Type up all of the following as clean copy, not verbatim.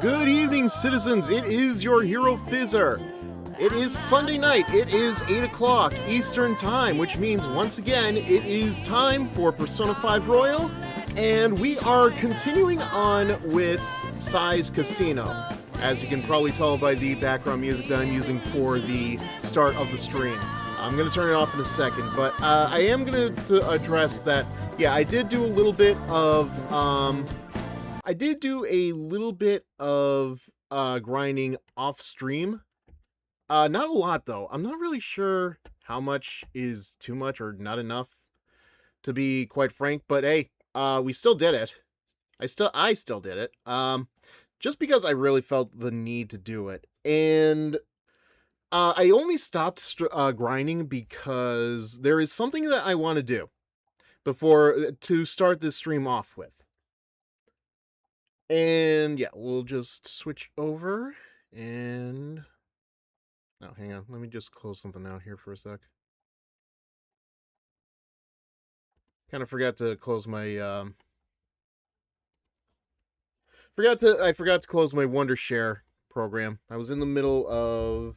Good evening, citizens. It is your HeroFizzer. It is Sunday night. It is 8 o'clock Eastern Time, which means, once again, it is time for Persona 5 Royal, and we are continuing on with Sai's Casino, as you can probably tell by the background music that I'm using for the start of the stream. I'm going to turn it off in a second, but I am going to address that, yeah, I did do a little bit of, grinding off stream. Not a lot though. I'm not really sure how much is too much or not enough, to be quite frank, but hey, we still did it. I still did it. Just because I really felt the need to do it. And I only stopped grinding because there is something that I want to do to start this stream off with. And yeah, we'll just switch over and... Oh, hang on. Let me just close something out here for a sec. Kind of forgot to close my... I forgot to close my Wondershare program. I was in the middle of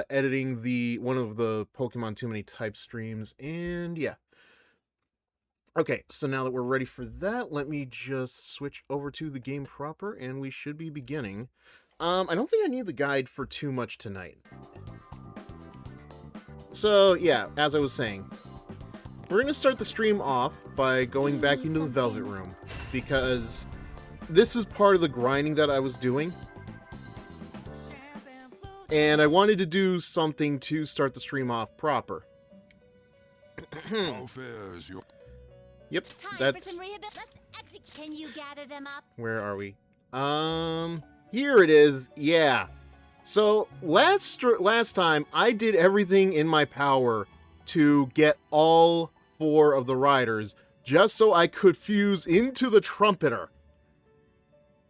editing one of the Pokemon Too Many Types streams, and yeah. Okay, so now that we're ready for that, let me just switch over to the game proper, and we should be beginning. I don't think I need the guide for too much tonight. So, yeah, as I was saying, we're going to start the stream off by going back into the Velvet Room, because this is part of the grinding that I was doing. And I wanted to do something to start the stream off proper. How fares your... Yep, that's... Can you gather them up? Where are we? Here it is. Yeah. So last time I did everything in my power to get all 4 of the riders just so I could fuse into the trumpeter.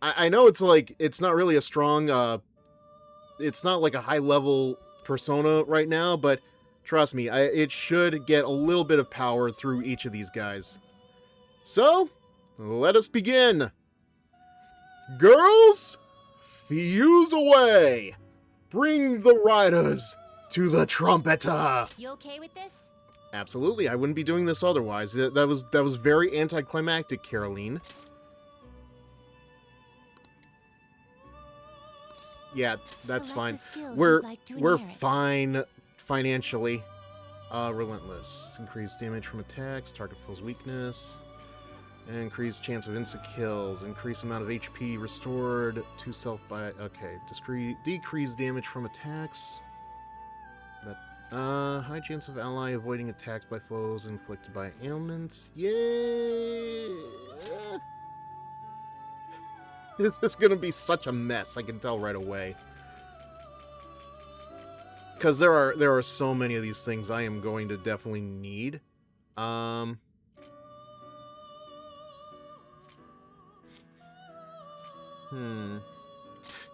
I know it's not really a strong it's not like a high level persona right now, but trust me, it should get a little bit of power through each of these guys. So, let us begin. Girls, fuse away. Bring the riders to the trumpeter. You okay with this? Absolutely, I wouldn't be doing this otherwise. That was very anticlimactic, Caroline. Yeah, that's fine. We're fine financially. Relentless. Increased damage from attacks, target feels weakness. Increased chance of insta-kills. Increased amount of HP restored to self by... Okay. Decreased damage from attacks. High chance of ally avoiding attacks by foes inflicted by ailments. Yeah! This is gonna be such a mess, I can tell right away. Because there are so many of these things I am going to definitely need.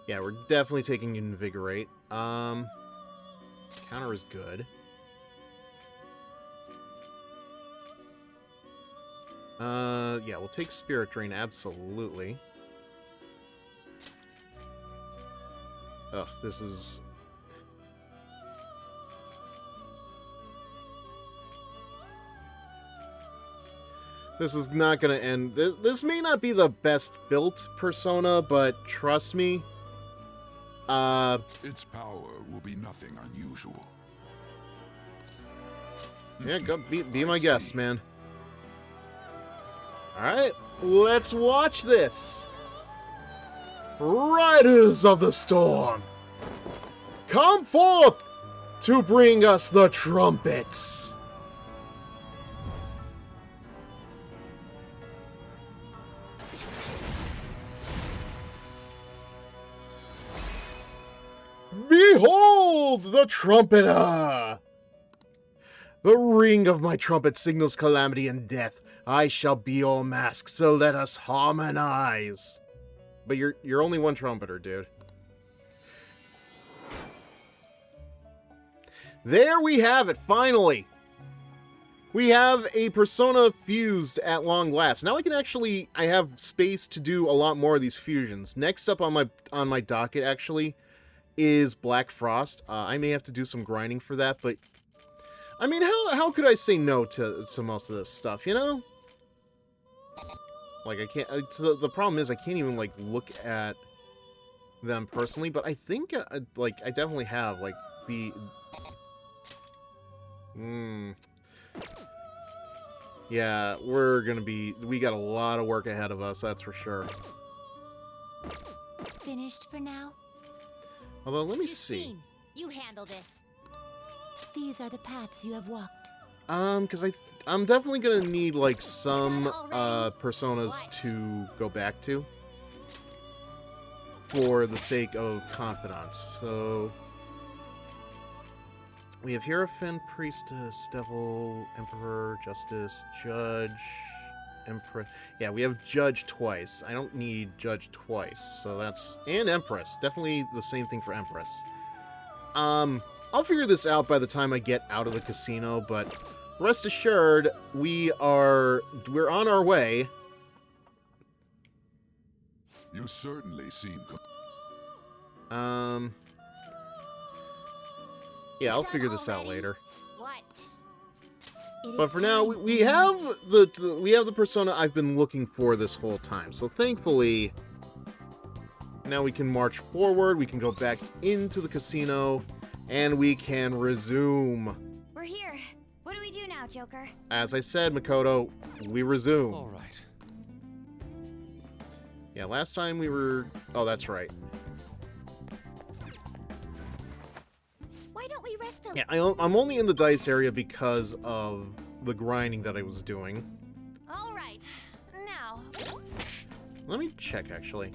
Yeah, we're definitely taking Invigorate. Counter is good. Yeah, we'll take Spirit Drain, absolutely. Ugh, this is... This is not gonna end... This may not be the best built Persona, but trust me... Its power will be nothing unusual. Yeah, go be my guest, man. Alright, let's watch this! Riders of the Storm! Come forth to bring us the trumpets! Behold the trumpeter! The ring of my trumpet signals calamity and death. I shall be your mask, so let us harmonize. But you're only one trumpeter, dude. There we have it, finally! We have a persona fused at long last. Now I have space to do a lot more of these fusions. Next up on my docket actually is Black Frost. I may have to do some grinding for that, but I mean, how could I say no to most of this stuff, you know? Like, I can't... the problem is I can't even, like, look at them personally, but I think, like, I definitely have, like, the... Yeah, we got a lot of work ahead of us, that's for sure. Finished for now? Although, let me see. Justine, you handle this. These are the paths you have walked. Because I'm definitely gonna need, like, some, Already? personas What? to go back to. For the sake of confidants. So... we have Hierophant, Priestess, Devil, Emperor, Justice, Judge, Empress. Yeah, we have Judge twice. I don't need Judge twice, so that's... and Empress. Definitely the same thing for Empress. I'll figure this out by the time I get out of the casino, but rest assured, we're on our way. You certainly seem... Yeah, I'll Done figure this out already? later. What? It But is for now, time. we have the persona I've been looking for this whole time. So thankfully, now we can march forward. We can go back into the casino, and we can resume. We're here. What do we do now, Joker? As I said, Makoto, we resume. All right. Yeah, last time we were... oh, that's right. Why don't we rest a Yeah, I'm only in the dice area because of the grinding that I was doing. All right. Now. Let me check, actually.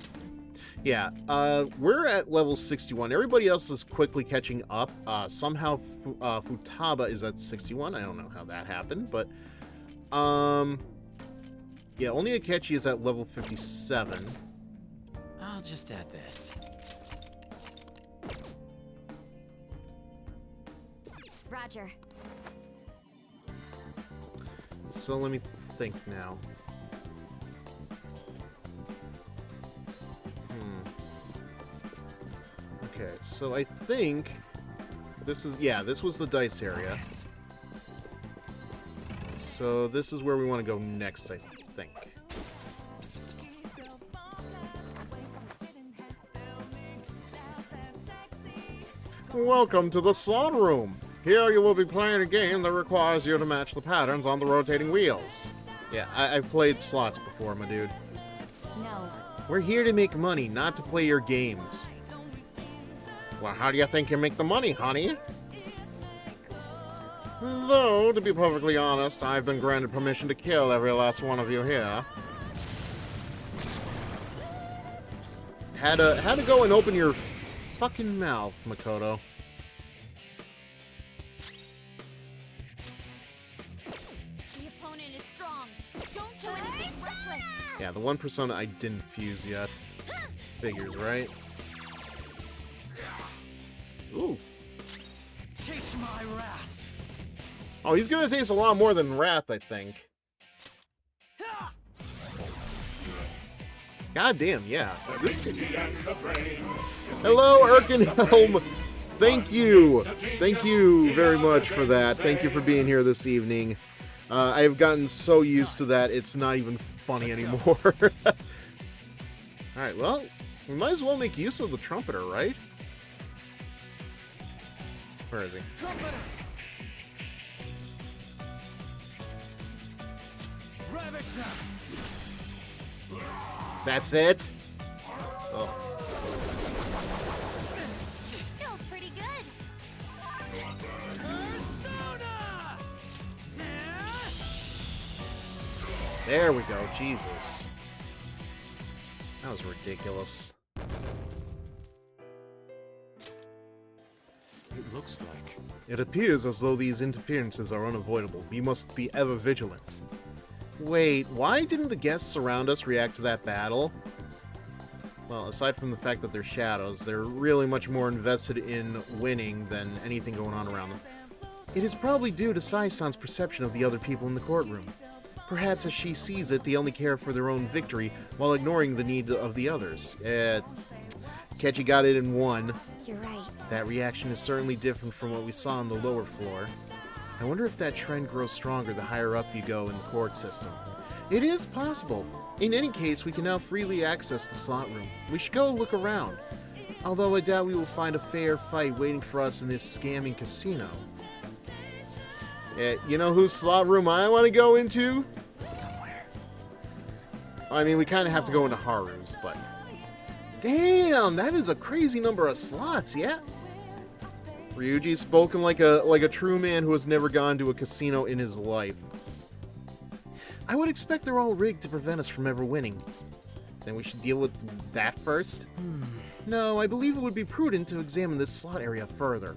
Yeah, we're at level 61. Everybody else is quickly catching up. Somehow Futaba is at 61. I don't know how that happened, but... yeah, only Akechi is at level 57. I'll just add this. Roger. So let me think now. Okay, so I think this is... yeah, this was the dice area. Yes. So this is where we want to go next, I think. Welcome to the slot room. Here you will be playing a game that requires you to match the patterns on the rotating wheels. Yeah, I've played slots before, my dude. No. We're here to make money, not to play your games. Well, how do you think you make the money, honey? Though, to be perfectly honest, I've been granted permission to kill every last one of you here. Had to go and open your fucking mouth, Makoto. The opponent is strong. Don't do anything reckless. Yeah, the one persona I didn't fuse yet. Figures, right? Ooh. Chase my wrath. Oh, he's gonna taste a lot more than wrath, I think. God damn, yeah. Hello, Erkenhelm. Thank you. Thank you very much for that. Thank you for being here this evening. I have gotten so used to that, it's not even funny anymore. Alright, well, we might as well make use of the trumpeter, right? Where is he? Trumpeter. Ravage now. That's it? Oh. Skill's pretty good. Persona. There we go, Jesus. That was ridiculous. It looks like. It appears as though these interferences are unavoidable. We must be ever vigilant. Wait, why didn't the guests around us react to that battle? Well, aside from the fact that they're shadows, they're really much more invested in winning than anything going on around them. It is probably due to Sai-san's perception of the other people in the courtroom. Perhaps as she sees it, they only care for their own victory while ignoring the need of the others. Kechi got it in one. You're right. That reaction is certainly different from what we saw on the lower floor. I wonder if that trend grows stronger the higher up you go in the court system. It is possible. In any case, we can now freely access the slot room. We should go look around. Although I doubt we will find a fair fight waiting for us in this scamming casino. You know whose slot room I want to go into? Somewhere. I mean, we kind of have to go into Haru's, but... Damn, that is a crazy number of slots, yeah? Ryuji's spoken like a true man who has never gone to a casino in his life. I would expect they're all rigged to prevent us from ever winning. Then we should deal with that first? No, I believe it would be prudent to examine this slot area further.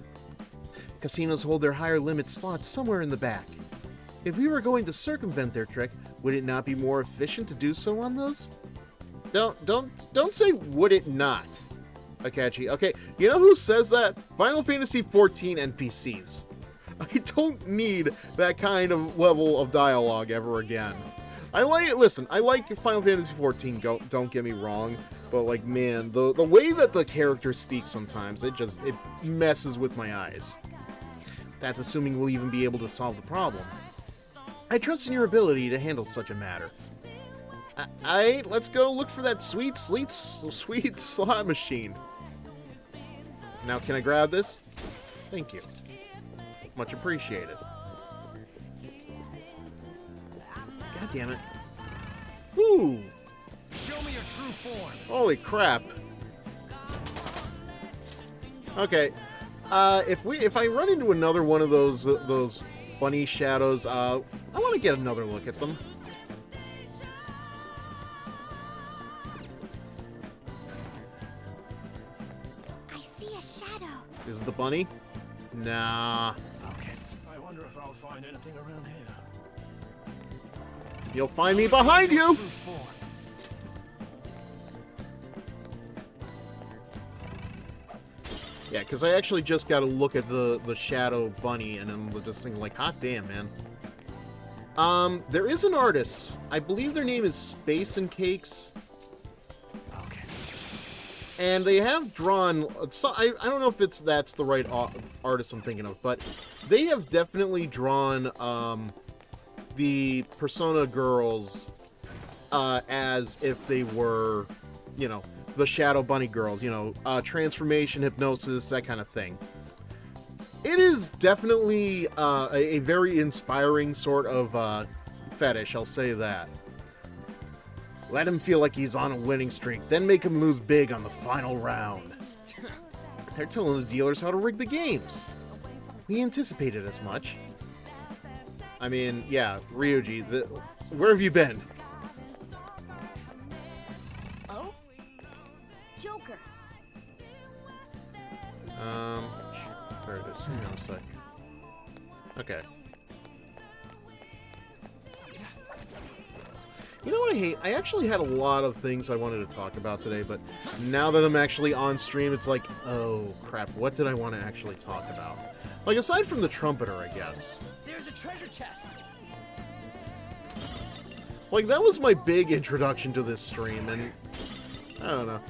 Casinos hold their higher limit slots somewhere in the back. If we were going to circumvent their trick, would it not be more efficient to do so on those? Don't say would it not, Akachi. Okay, you know who says that? Final Fantasy XIV NPCs. I don't need that kind of level of dialogue ever again. I like Final Fantasy XIV, don't get me wrong, but like, man, the way that the character speaks sometimes, it messes with my eyes. That's assuming we'll even be able to solve the problem. I trust in your ability to handle such a matter. Let's go look for that sweet slot machine. Now, can I grab this? Thank you. Much appreciated. God damn it. Woo! Show me your true form. Holy crap. Okay. If I run into another one of those bunny shadows, I want to get another look at them. I see a shadow. Is it the bunny? Nah. Focus. I wonder if I'll find anything around here. You'll find me behind you! True form. Yeah, because I actually just got to look at the shadow bunny, and I'm just thinking, like, hot damn, man. There is an artist. I believe their name is Space and Cakes. Focus. And they have drawn... So, I don't know if that's the right artist I'm thinking of, but they have definitely drawn the Persona girls as if they were, you know, the Shadow Bunny girls, you know, transformation, hypnosis, that kind of thing. It is definitely a very inspiring sort of fetish, I'll say that. Let him feel like he's on a winning streak, then make him lose big on the final round. They're telling the dealers how to rig the games. We anticipated as much. I mean, yeah, Ryuji, where have you been? Oh? Joker. There it is. Hang on a sec. Okay. You know what I hate? I actually had a lot of things I wanted to talk about today, but now that I'm actually on stream, it's like, oh crap, what did I want to actually talk about? Like, aside from the trumpeter, I guess. There's a treasure chest. Like, that was my big introduction to this stream, and I don't know.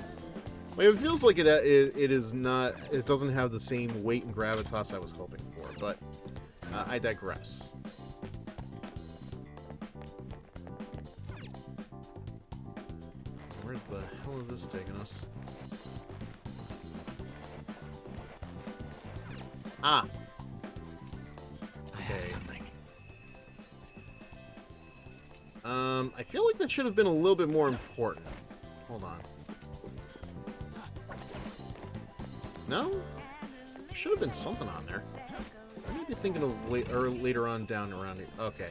Like, it feels like it is not, it doesn't have the same weight and gravitas I was hoping for, but I digress. Where the hell is this taking us? Ah! I have Okay. something. I feel like that should have been a little bit more important. Hold on. No? Should have been something on there. I may be thinking of later on down around here. Okay.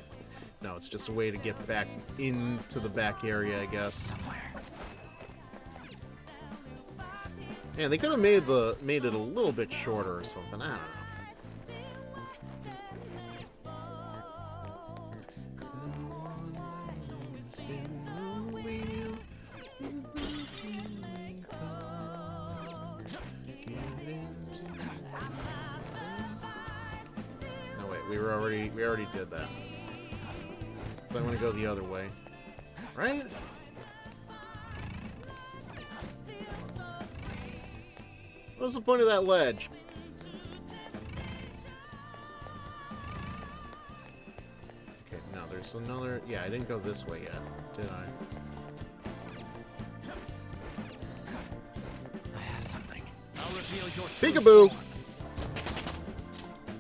No, it's just a way to get back into the back area, I guess. Yeah, they could have made it a little bit shorter or something. I don't know. No, wait. we already did that. So I'm gonna go the other way. Right? What's the point of that ledge? Okay, no, there's another... Yeah, I didn't go this way yet, did I? I have something. I'll reveal your Peekaboo!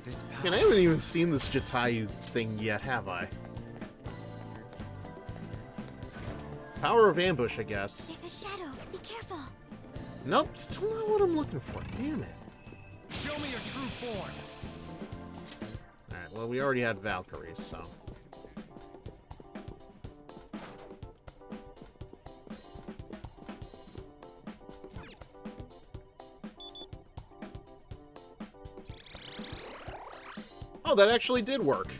This Man, I haven't even seen this Jatayu thing yet, have I? Power of ambush, I guess. There's a shadow. Be careful. Nope, still not what I'm looking for. Damn it. Show me your true form. Alright, well, we already had Valkyries, so... Oh, that actually did work.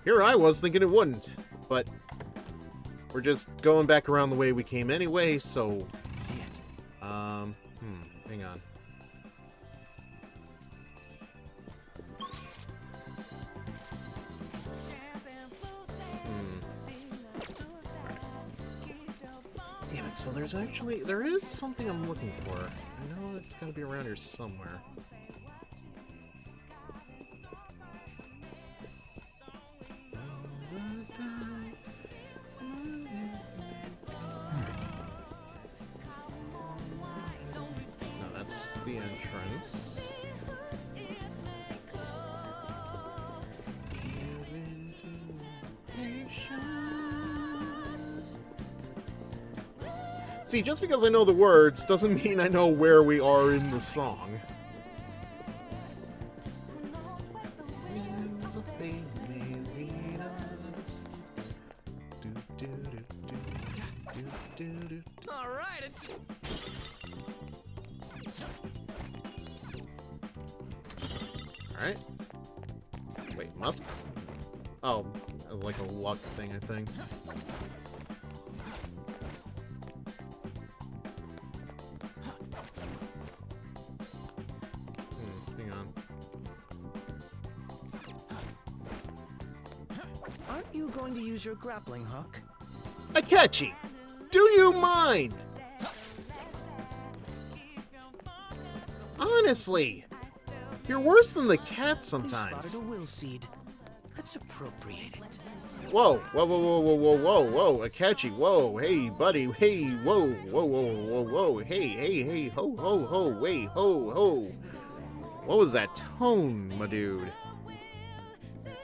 Here I was thinking it wouldn't, but we're just going back around the way we came anyway, so... Let's see it. Hang on. Damn it, so there is something I'm looking for. I know it's gotta be around here somewhere. No, that's the entrance. See, just because I know the words doesn't mean I know where we are in the song. All right, it's Alright. Wait, must? Oh, like a luck thing, I think. Hang on. Aren't you going to use your grappling hook? Akechi, do you mind? Honestly, you're worse than the cat We sometimes. spotted a will seed. Let's appropriate it. Whoa, whoa, whoa, whoa, whoa, whoa, whoa, whoa, Akechi, whoa, hey, buddy, hey, whoa, whoa, whoa, whoa, whoa, hey, hey, hey, ho, ho, ho, wait, ho, ho. What was that tone, my dude?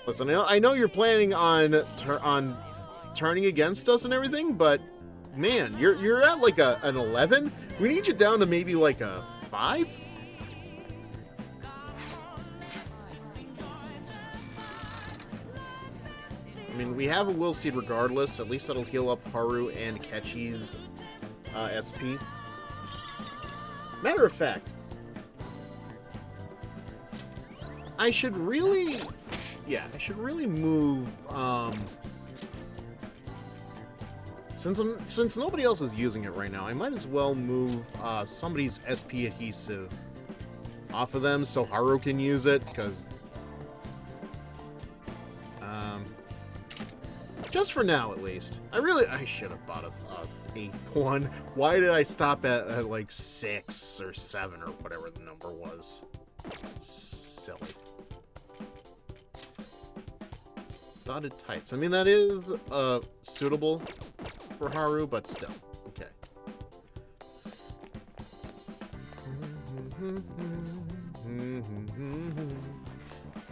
Listen, I know you're planning on turning against us and everything, but man, you're at like an 11. We need you down to maybe like a 5. I mean, we have a will seed regardless. At least that'll heal up Haru and Kechi's SP. Matter of fact, I should really move. Since nobody else is using it right now, I might as well move somebody's SP adhesive off of them so Haru can use it, because just for now at least. I should have bought a 8th one. Why did I stop at like 6 or 7 or whatever the number was? Silly. Dotted tights. I mean, that is suitable for Haru, but still. Okay.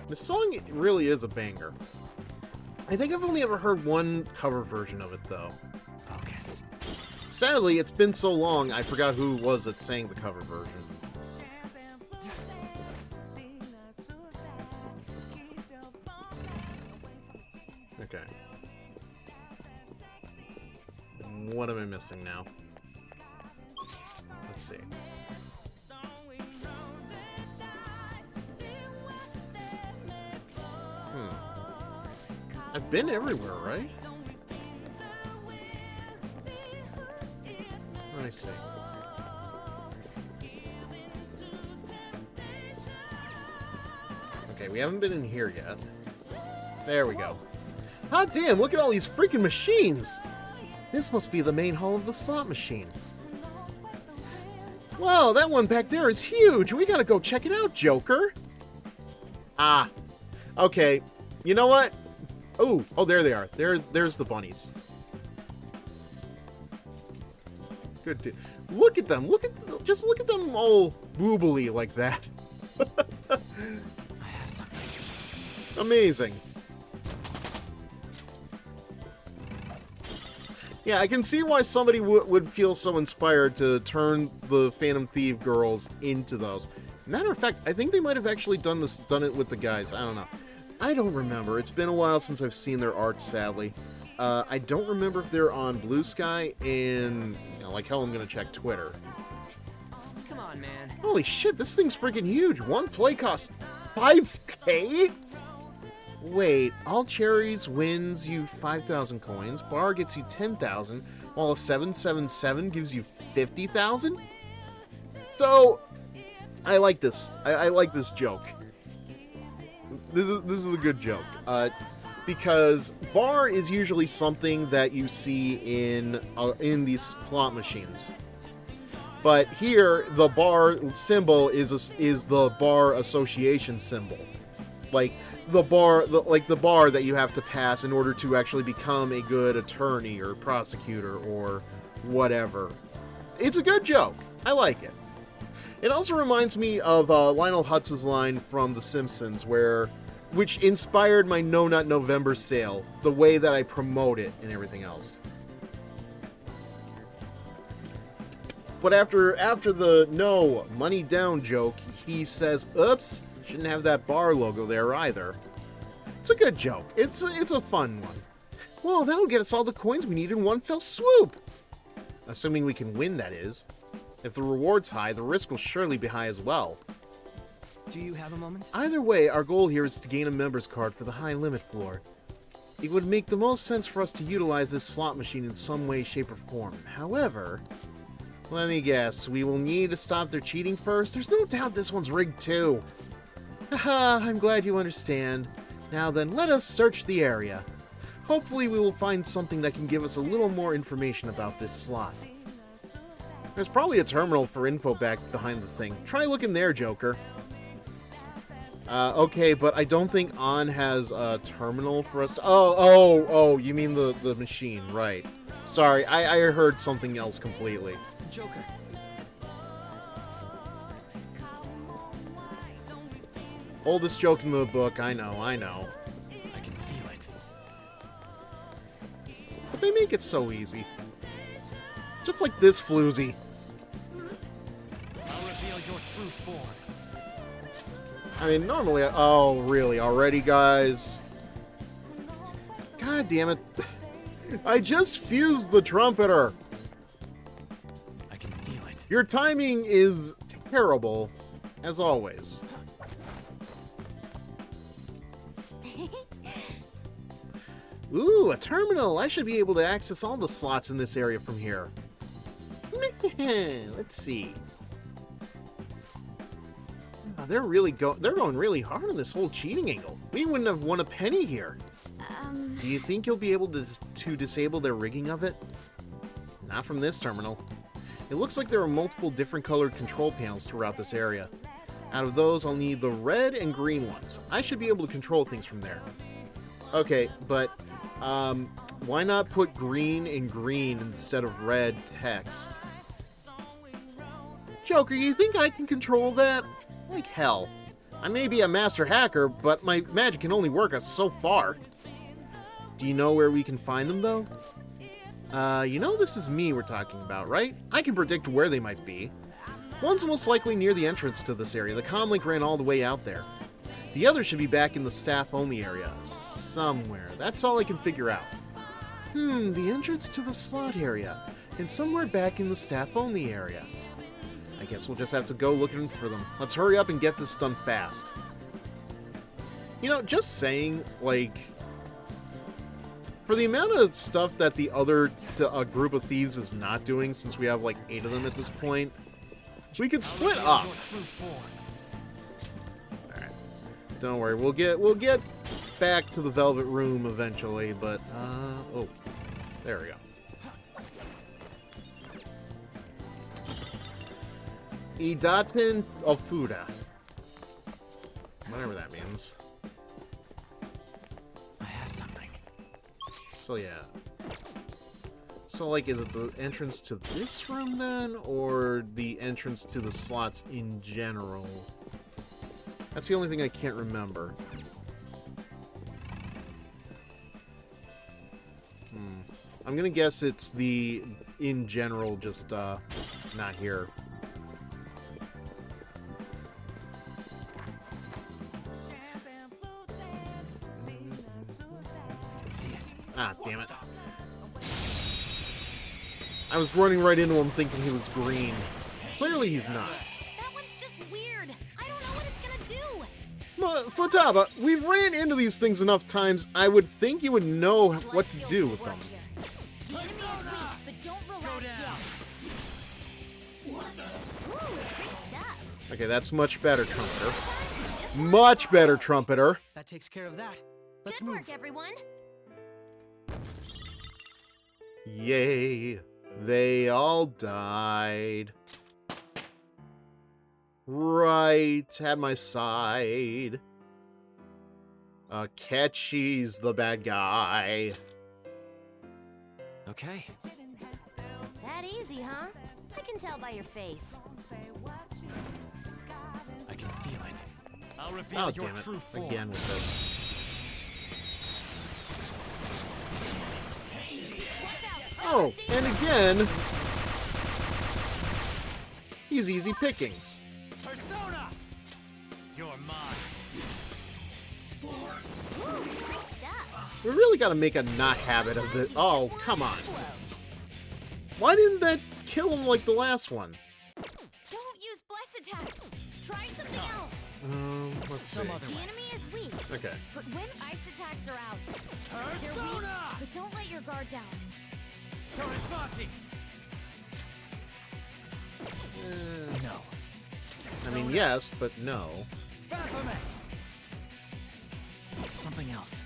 This song really is a banger. I think I've only ever heard one cover version of it, though. Focus. Sadly, it's been so long, I forgot who it was that sang the cover version. Okay. What am I missing now? Let's see. I've been everywhere, right? Let me see. Okay, we haven't been in here yet. There we go. Hot damn, look at all these freaking machines! This must be the main hall of the slot machine. Wow, that one back there is huge! We gotta go check it out, Joker! Ah. Okay. You know what? Oh, there they are. There's the bunnies. Good. Look at them. Just look at them all boobily like that. I have something. Amazing. Yeah, I can see why somebody would feel so inspired to turn the Phantom Thief girls into those. Matter of fact, I think they might have actually done it with the guys. I don't know. I don't remember. It's been a while since I've seen their art, sadly. I don't remember if they're on Blue Sky, and like hell, I'm gonna check Twitter. Come on, man. Holy shit, this thing's freaking huge. One play costs 5K? Wait, all cherries wins you 5,000 coins. Bar gets you 10,000, while a 777 gives you 50,000? So, I like this. I like this joke. This is a good joke. Because bar is usually something that you see in these slot machines. But here, the bar symbol is the bar association symbol. Like the bar that you have to pass in order to actually become a good attorney or prosecutor or whatever. It's a good joke. I like it. It also reminds me of Lionel Hutz's line from The Simpsons, which inspired my No Nut November sale, the way that I promote it and everything else. But after the no money down joke, he says, "Oops, shouldn't have that bar logo there either." It's a good joke. It's a fun one. Well, that'll get us all the coins we need in one fell swoop. Assuming we can win, that is. If the reward's high, the risk will surely be high as well. Do you have a moment? Either way, our goal here is to gain a member's card for the high limit floor. It would make the most sense for us to utilize this slot machine in some way, shape, or form. However, let me guess, we will need to stop their cheating first? There's no doubt this one's rigged too. Haha, I'm glad you understand. Now then, let us search the area. Hopefully we will find something that can give us a little more information about this slot. There's probably a terminal for info back behind the thing. Try looking there, Joker. Okay, but I don't think On has a terminal for us to... Oh, you mean the machine, right. Sorry, I heard something else completely. Joker. Oldest joke in the book, I know. I can feel it. But they make it so easy. Just like this floozy. I'll reveal your true form. I mean, normally... Oh, really? Already, guys? God damn it. I just fused the trumpeter. I can feel it. Your timing is terrible, as always. Ooh, a terminal! I should be able to access all the slots in this area from here. Let's see. Oh, they're going really hard on this whole cheating angle. We wouldn't have won a penny here. Do you think you'll be able to disable their rigging of it? Not from this terminal. It looks like there are multiple different colored control panels throughout this area. Out of those, I'll need the red and green ones. I should be able to control things from there. Okay, but why not put green in green instead of red text? Joker, you think I can control that? Like hell. I may be a master hacker, but my magic can only work us so far. Do you know where we can find them, though? You know this is me we're talking about, right? I can predict where they might be. One's most likely near the entrance to this area. The comlink ran all the way out there. The other should be back in the staff-only area. Somewhere. That's all I can figure out. The entrance to the slot area. And somewhere back in the staff-only area. I guess we'll just have to go looking for them. Let's hurry up and get this done fast. You know, just saying, like... For the amount of stuff that the other group of thieves is not doing, since we have like 8 of them at this point, we could split up. Alright. Don't worry, we'll get back to the Velvet Room eventually, but oh, there we go. Idaten Ofuda. Whatever that means. I have something. So yeah. So like, is it the entrance to this room then, or the entrance to the slots in general? That's the only thing I can't remember. I'm gonna guess it's the, in general, just, not here. See it. Ah, damn it. I was running right into him thinking he was green. Clearly he's not. That one's just weird. I don't know what it's gonna do. Well, Futaba, we've ran into these things enough times, I would think you would know what to do with them. The enemy is weak, but don't relax yet. Ooh, great stuff. Okay, that's much better, Trumpeter. Much better, Trumpeter. That takes care of that. Let's Good move. work, everyone. Yay. They all died. Right at my side. Catchy's the bad guy. Okay. That easy, huh? I can tell by your face. I can feel it. I'll reveal Oh, your damn it. true form. Again with this. Oh, and again, he's easy pickings. Persona! You're mine. Ooh, great stuff. We really gotta make a not habit of it. Oh, come on. Slow. Why didn't that kill him like the last one? Don't use bless attacks. Try something else. Let's see. Some other The way. enemy is weak, Okay. but when ice attacks are out, they're weak, Persona! but don't let your guard down. Sarasvati! No. I mean, yes, but no. Baphomet! Something else.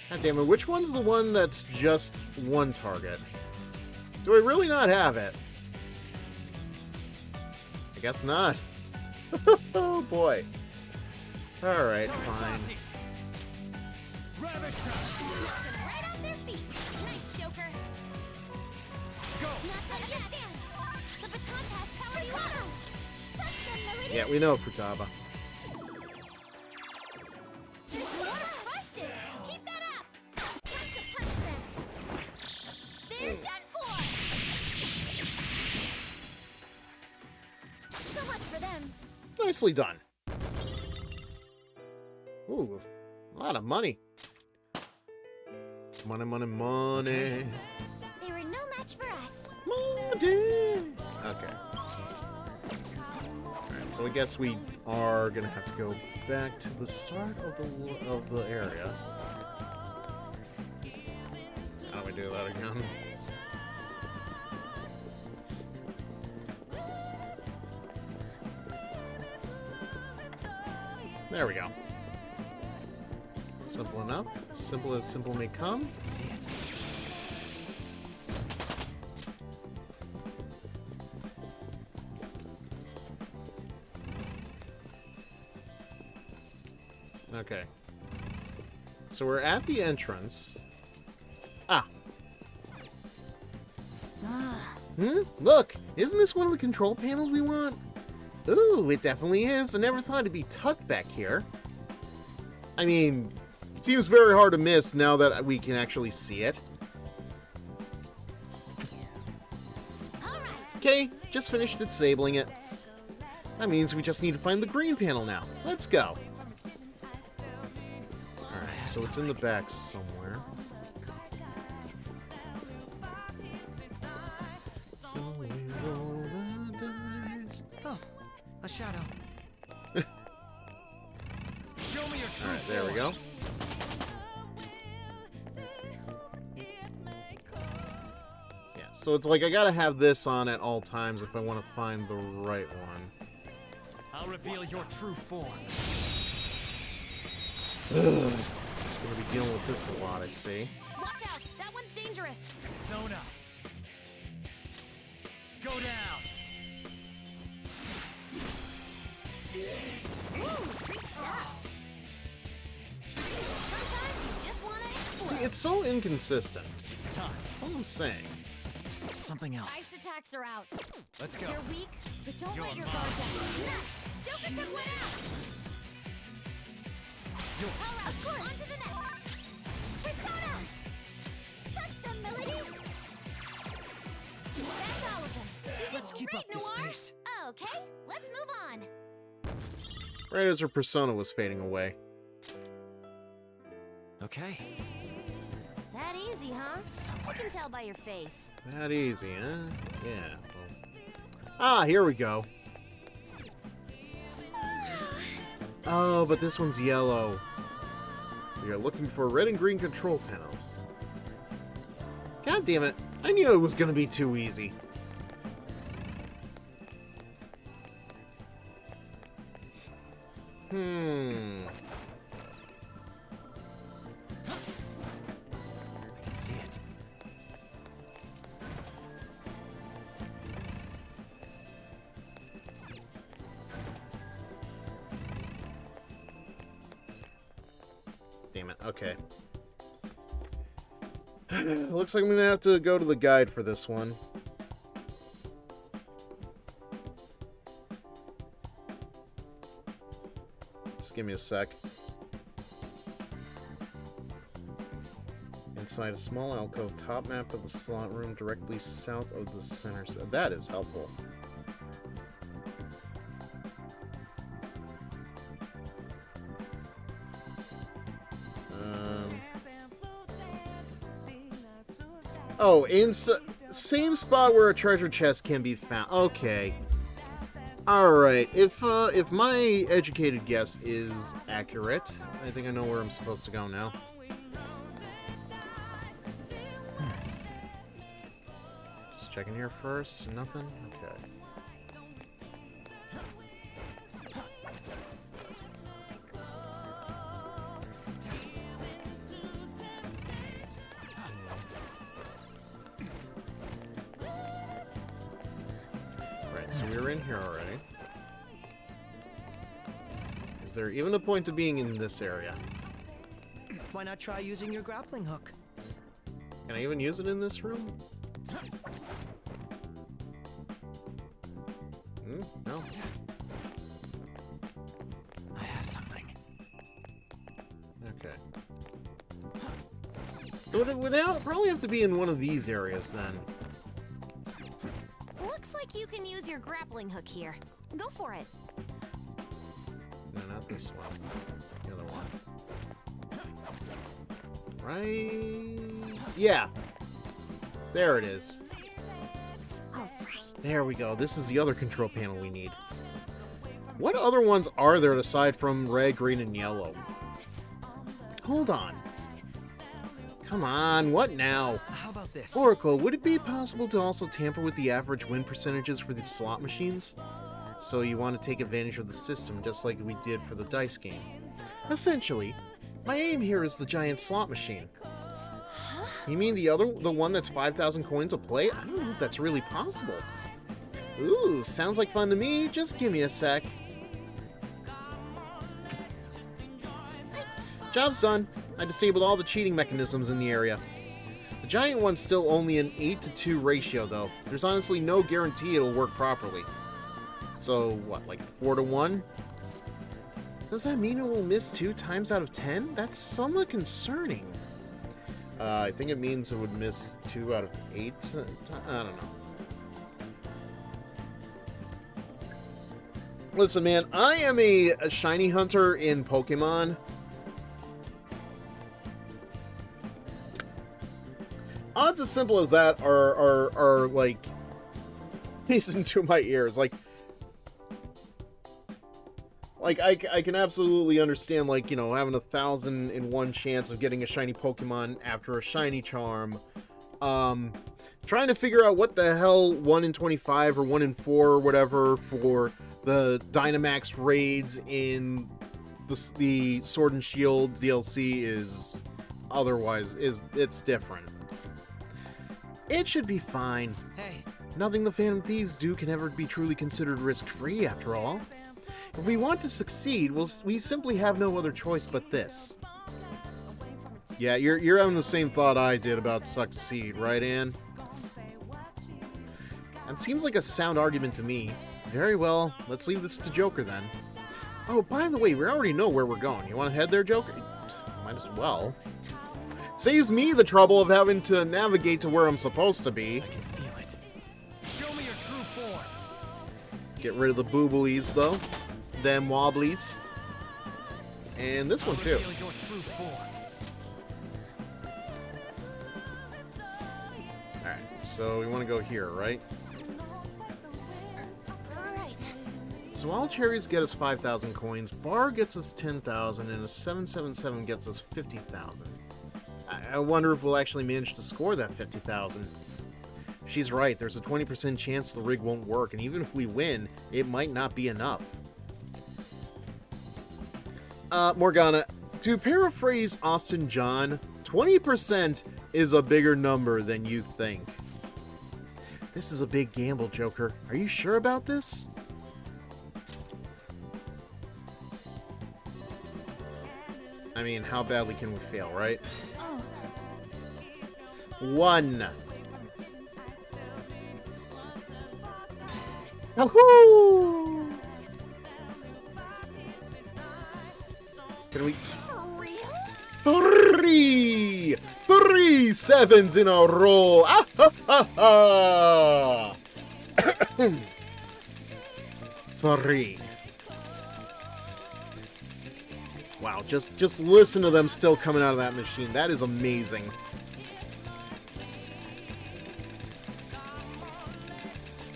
God damn it, which one's the one that's just one target? Do I really not have it? I guess not. Oh boy. Alright, fine. Rabbit trap! Knock them right off their feet. Nice, Joker. Go! Not done yet. The baton pass powers you up. Touch them, Meridian. Yeah, we know, Futaba. There's more to crush this. Keep that up. Time to punch them. They're done for. So much for them. Nicely done. Ooh, a lot of money. Money, money, money. They were no match for us. Money. Okay. Alright, so I guess we are gonna have to go back to the start of the area. How do we do that again? There we go. Simple enough. Simple as simple may come. See it. Okay. So we're at the entrance. Ah. Look! Isn't this one of the control panels we want? Ooh, it definitely is. I never thought it'd be tucked back here. I mean, it seems very hard to miss now that we can actually see it. All right. Okay, just finished disabling it. That means we just need to find the green panel now. Let's go. Alright, so it's in the back somewhere. So we roll the dice. Oh, a shadow. Show me your true Alright, there we form. go. Yes. So it's like I gotta have this on at all times if I want to find the right one. I'll reveal your true form. Ugh. Gonna be dealing with this a lot, I see. Watch out! That one's dangerous! Zone up. Go down. Ooh, free stuff! Sometimes you just wanna explode. See, it's so inconsistent. It's time. That's all I'm saying. Something else. Ice attacks are out. Let's go. You're weak, but don't You're let your mine. guard down. Nice! Joker took one out! Power up, course! On to the next! Persona! Touch them, Melody! That's all of them. You Let's did keep great, up this Noir. pace. Okay, let's move on. Right as her persona was fading away. Okay. That easy, huh? I can tell by your face. That easy, huh? Yeah. Well. Ah, here we go. Oh, but this one's yellow. We are looking for red and green control panels. God damn it. I knew it was gonna be too easy. I can see it. Damn it. Okay. Looks like I'm gonna have to go to the guide for this one. Just give me a sec. Inside a small alcove, top map of the slot room directly south of the center. That is helpful. Oh, same spot where a treasure chest can be found. Okay. Alright, if my educated guess is accurate, I think I know where I'm supposed to go now. Just checking here first. Nothing? Okay. Right, so we're in here already. Is there even a point to being in this area? Why not try using your grappling hook? Can I even use it in this room? No. I have something. Okay. So it would probably have to be in one of these areas then. Looks like you can use your grappling hook here. Go for it. No, not this one. The other one. Right? Yeah. There it is. All right. There we go. This is the other control panel we need. What other ones are there aside from red, green, and yellow? Hold on. Come on, what now? How about this? Oracle, would it be possible to also tamper with the average win percentages for the slot machines? So you want to take advantage of the system just like we did for the dice game. Essentially, my aim here is the giant slot machine. You mean the one that's 5,000 coins a play? I don't know if that's really possible. Ooh, sounds like fun to me. Just give me a sec. Job's done. I disabled all the cheating mechanisms in the area. The giant one's still only an 8-to-2 ratio, though. There's honestly no guarantee it'll work properly. So, what, like 4-to-1? Does that mean it will miss 2 times out of 10? That's somewhat concerning. I think it means it would miss 2 out of 8. I don't know. Listen, man, I am a shiny hunter in Pokemon. Odds as simple as that are like pacing to my ears. Like I can absolutely understand, like, you know, having 1,001 chance of getting a shiny Pokemon after a shiny charm. trying to figure out what the hell 1 in 25 or 1 in 4 or whatever for the Dynamax raids in the Sword and Shield DLC is otherwise. It's different. It should be fine. Hey, Nothing the Phantom Thieves do can ever be truly considered risk-free, after all. If we want to succeed, we simply have no other choice but this. Yeah, you're having the same thought I did about succeed, right, Anne? That seems like a sound argument to me. Very well, let's leave this to Joker then. Oh, by the way, we already know where we're going. You want to head there, Joker? Might as well. Saves me the trouble of having to navigate to where I'm supposed to be. I can feel it. Show me your true form. Get rid of the booblies, though. Them wobblies. And this one, too. Reveal your true form. Alright, so we want to go here, right? Alright. So all cherries get us 5,000 coins, bar gets us 10,000, and a 777 gets us 50,000. I wonder if we'll actually manage to score that 50,000. She's right, there's a 20% chance the rig won't work, and even if we win, it might not be enough. Morgana, to paraphrase Austin John, 20% is a bigger number than you think. This is a big gamble, Joker. Are you sure about this? I mean, how badly can we fail, right? Oh, 1. Woohoo! Can we... for real? 3! 3 sevens in a row! Ah, ha, ha, ha. 3. Wow, just listen to them still coming out of that machine. That is amazing.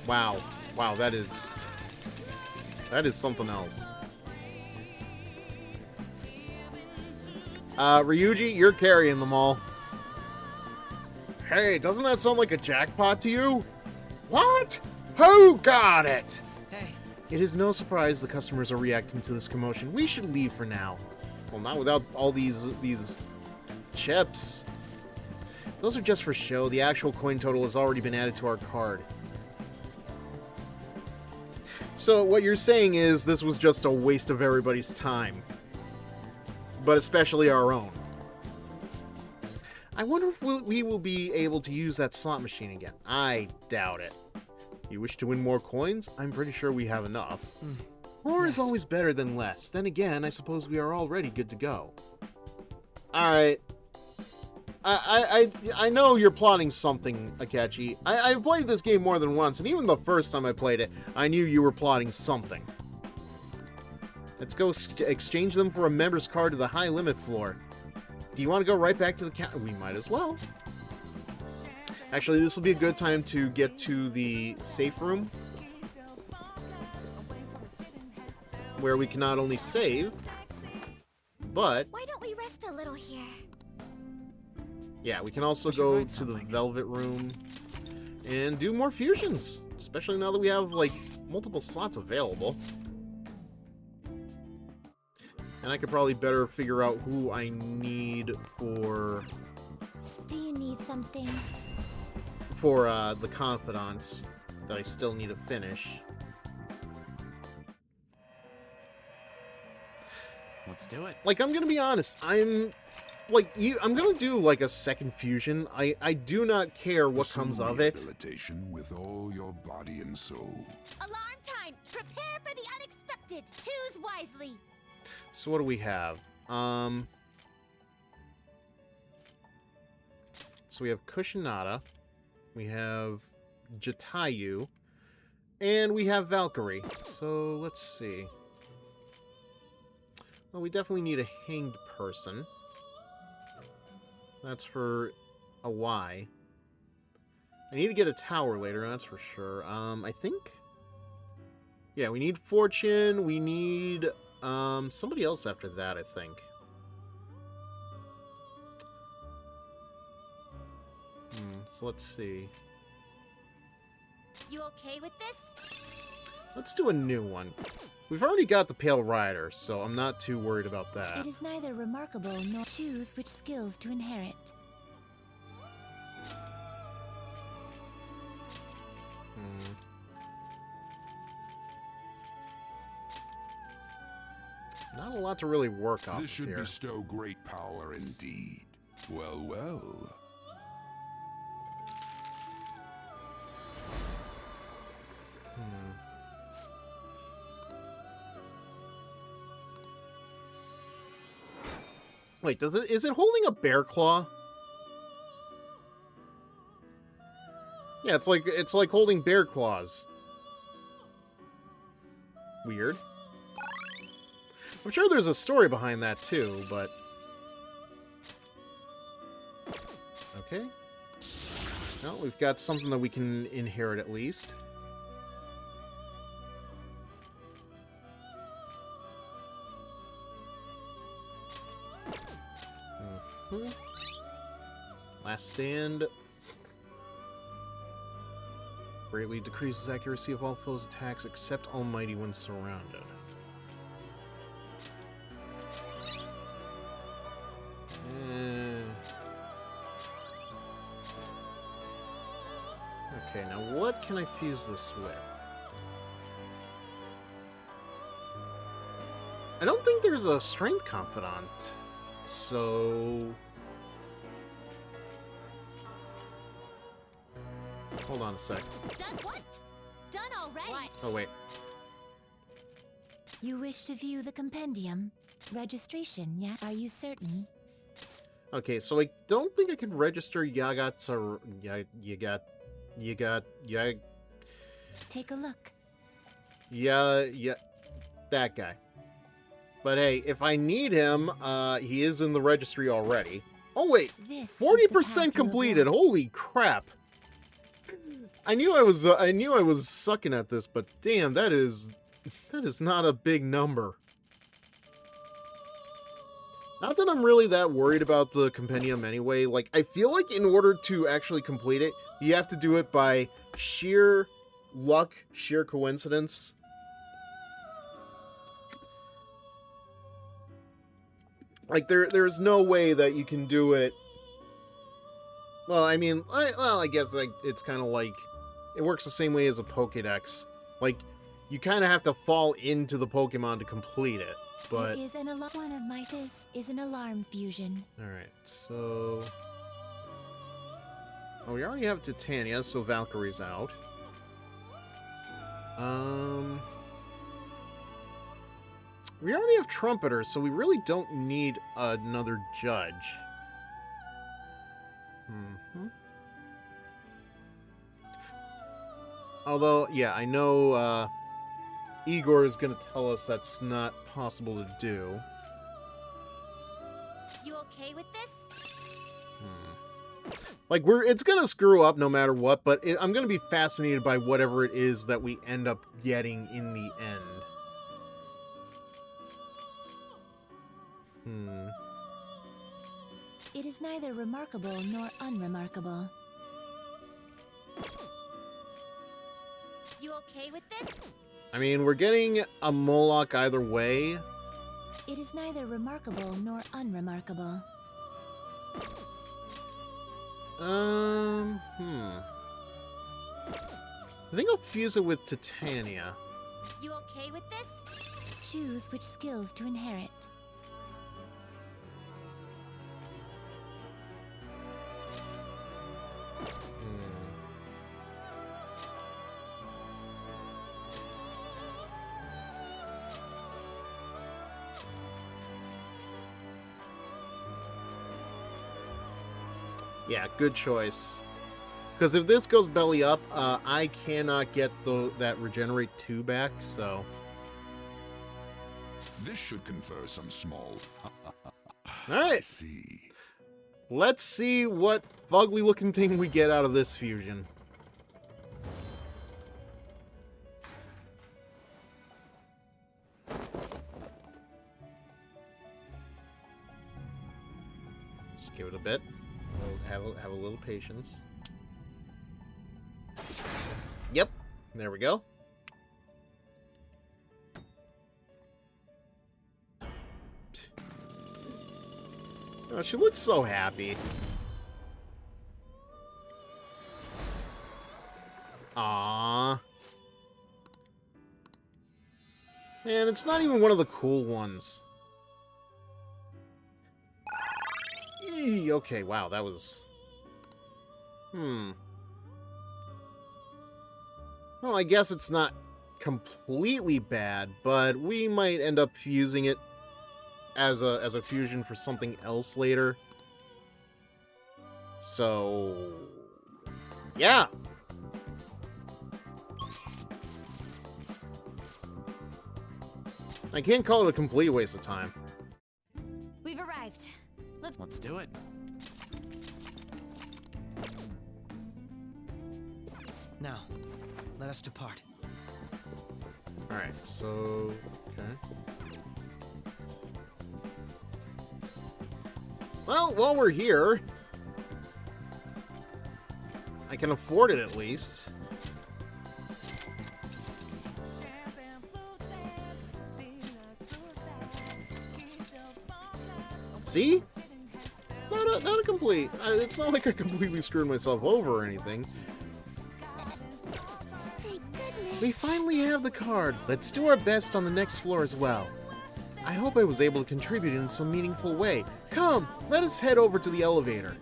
Wow. Wow, that is something else. Ryuji, you're carrying them all. Hey, doesn't that sound like a jackpot to you? What? Who got it? Hey, It is no surprise the customers are reacting to this commotion. We should leave for now. Well, not without all these chips. Those are just for show. The actual coin total has already been added to our card. So what you're saying is this was just a waste of everybody's time. But especially our own. I wonder if we will be able to use that slot machine again. I doubt it. You wish to win more coins? I'm pretty sure we have enough. More is always better than less. Then again, I suppose we are already good to go. Alright. I know you're plotting something, Akechi. I've played this game more than once, and even the first time I played it, I knew you were plotting something. Let's go exchange them for a member's card to the high limit floor. Do you want to go right back to the counter? We might as well. Actually, this will be a good time to get to the safe room, where we can not only save, but... Why don't we rest a little here? yeah, we can also We should go write to the something. Velvet Room and do more fusions, especially now that we have, like, multiple slots available. And I could probably better figure out who I need for Do you need something? The Confidants that I still need to finish. let's do it. Like, I'm gonna be honest, I'm gonna do, like, a second fusion. I do not care what comes Pursue of it. rehabilitation with all your body and soul. Alarm time! Prepare for the unexpected! Choose wisely! So what do we have? So we have Kushinada, we have Jatayu, and we have Valkyrie. So let's see. Well, we definitely need a hanged person. That's for a Y. I need to get a tower later, that's for sure. I think... yeah, we need Fortune, we need... somebody else after that, I think. So let's see. You okay with this? Let's do a new one. We've already got the Pale Rider, so I'm not too worried about that. It is neither remarkable nor choose which skills to inherit. Not a lot to really work off This should here. bestow great power indeed. Well, well. Wait, is it holding a bear claw? Yeah, it's like holding bear claws. Weird. I'm sure there's a story behind that too, but okay. Well, we've got something that we can inherit at least. Last stand. Greatly decreases accuracy of all foes' attacks except Almighty when surrounded. Okay, now what can I fuse this with? I don't think there's a Strength Confidant, so... Hold on a sec. Done what? Done already. What? Oh, wait. You wish to view the compendium? Registration, yeah? Are you certain? Okay, so I don't think I can register Yagatsu... Take a look. Yeah, that guy. But hey, if I need him, he is in the registry already. Oh wait, This 40% completed. Holy crap! I knew I was sucking at this, but damn, that is not a big number. Not that I'm really that worried about the compendium anyway. Like, I feel like in order to actually complete it, you have to do it by sheer luck, sheer coincidence. Like, there's no way that you can do it. Well, I mean, I guess like it's kind of like it works the same way as a Pokédex. Like, you kind of have to fall into the Pokemon to complete it. But It is an alarm. One of my this is an alarm fusion. all right, so we already have Titania, so Valkyrie's out. We already have Trumpeter, so we really don't need another judge. Although, yeah, I know Igor is going to tell us that's not possible to do. You okay with this? Like, it's going to screw up no matter what, but I'm going to be fascinated by whatever it is that we end up getting in the end. It is neither remarkable nor unremarkable. You okay with this? I mean, we're getting a Moloch either way. It is neither remarkable nor unremarkable. I think I'll fuse it with Titania. You okay with this? Choose which skills to inherit. Yeah, good choice. Because if this goes belly up, I cannot get that Regenerate 2 back, so... This should confer some small... Alright, See. let's see what fugly-looking thing we get out of this fusion. Just give it a bit. Have a little patience. Yep, There we go. Oh, she looks so happy. Aww. And it's not even one of the cool ones. Eee, okay, wow, that was... Well, I guess it's not completely bad, but we might end up using it as a fusion for something else later. So... yeah! I can't call it a complete waste of time. We've arrived. Let's do it. Now, let us depart. Alright, so... okay. Well, while we're here... I can afford it at least. See? Not a complete... it's not like I completely screwed myself over or anything. Thank goodness. We finally have the card. Let's do our best on the next floor as well. I hope I was able to contribute in some meaningful way. Come, let us head over to the elevator.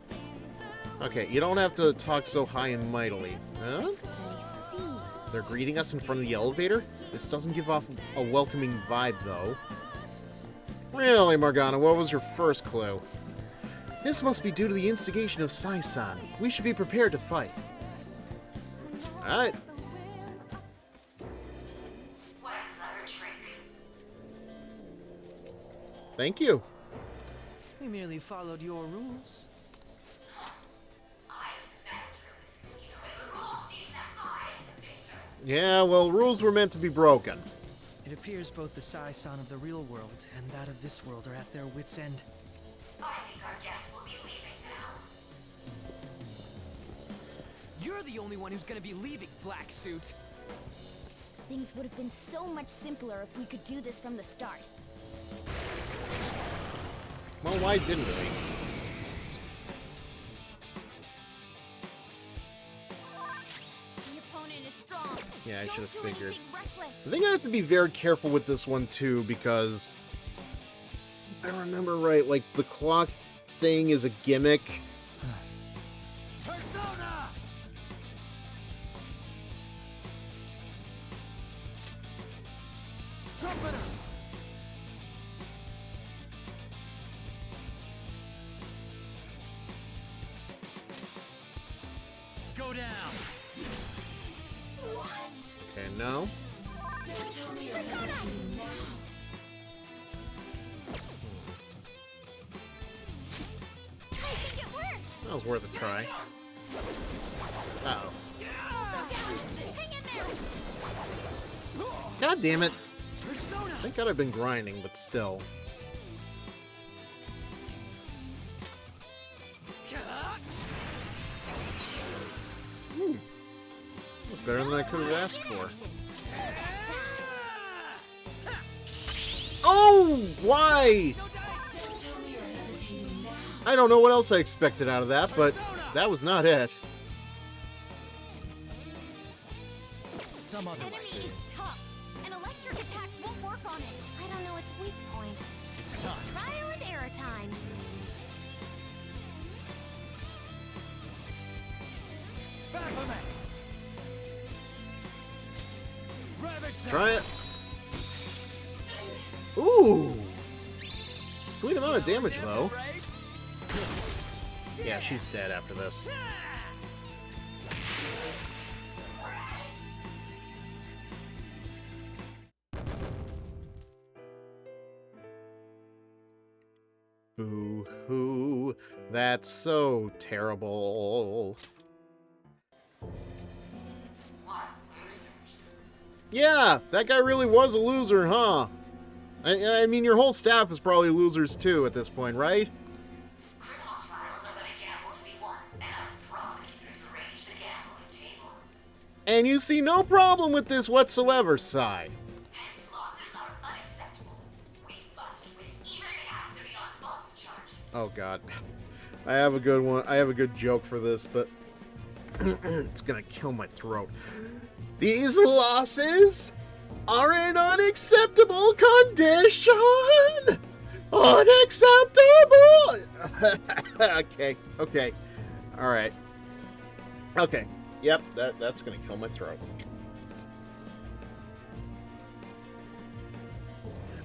Okay, you don't have to talk so high and mightily. Huh? I see. They're greeting us in front of the elevator? This doesn't give off a welcoming vibe, though. Really, Morgana, what was your first clue? This must be due to the instigation of Sai-san. We should be prepared to fight. Alright. What a clever trick. Thank you. We merely followed your rules. Yeah, well, rules were meant to be broken. It appears both the Sai-san of the real world and that of this world are at their wits' end. I think our guests will be leaving now. You're the only one who's gonna be leaving, Black Suit. Things would have been so much simpler if we could do this from the start. Well, why didn't we? The opponent is strong. Yeah, I should have Don't do figured. anything reckless. I think I have to be very careful with this one, too, because... if I remember right, like, the clock thing is a gimmick. Persona! Trumpeter! Go down! Okay, no. I think it worked. That was worth a try. Uh-oh. Hang in there. God damn it. Persona! Thank God I've been grinding, but still. That's better than I could have asked for. Oh! Why? I don't know what else I expected out of that, but that was not it. Some other Enemy way. is tough, and electric attacks won't work on it. I don't know its weak point. It's time. Trial and error time. Baphomet! Rabbit Try it. Ooh! Sweet amount of damage, though. Yeah, she's dead after this. Boo-hoo. That's so terrible. Yeah, that guy really was a loser, huh? I mean, your whole staff is probably losers too at this point, right? Criminal trials are but a gamble to be won, and us prosecutors arrange the gambling table. And you see no problem with this whatsoever, Sai. Hence, losses are unacceptable. We must win, even if it has to be on false charges. Oh god. I have a good one. I have a good joke for this, but it's gonna kill my throat. These losses are an unacceptable condition! Unacceptable! Okay. Alright. Okay. Yep, that's gonna kill my throat.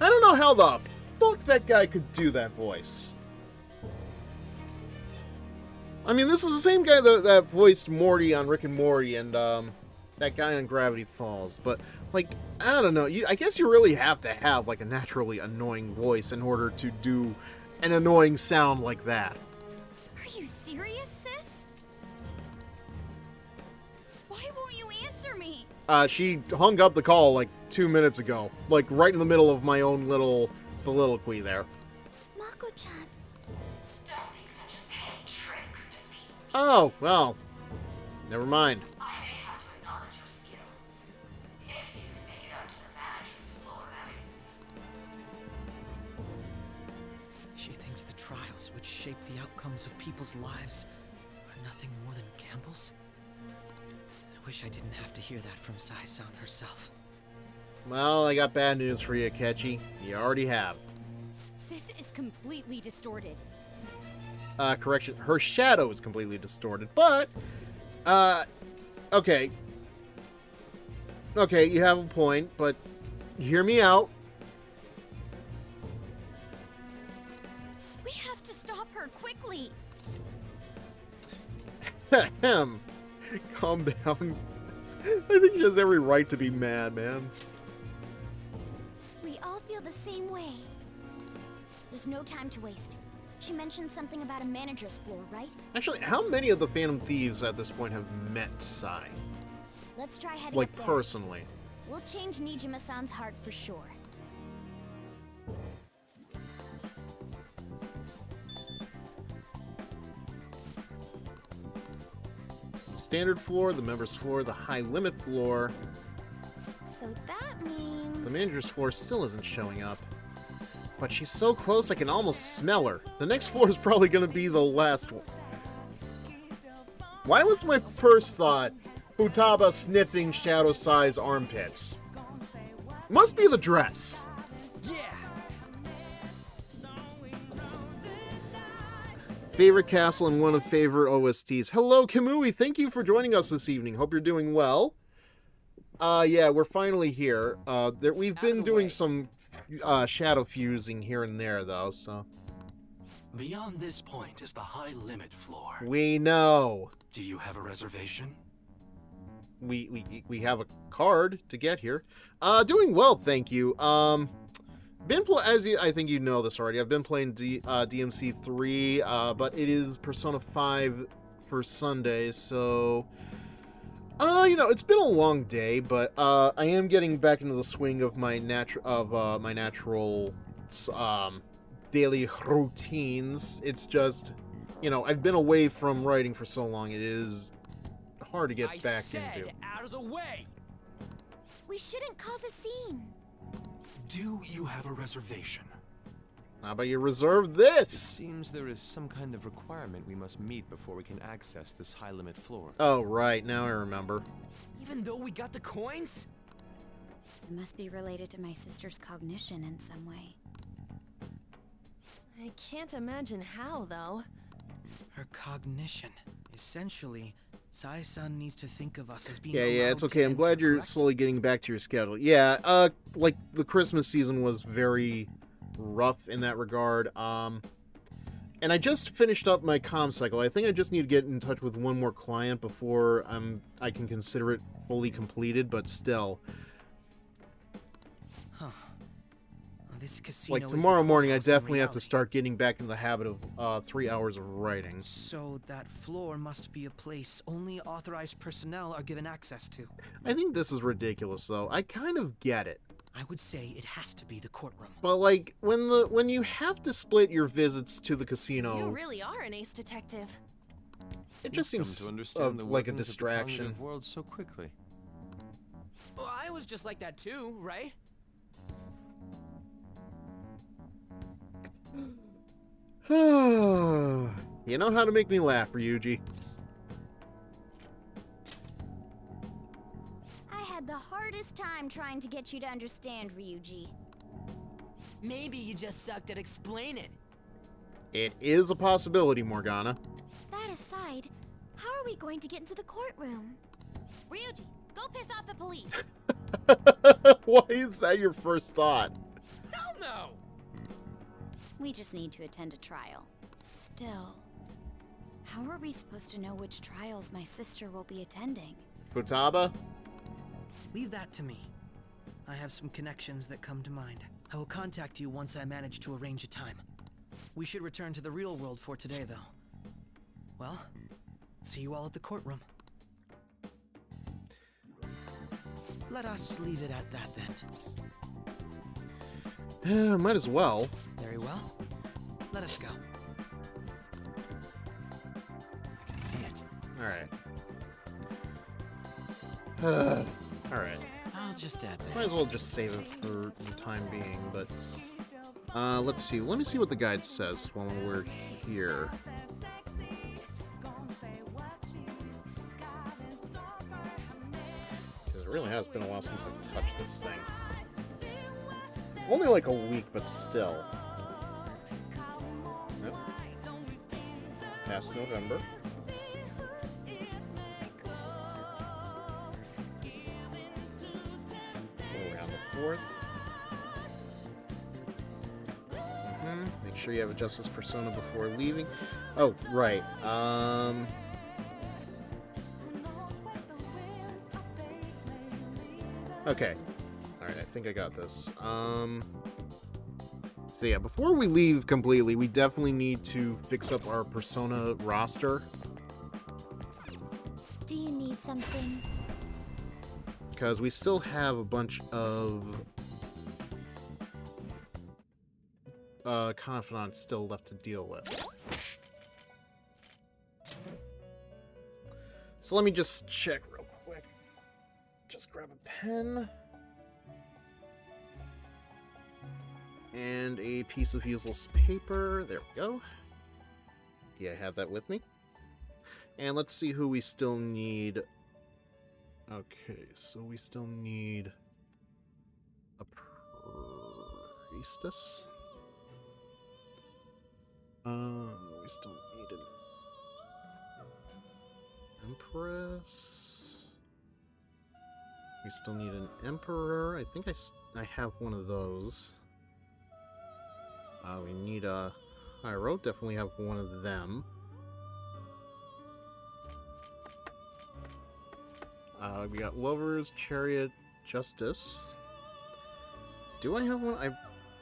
I don't know how the fuck that guy could do that voice. I mean, this is the same guy that voiced Morty on Rick and Morty and that guy on Gravity Falls. But, like, I don't know. I guess you really have to have, like, a naturally annoying voice in order to do an annoying sound like that. Are you serious, sis? Why won't you answer me? She hung up the call, like, 2 minutes ago. Like, right in the middle of my own little soliloquy there. Mako-chan. Don't think such a petty trick could defeat me. Oh, well. Never mind. I may have to acknowledge your skills. If you can make it up to the manager's floor, that is. She thinks the trials which shape the outcomes of people's lives are nothing more than gambles? I wish I didn't have to hear that from Sai-san herself. Well, I got bad news for you, Ketchy. You already have. Sis is completely distorted. Correction, her shadow is completely distorted, but, okay. Okay, you have a point, but hear me out. We have to stop her quickly. Ahem. Calm down. I think she has every right to be mad, man. We all feel the same way. There's no time to waste. She mentioned something about a manager's floor, right? Actually, how many of the Phantom Thieves at this point have met Sai? Let's try heading Like, up there. personally. We'll change Nijima-san's heart for sure. The standard floor, the members floor, the high limit floor. So that means... The manager's floor still isn't showing up. But she's so close I can almost smell her. The next floor is probably going to be the last one. Why was my first thought Futaba sniffing Shadow Sai's armpits? Must be the dress. Yeah! Favorite castle and one of favorite OSTs. Hello, Kamui. Thank you for joining us this evening. Hope you're doing well. Yeah, we're finally here. We've been doing some shadow fusing here and there, though, so... Beyond this point is the high limit floor. We know. Do you have a reservation? We have a card to get here. Doing well, thank you. I think you know this already. I've been playing DMC 3, but it is Persona 5 for Sundays, so it's been a long day, but I am getting back into the swing of my natural daily routines. It's just, I've been away from writing for so long. It is hard to get back into. Out of the way! We shouldn't cause a scene. Do you have a reservation? How about you reserve this? Seems there is some kind of requirement we must meet before we can access this high-limit floor. Oh, right. Now I remember. Even though we got the coins? It must be related to my sister's cognition in some way. I can't imagine how, though. Her cognition. Essentially, Sai-san needs to think of us as being Yeah, it's allowed okay. to I'm glad enter, you're correct? slowly getting back to your schedule. Yeah, like, the Christmas season was very rough in that regard. And I just finished up my comm cycle. I think I just need to get in touch with one more client before I can consider it fully completed, but still. Huh. This casino Like, is the tomorrow morning, I courthouse in definitely have to reality. start getting back into the habit of 3 hours of writing. So that floor must be a place only authorized personnel are given access to. I think this is ridiculous, though. I kind of get it. I would say it has to be the courtroom. But, like, when you have to split your visits to the You casino, really are an ace detective. it just You've come seems to understand the like a workings of the cognitive distraction. world so quickly. I was just like that too, right? You know how to make me laugh, Ryuji. I had the hardest time trying to get you to understand, Ryuji. Maybe you just sucked at explaining. It is a possibility, Morgana. That aside, how are we going to get into the courtroom? Ryuji, go piss off the police. Why is that your first thought? Hell no! We just need to attend a trial. Still, how are we supposed to know which trials my sister will be attending? Futaba? Leave that to me. I have some connections that come to mind. I will contact you once I manage to arrange a time. We should return to the real world for today, though. Well, see you all at the courtroom. Let us leave it at that, then. Might as well. Very well. Let us go. I can see it. Alright. Alright. I'll just add this. Might as well just save it for the time being, but... let's see. Let me see what the guide says while we're here. Because it really has been a while since I've touched this thing. Only like a week, but still. Yep. Past November. Around the 4th. Make sure you have a Justice persona before leaving. Oh, right. Okay. Alright, I think I got this. So yeah, before we leave completely, we definitely need to fix up our persona roster. Do you need something? Because we still have a bunch of confidants still left to deal with. So let me just check real quick. Just grab a pen. And a piece of useless paper. There we go. Yeah, I have that with me. And let's see who we still need. Okay, so we still need a priestess. We still need an empress. We still need an emperor. I think I have one of those. We need a Hyro. Definitely have one of them. We got Lovers, Chariot, Justice. Do I have one? I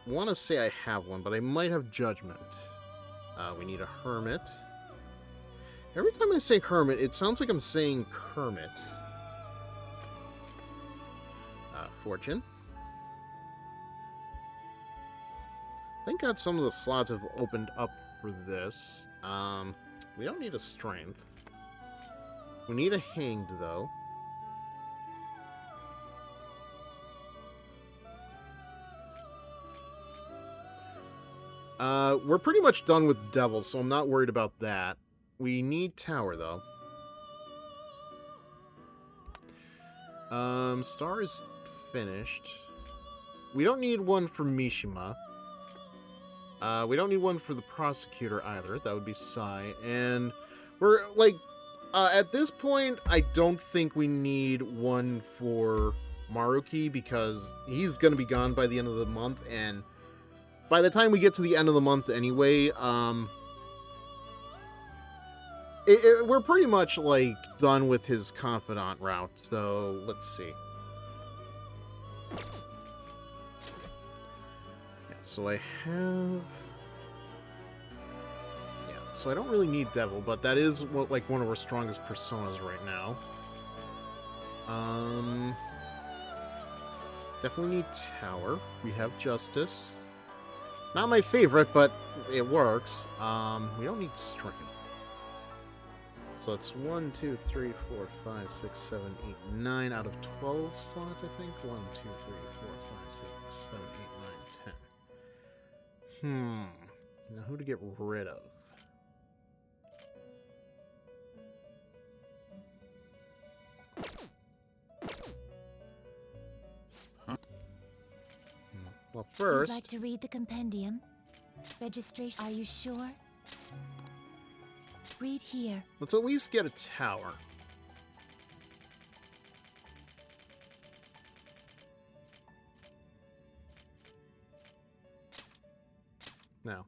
want to say I have one, but I might have Judgment. We need a Hermit. Every time I say Hermit, it sounds like I'm saying Kermit. Fortune. Thank God some of the slots have opened up for this. We don't need a Strength. We need a Hanged, though. We're pretty much done with Devil, so I'm not worried about that. We need Tower, though. Star is finished. We don't need one for Mishima. We don't need one for the Prosecutor either. That would be Sai. And we're, like, at this point, I don't think we need one for Maruki, because he's going to be gone by the end of the month, and by the time we get to the end of the month anyway, we're pretty much, like, done with his confidant route, so let's see. Yeah, so I have... Yeah, so I don't really need Devil, but that is, like, one of our strongest personas right now. Definitely need Tower. We have Justice. Not my favorite, but it works. We don't need Strength. So it's 1, 2, 3, 4, 5, 6, 7, 8, 9 out of 12 slots, I think. 1, 2, 3, 4, 5, 6, 7, 8, 9, 10. Now who to get rid of? Well, You'd first, like to read the compendium? Registration. Are you sure? Read here. let's at least get a tower. Now.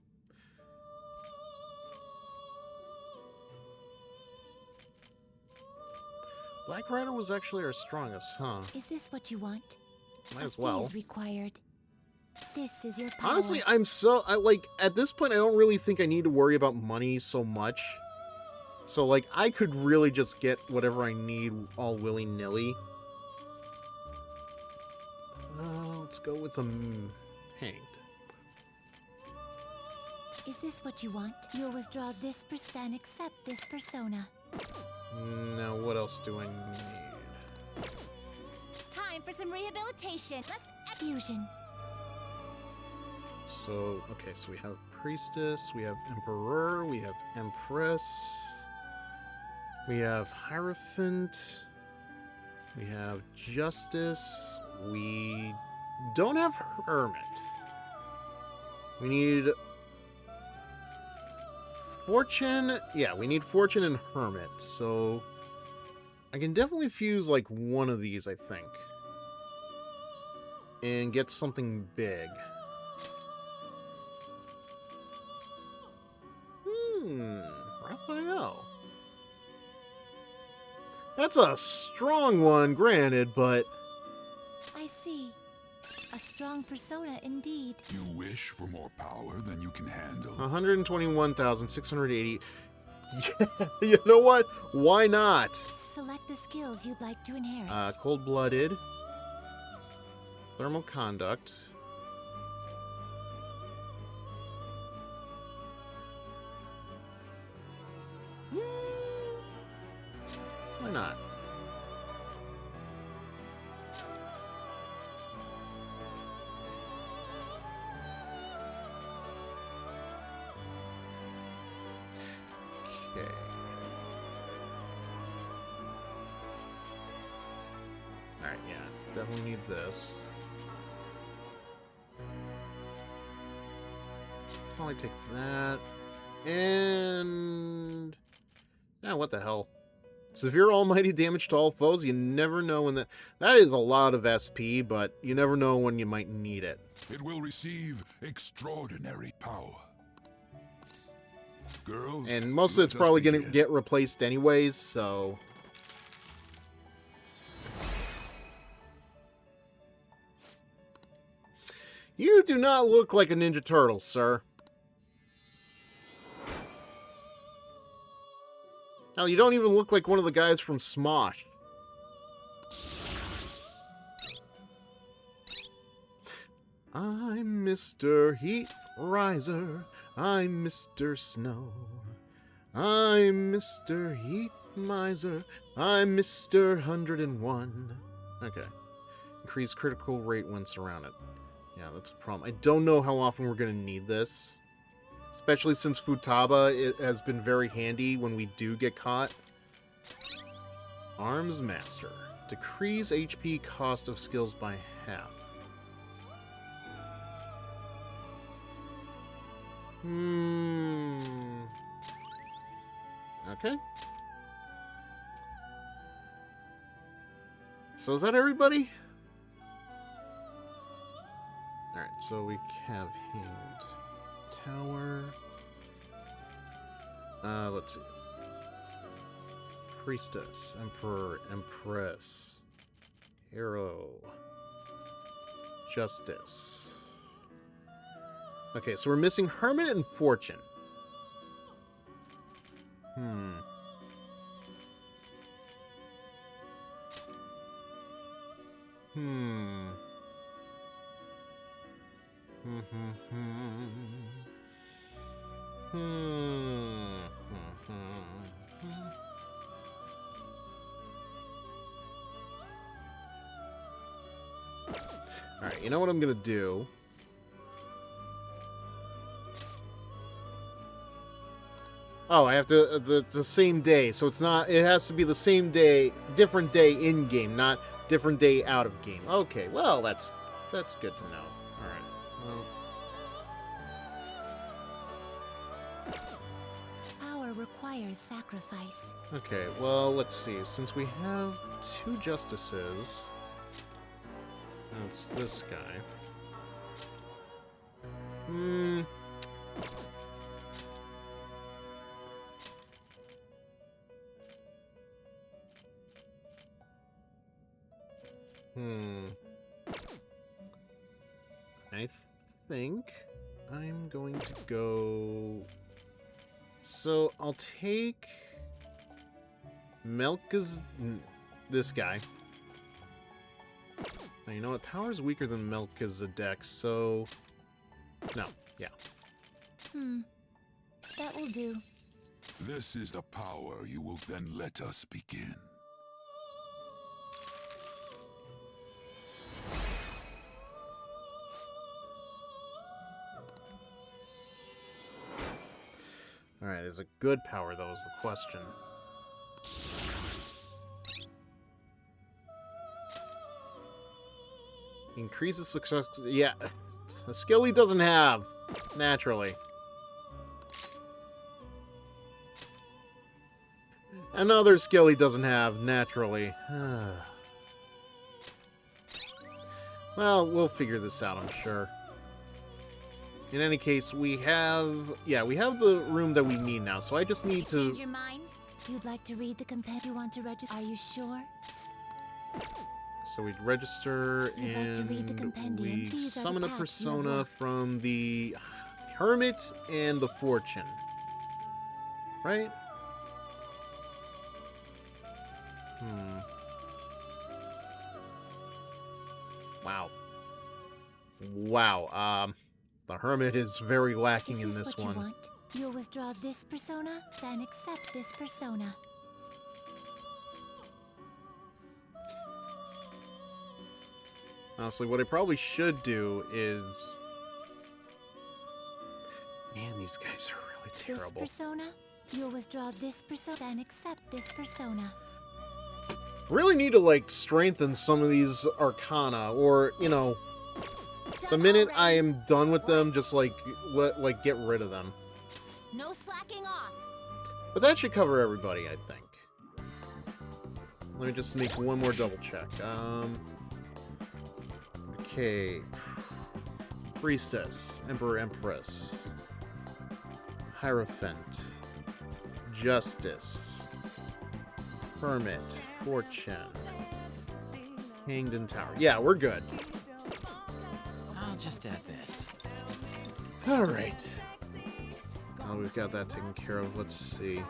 Black Rider was actually our strongest, huh? Is this what you want? Might as A fee well. is required. This is your power. Honestly, like, at this point, I don't really think I need to worry about money so much. So, like, I could really just get whatever I need all willy-nilly. Let's go with the hanged. Is this what you want? You'll withdraw this and accept this persona. Now, what else do I need? Time for some rehabilitation. Let's fusion. So, okay, so we have Priestess, we have Emperor, we have Empress, we have Hierophant, we have Justice, we don't have Hermit. We need Fortune, yeah, we need Fortune and Hermit, so I can definitely fuse, like, one of these, I think, and get something big. Raphael. That's a strong one, granted, but... I see. A strong persona indeed. You wish for more power than you can handle. 121,680. Yeah, you know what? Why not? Select the skills you'd like to inherit. Cold-blooded. Thermal conduct. Why not? Okay. Alright, yeah. Definitely need this. Probably take that. And... yeah, what the hell? Severe almighty damage to all foes. You never know when that is a lot of SP, but you never know when you might need it. It will receive extraordinary power. Girls, And most of it's let us probably going to begin. get replaced anyways, so... You do not look like a Ninja Turtle, sir. Hell, you don't even look like one of the guys from Smosh. I'm Mr. Heat Riser. I'm Mr. Snow. I'm Mr. Heat Miser. I'm Mr. 101. Okay. Increase critical rate when surrounded. Yeah, that's a problem. I don't know how often we're going to need this. Especially since Futaba has been very handy when we do get caught. Arms Master. Decrease HP cost of skills by half. Okay. So is that everybody? Alright, so we have Hinged Tower. Let's see. Priestess, Emperor, Empress, Hero, Justice. Okay, so we're missing Hermit and Fortune. Alright, you know what I'm gonna do? Oh, I have to, the same day, so it's not, it has to be the same day, different day in-game, not different day out of game. Okay, well, that's good to know. Alright, well. Power requires sacrifice. Okay, well, let's see. Since we have 2 justices, that's this guy. I think I'm going to go... So, I'll take... this guy. Now, you know what? Power's weaker than Melchizedek, so... No, yeah. That will do. This is the power you will then let us begin. Alright, is it good power, though, is the question. Increases success... Yeah, a skill he doesn't have, naturally. Another skill he doesn't have, naturally. Well, we'll figure this out, I'm sure. In any case, we have... Yeah, we have the room that we need now, so I just need to... Change your mind? You'd like to read the compendium? You want to register? Are you sure? So we register, and we summon a persona from the Hermit and the Fortune. Right? Wow. Wow, the Hermit is very lacking in this one. You want? You'll withdraw this persona, then accept this persona. Honestly, what I probably should do is... Man, these guys are really terrible. This persona, you'll withdraw this persona, then accept this persona. Really need to, like, strengthen some of these Arcana, or, you know... The minute I am done with them, just, like, get rid of them. No slacking off. But that should cover everybody, I think. Let me just make one more double check. Okay. Priestess, Emperor, Empress, Hierophant, Justice, Hermit, Fortune, Hanged in Tower. Yeah, we're good. I'll just add this. Alright. Now we've got that taken care of. Let's see.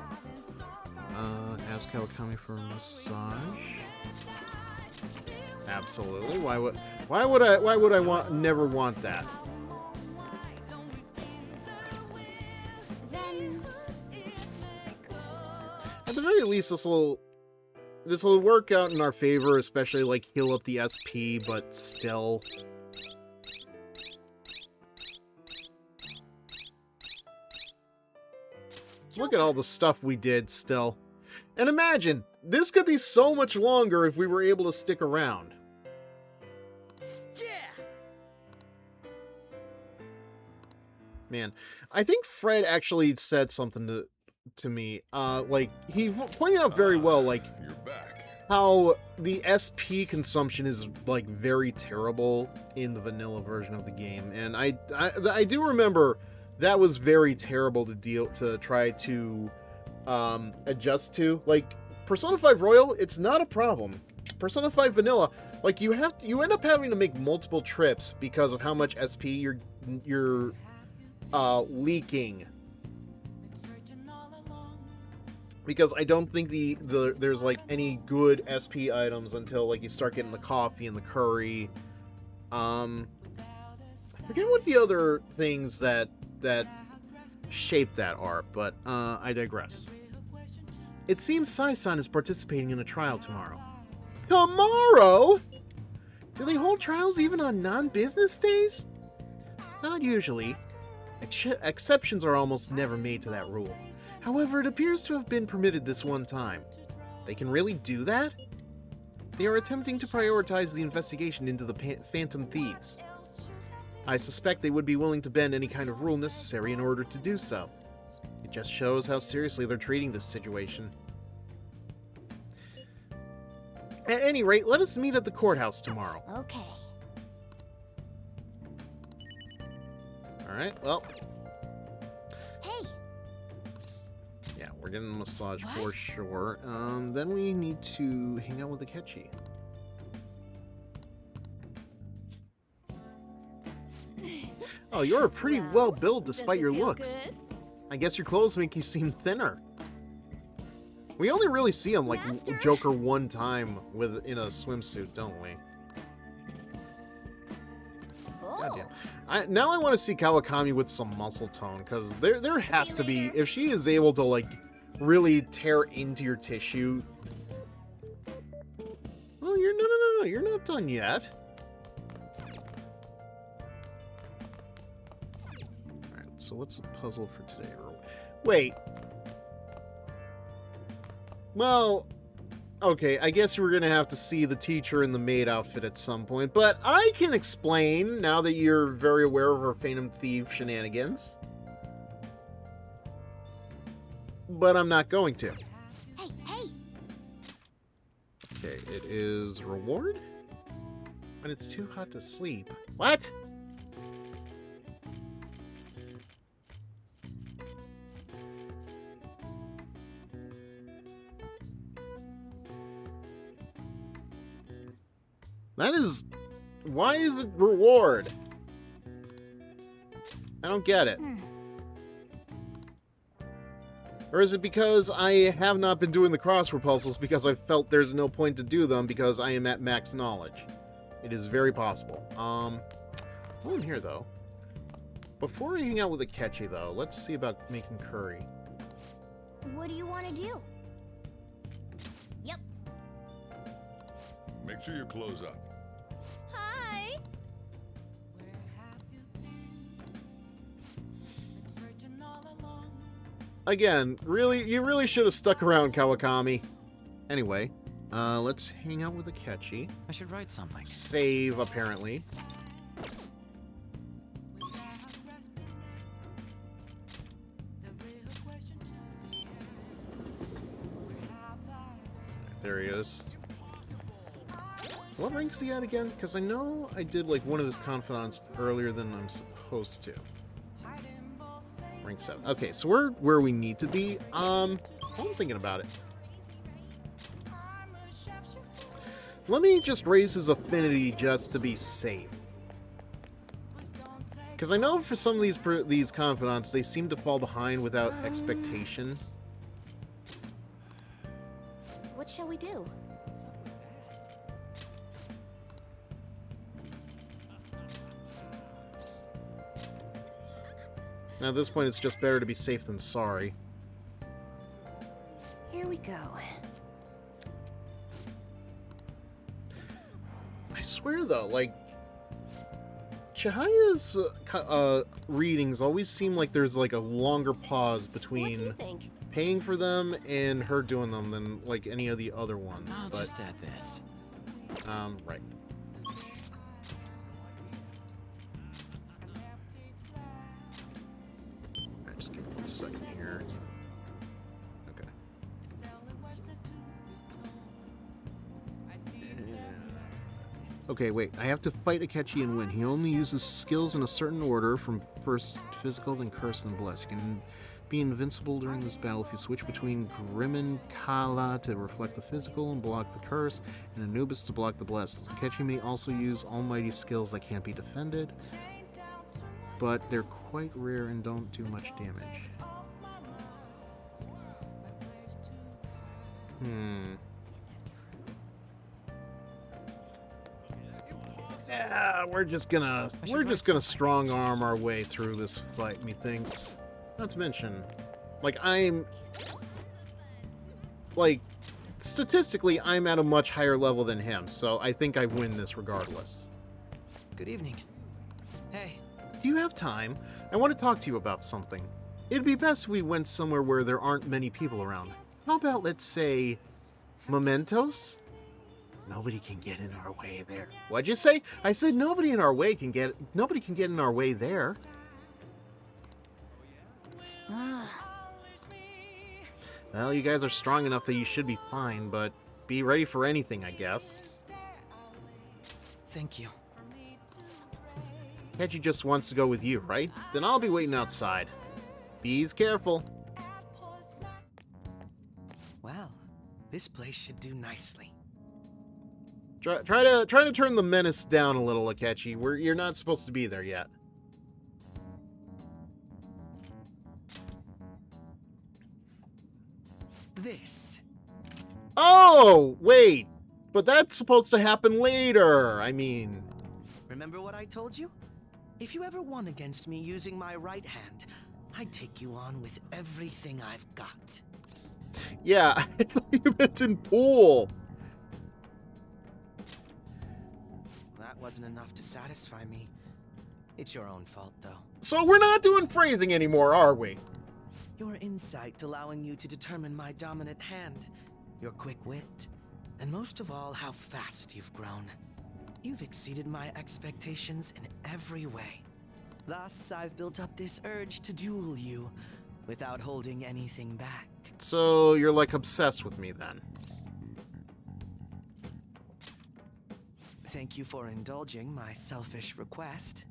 Ask Kawakami for a massage. Absolutely. Why would I never want that? Then At the very least, this will work out in our favor, especially like heal up the SP, but still. Look at all the stuff we did still. And imagine, this could be so much longer if we were able to stick around. Man, I think Fred actually said something to me. Like, he pointed out very well, like, You're back. how the SP consumption is, like, very terrible in the vanilla version of the game. And I do remember that was very terrible to try to adjust to. Like, Persona 5 Royal, it's not a problem. Persona 5 Vanilla, like, you end up having to make multiple trips because of how much SP you're leaking. Because I don't think there's like any good SP items until like you start getting the coffee and the curry. I forget what the other things that shape that are, but I digress. It seems Sai-san is participating in a trial tomorrow. Tomorrow? Do they hold trials even on non-business days? Not usually. Exceptions are almost never made to that rule. However, it appears to have been permitted this one time. They can really do that? They are attempting to prioritize the investigation into the Phantom Thieves. I suspect they would be willing to bend any kind of rule necessary in order to do so. It just shows how seriously they're treating this situation. At any rate, let us meet at the courthouse tomorrow. Okay. Alright, well. Hey! Yeah, we're getting a massage for sure. Then we need to hang out with Akechi. Oh, you're pretty well built despite your looks. Good? I guess your clothes make you seem thinner. We only really see him like Master? Joker one time in a swimsuit, don't we? Oh. Goddamn. Now I want to see Kawakami with some muscle tone, because there has to be, if she is able to like really tear into your tissue. Oh, no, you're not done yet. Alright, so what's the puzzle for today? Wait. Well, okay, I guess we're gonna have to see the teacher in the maid outfit at some point, but I can explain now that you're very aware of her Phantom Thief shenanigans. But I'm not going to. Hey, hey! Okay, it is reward? When it's too hot to sleep. What? That is... Why is it reward? I don't get it. Or is it because I have not been doing the crossword puzzles because I felt there's no point to do them because I am at max knowledge? It is very possible. While I'm here, though, before we hang out with Akechi, though, let's see about making curry. What do you want to do? Yep. Make sure your clothes up. Hi! Again, you really should have stuck around, Kawakami. Anyway, let's hang out with Akechi. I should write something. Save, apparently. There he is. What rank is he at again? Because I know I did like one of his confidants earlier than I'm supposed to. Rank 7. Okay, so we're where we need to be. I'm thinking about it. Let me just raise his affinity just to be safe. Because I know for some of these confidants, they seem to fall behind without expectation. What shall we do? Now at this point, it's just better to be safe than sorry. Here we go. I swear though, like, Chihaya's readings always seem like there's like a longer pause What do between you think? paying for them and her doing them than like any of the other ones. I'll But just add this. right. Alright, just give me 1 second here. Okay. Okay, wait. I have to fight Akechi and win. He only uses skills in a certain order, from first physical, then curse, then bless. You can be invincible during this battle if you switch between Grim and Kala to reflect the physical and block the curse, and Anubis to block the blessed. Akechi may also use almighty skills that can't be defended, but they're quite rare and don't do much damage. Yeah, we're just gonna strong arm our way through this fight, methinks. Not to mention, like, like, statistically, I'm at a much higher level than him, so I think I win this regardless. Good evening. Hey. Do you have time? I want to talk to you about something. It'd be best if we went somewhere where there aren't many people around. How about, let's say, Mementos? Nobody can get in our way there. What'd you say? I said nobody can get in our way there. Well, you guys are strong enough that you should be fine, but be ready for anything, I guess. Thank you. Hedgie just wants to go with you, right? Then I'll be waiting outside. Bees careful. Well, this place should do nicely. Try to turn the menace down a little, Akechi. You're not supposed to be there yet. This. Oh, wait. But that's supposed to happen later. I mean... Remember what I told you? If you ever won against me using my right hand, I'd take you on with everything I've got. Yeah, I thought you meant in pool. That wasn't enough to satisfy me. It's your own fault, though. So we're not doing phrasing anymore, are we? Your insight allowing you to determine my dominant hand, your quick wit, and most of all, how fast you've grown. You've exceeded my expectations in every way. Thus, I've built up this urge to duel you without holding anything back. So you're like obsessed with me then? Thank you for indulging my selfish request.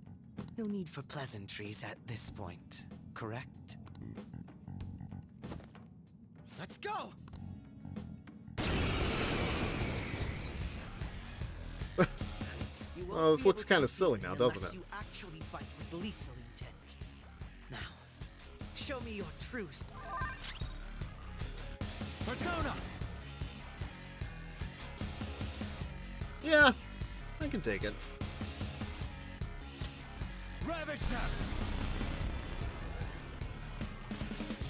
No need for pleasantries at this point, correct? Let's go! Well, this looks kind of silly now, doesn't it? You actually fight with lethal intent. Now, show me your true persona. Yeah, I can take it. Ravage them!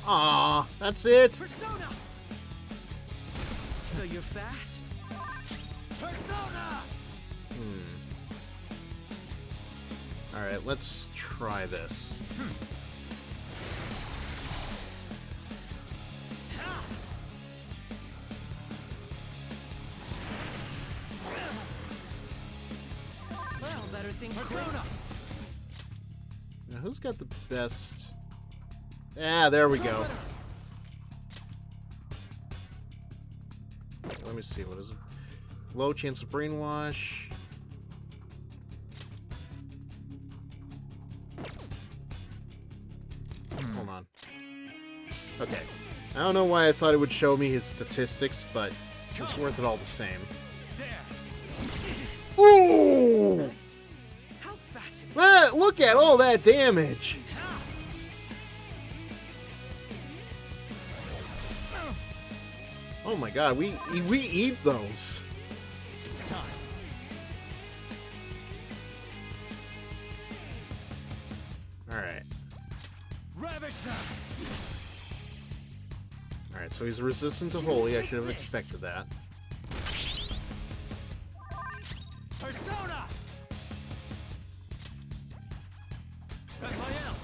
Aw, that's it. Persona. So you're fast. Persona. Alright, let's try this. Well, better think persona. Now, who's got the best... Ah, there we go. Let me see, what is it? Low chance of brainwash. Hold on. Okay. I don't know why I thought it would show me his statistics, but it's worth it all the same. Ooh! How fascinating. Ah, look at all that damage! Oh my god, we eat those. It's time. Alright. Ravage them! Alright, so he's resistant to holy. I should have expected that. Persona! Raphael!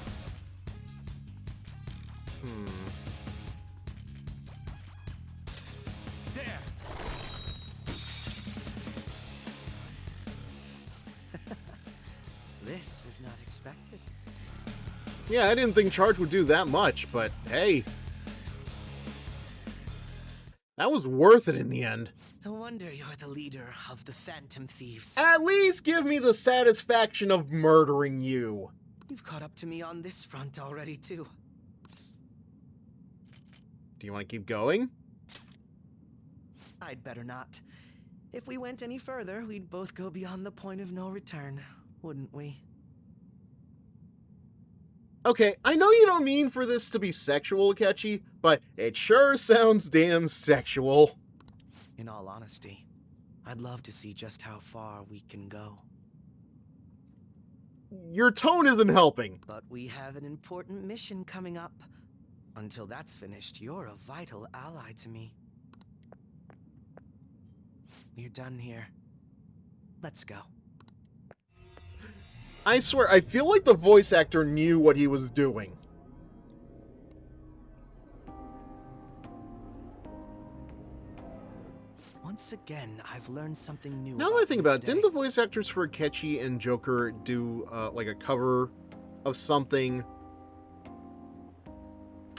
There! This was not expected. Yeah, I didn't think charge would do that much, but hey. That was worth it in the end. No wonder you're the leader of the Phantom Thieves. At least give me the satisfaction of murdering you. You've caught up to me on this front already, too. Do you want to keep going? I'd better not. If we went any further, we'd both go beyond the point of no return, wouldn't we? Okay, I know you don't mean for this to be sexual, Akechi, but it sure sounds damn sexual. In all honesty, I'd love to see just how far we can go. Your tone isn't helping. But we have an important mission coming up. Until that's finished, you're a vital ally to me. We're done here. Let's go. I swear, I feel like the voice actor knew what he was doing. Once again, I've learned something new. Now that I think about it, didn't the voice actors for Akechi and Joker do like a cover of something?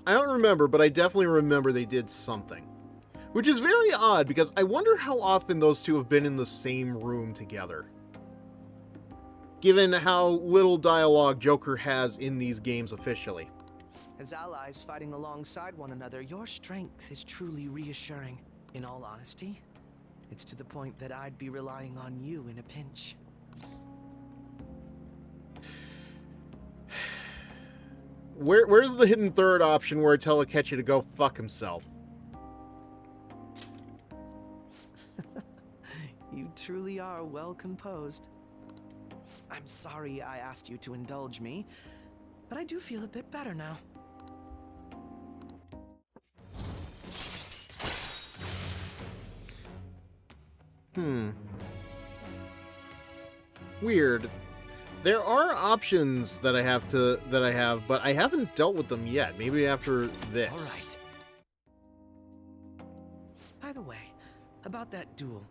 I don't remember, but I definitely remember they did something. Which is very odd, because I wonder how often those two have been in the same room together. Given how little dialogue Joker has in these games officially. As allies fighting alongside one another, your strength is truly reassuring. In all honesty, it's to the point that I'd be relying on you in a pinch. Where's the hidden third option where I tell Akechi to go fuck himself? You truly are well composed. I'm sorry I asked you to indulge me, but I do feel a bit better now. Weird. There are options that I have, but I haven't dealt with them yet. Maybe after this. All right. By the way, about that duel.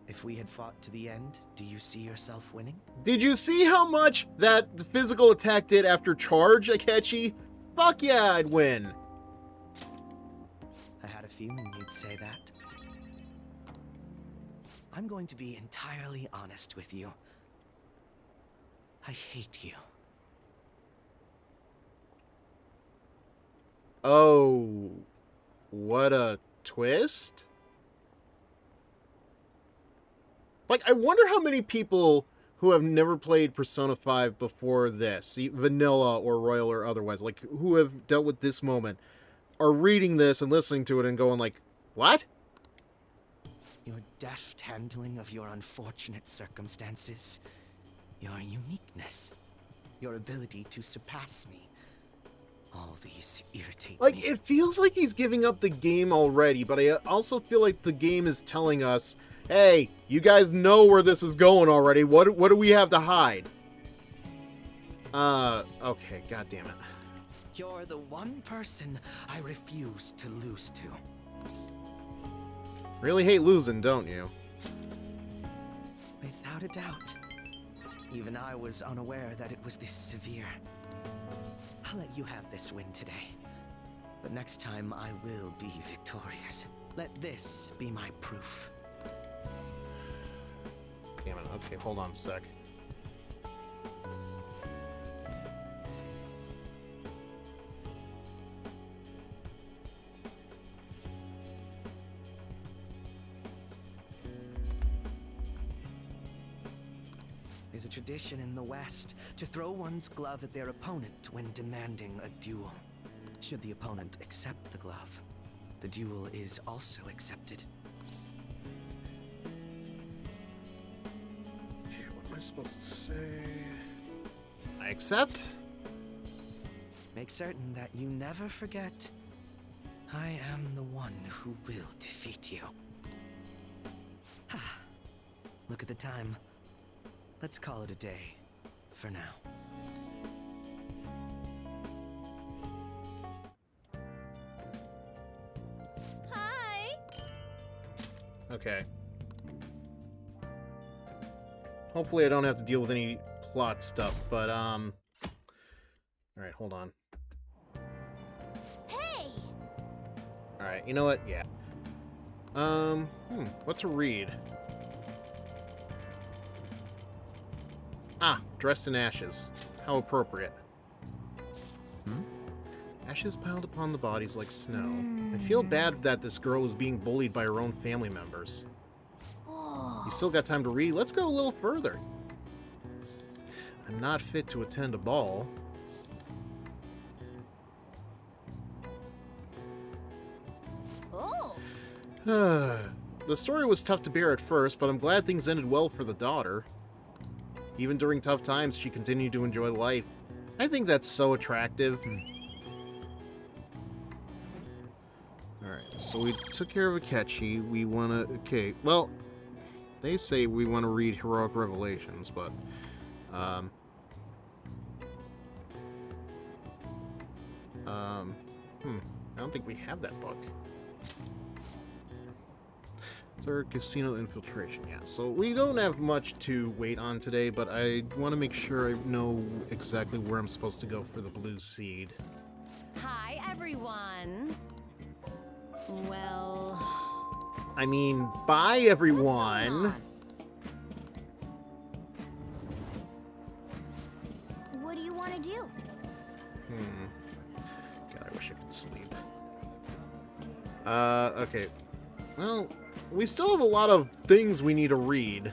If we had fought to the end, do you see yourself winning? Did you see how much that physical attack did after charge, Akechi? Fuck yeah, I'd win. I had a feeling you'd say that. I'm going to be entirely honest with you. I hate you. Oh, what a twist. Like, I wonder how many people who have never played Persona 5 before this, vanilla or royal or otherwise, like, who have dealt with this moment, are reading this and listening to it and going like, what? Your deft handling of your unfortunate circumstances, your uniqueness, your ability to surpass me, all these irritate me. Like, it feels like he's giving up the game already, but I also feel like the game is telling us, hey, you guys know where this is going already. What do we have to hide? Okay, god damn it. You're the one person I refuse to lose to. Really hate losing, don't you? Without a doubt. Even I was unaware that it was this severe. I'll let you have this win today. But next time I will be victorious. Let this be my proof. Damn it. Okay, hold on a sec. There's a tradition in the West to throw one's glove at their opponent when demanding a duel. Should the opponent accept the glove, the duel is also accepted. Okay, what am I supposed to say? I accept. Make certain that you never forget, I am the one who will defeat you. Look at the time. Let's call it a day, for now. Hi! Okay. Hopefully I don't have to deal with any plot stuff, but, Alright, hold on. Hey! Alright, you know what? Yeah. What to read? Ah, dressed in ashes. How appropriate. Ashes piled upon the bodies like snow. I feel bad that this girl is being bullied by her own family members. Oh. You still got time to read? Let's go a little further. I'm not fit to attend a ball. Oh. The story was tough to bear at first, but I'm glad things ended well for the daughter. Even during tough times, she continued to enjoy life. I think that's so attractive. Alright, so we took care of Akechi. We want to... Okay, well, they say we want to read Heroic Revelations, but... I don't think we have that book. Third, Casino Infiltration, yeah. So we don't have much to wait on today, but I want to make sure I know exactly where I'm supposed to go for the blue seed. Hi, everyone. Well... I mean, bye, everyone. What do you want to do? God, I wish I could sleep. Okay. Well, we still have a lot of things we need to read.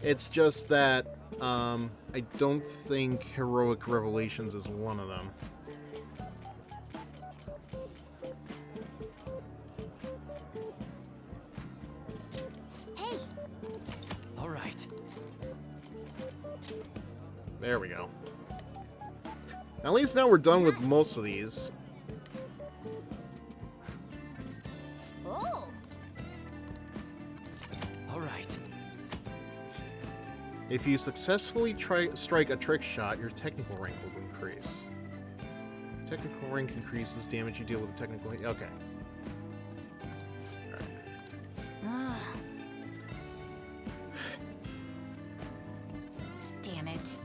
It's just that, I don't think Heroic Revelations is one of them. Hey! Alright. There we go. At least now we're done with most of these. Oh! Alright. If you successfully strike a trick shot, your technical rank will increase. Technical rank increases damage you deal with a technical... Okay. Alright. Damn it.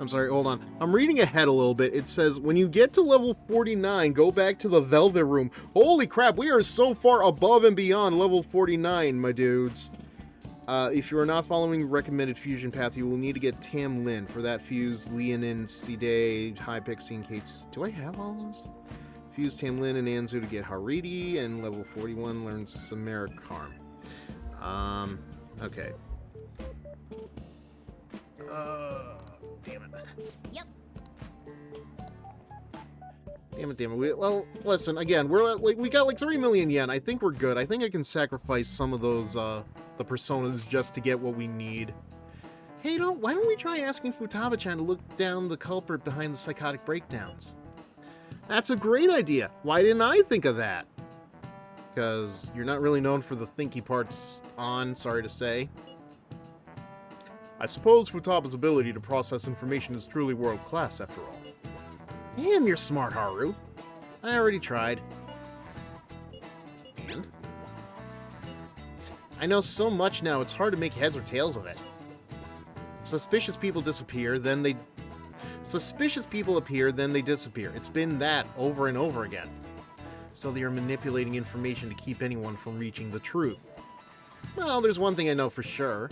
I'm sorry, hold on. I'm reading ahead a little bit. It says, when you get to level 49, go back to the Velvet Room. Holy crap, we are so far above and beyond level 49, my dudes. If you are not following the recommended fusion path, you will need to get Tam Lin. For that, fuse Leonin, Side, Hypixie, and Kate's... Do I have all those? Fuse Tam Lin and Anzu to get Haridi, and level 41 learn Samarikarm. Okay. Damn it. Yep. Damn it. Well, listen, again, we're at, we got like 3 million yen. I think we're good. I think I can sacrifice some of those, the personas just to get what we need. Hey, why don't we try asking Futaba-chan to look down the culprit behind the psychotic breakdowns? That's a great idea. Why didn't I think of that? Because you're not really known for the thinky parts sorry to say. I suppose Futaba's ability to process information is truly world-class, after all. Damn, you're smart, Haru. I already tried. And? I know so much now, it's hard to make heads or tails of it. Suspicious people disappear, then they... Suspicious people appear, then they disappear. It's been that over and over again. So they are manipulating information to keep anyone from reaching the truth. Well, there's one thing I know for sure.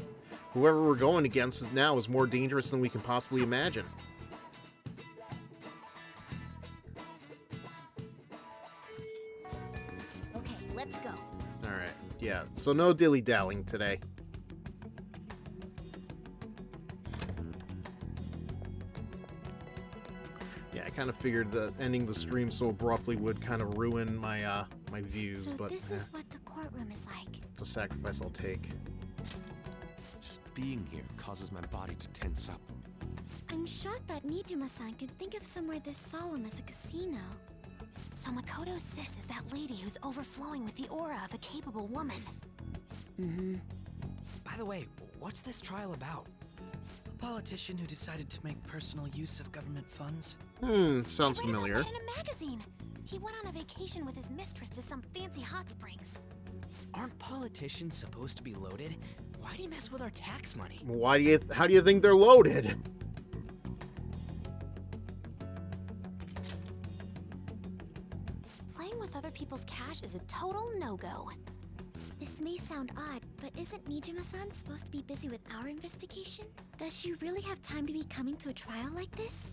Whoever we're going against now is more dangerous than we can possibly imagine. Okay, let's go. Alright, yeah, so no dilly-dallying today. Yeah, I kind of figured that ending the stream so abruptly would kind of ruin my my views, So but this is what the courtroom is like. it's a sacrifice I'll take. Just being here causes my body to tense up. I'm shocked that Nijima-san could think of somewhere this solemn as a casino. So Makoto's sis is that lady who's overflowing with the aura of a capable woman. By the way, what's this trial about? A politician who decided to make personal use of government funds? Sounds I read about familiar. that in a magazine. He went on a vacation with his mistress to some fancy hot springs. Aren't politicians supposed to be loaded? Why'd he mess with our tax money? How do you think they're loaded? Playing with other people's cash is a total no-go. This may sound odd, but isn't Nijima-san supposed to be busy with our investigation? Does she really have time to be coming to a trial like this?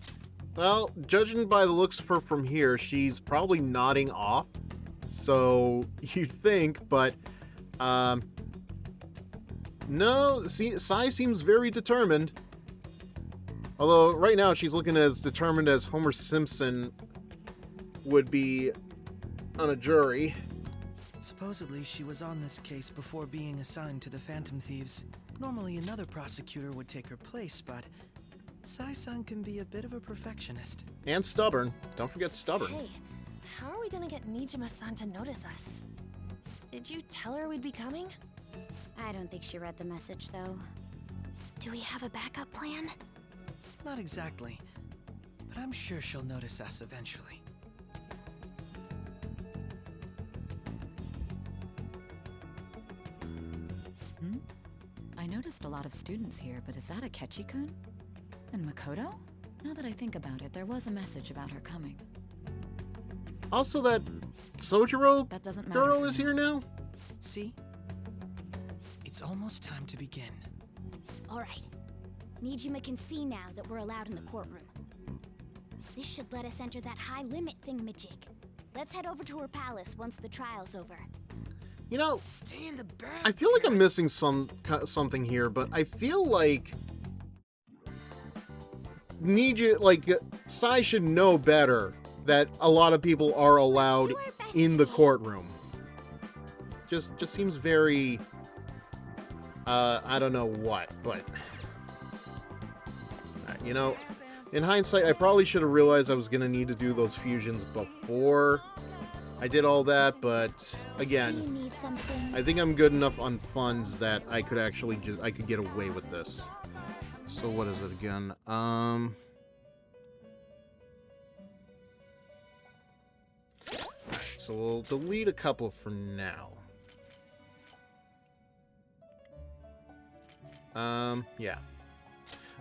Well, judging by the looks of her from here, she's probably nodding off. So, you'd think, but, no, Sai seems very determined. Although, right now, she's looking as determined as Homer Simpson would be on a jury. Supposedly, she was on this case before being assigned to the Phantom Thieves. Normally, another prosecutor would take her place, but Sai-san can be a bit of a perfectionist. And stubborn. Don't forget stubborn. Hey, how are we gonna get Nijima-san to notice us? Did you tell her we'd be coming? I don't think she read the message, though. Do we have a backup plan? Not exactly, but I'm sure she'll notice us eventually. I noticed a lot of students here, but is that Akechi-kun? And Makoto? Now that I think about it, there was a message about her coming. Also, that Sojiro That doesn't matter girl for is now. here now? See? It's almost time to begin. Alright. Nijima can see now that we're allowed in the courtroom. This should let us enter that high limit thingamajig. Let's head over to her palace once the trial's over. You know, Stay in the back. I feel like I'm missing something here, but I feel like Sai should know better that a lot of people are allowed in the courtroom. Just seems very I don't know what, but you know, in hindsight, I probably should have realized I was gonna need to do those fusions before I did all that, but again, I think I'm good enough on funds that I could actually I could get away with this. So what is it again? Alright, so we'll delete a couple for now. Yeah.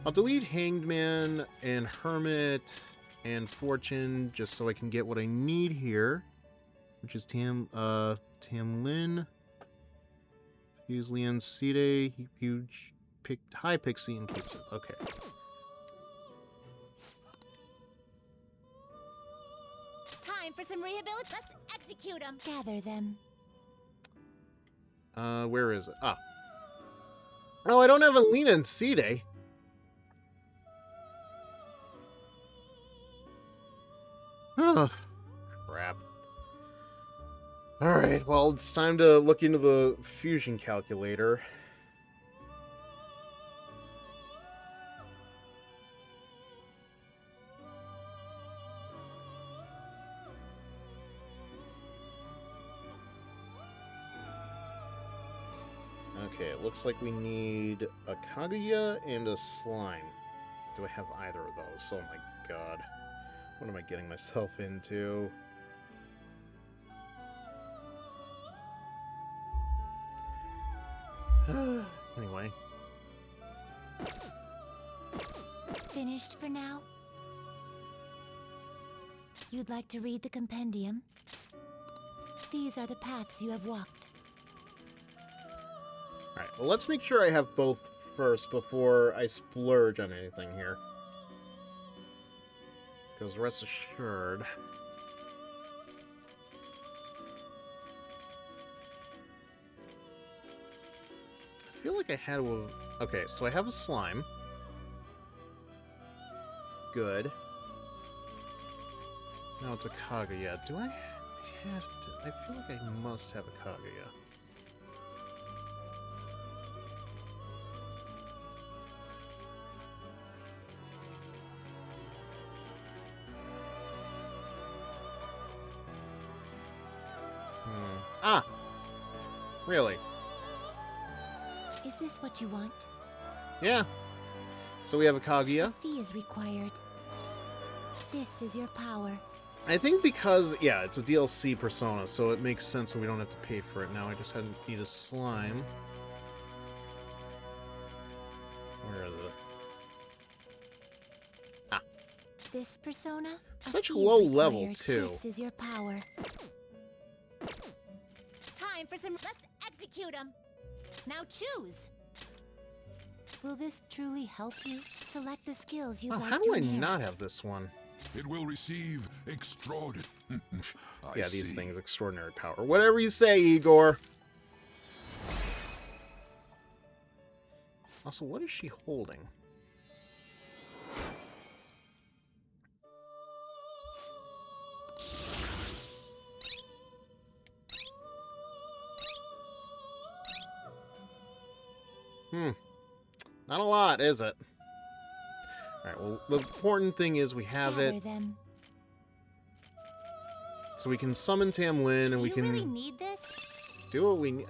I'll delete Hanged Man and Hermit and Fortune just so I can get what I need here. Which is Tamlin, Fuse Lian, Side, Huge, High Pixie, and Kitsune. Okay. Time for some rehabilitation. Let's execute them. Gather them. Where is it? Ah. Oh, I don't have Alina and Side. Oh, crap. Alright, well, it's time to look into the fusion calculator. Okay, it looks like we need a Kaguya and a Slime. Do I have either of those? Oh my god. What am I getting myself into? Anyway. Finished for now? You'd like to read the compendium? These are the paths you have walked. Alright, well, let's make sure I have both first before I splurge on anything here. Because rest assured... I feel like I had a... Okay, so I have a slime. Good. Now it's a Kaguya. Do I have to... I feel like I must have a Kaguya. Ah! Really? Is this what you want? Yeah. So we have a Kaguya. A fee is required. This is your power. I think because, yeah, it's a DLC persona, so it makes sense that we don't have to pay for it now. I just need a slime. Where is it? Ah. This persona? Such A fee is low level, required. too. This is your power. Time for some... Let's execute them! Now choose! Will this truly help you? Select the skills you'd Oh, like how to do I inherit. not have this one? It will receive extraordinary. Yeah, these things, extraordinary power. Whatever you say, Igor. Also, what is she holding? Not a lot, is it? Alright, well, the important thing is we have Gather it. them. So we can summon Tam Lin, and we can really need this? do what we need.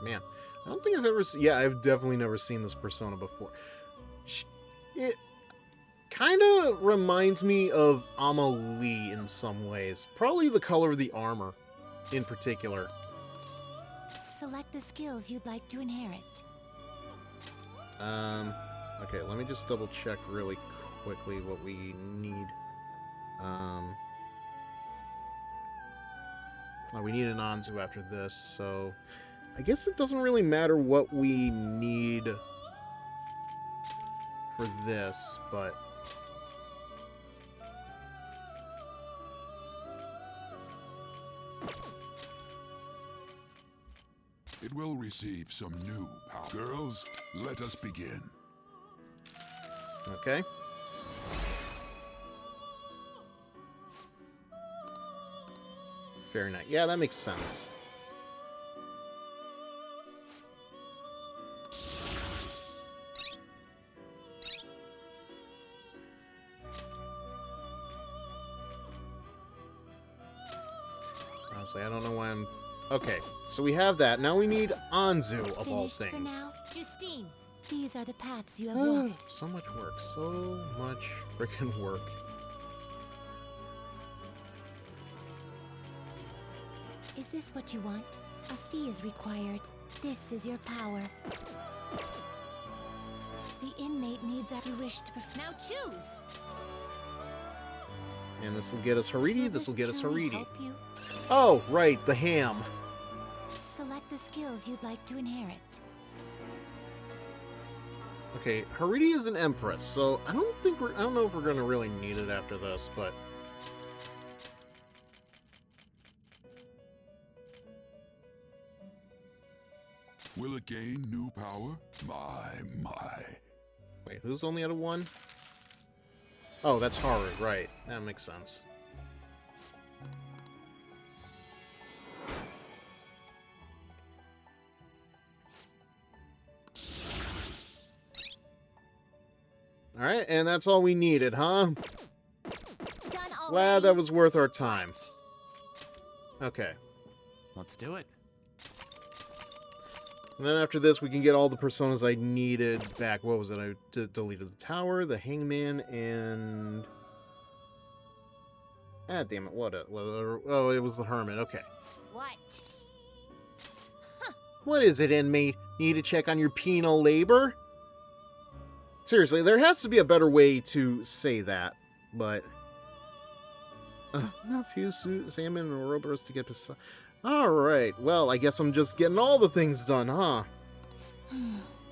Man, I don't think I've ever seen... Yeah, I've definitely never seen this persona before. It kind of reminds me of Amelie in some ways. Probably the color of the armor in particular. Select the skills you'd like to inherit. Okay, let me just double check really quickly what we need. Oh, we need an Anzu after this, so I guess it doesn't really matter what we need for this, but It will receive some new power. Girls, let us begin. okay. Very nice. Yeah, that makes sense. Honestly, I don't know why I'm... Okay, so we have that. Now we need Anzu, of all Finished for things. now? Justine, these are the paths you have walked. So much work. So much freaking work. Is this what you want? A fee is required. This is your power. The inmate needs our wish to now choose. And this will get us Haridi, this will get us truly Haridi. help you? Oh, right, the ham. Select the skills you'd like to inherit. Okay, Haridi is an empress, so I don't know if we're gonna really need it after this, but Will it gain new power? My. wait, who's only out of one? Oh, that's Haru, right. That makes sense. Alright, and that's all we needed, huh? Glad that was worth our time. Okay. Let's do it. And then after this, we can get all the personas I needed back. What was it? I deleted the tower, the hangman, and... Ah, damn it. Oh, it was the hermit. Okay. What? What is it, inmate? Need to check on your penal labor? Seriously, there has to be a better way to say that, but... Not fuse salmon and Ouroboros to get precise. Alright, well, I guess I'm just getting all the things done, huh?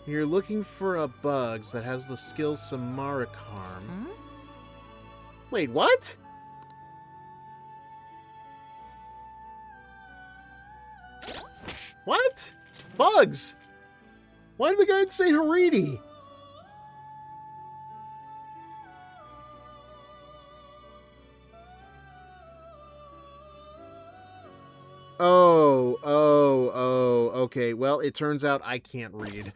You're looking for a bugs that has the skill Samarakarm. Wait, what? What? Bugs! Why did the guy say Haridi? Okay. Well, it turns out I can't read.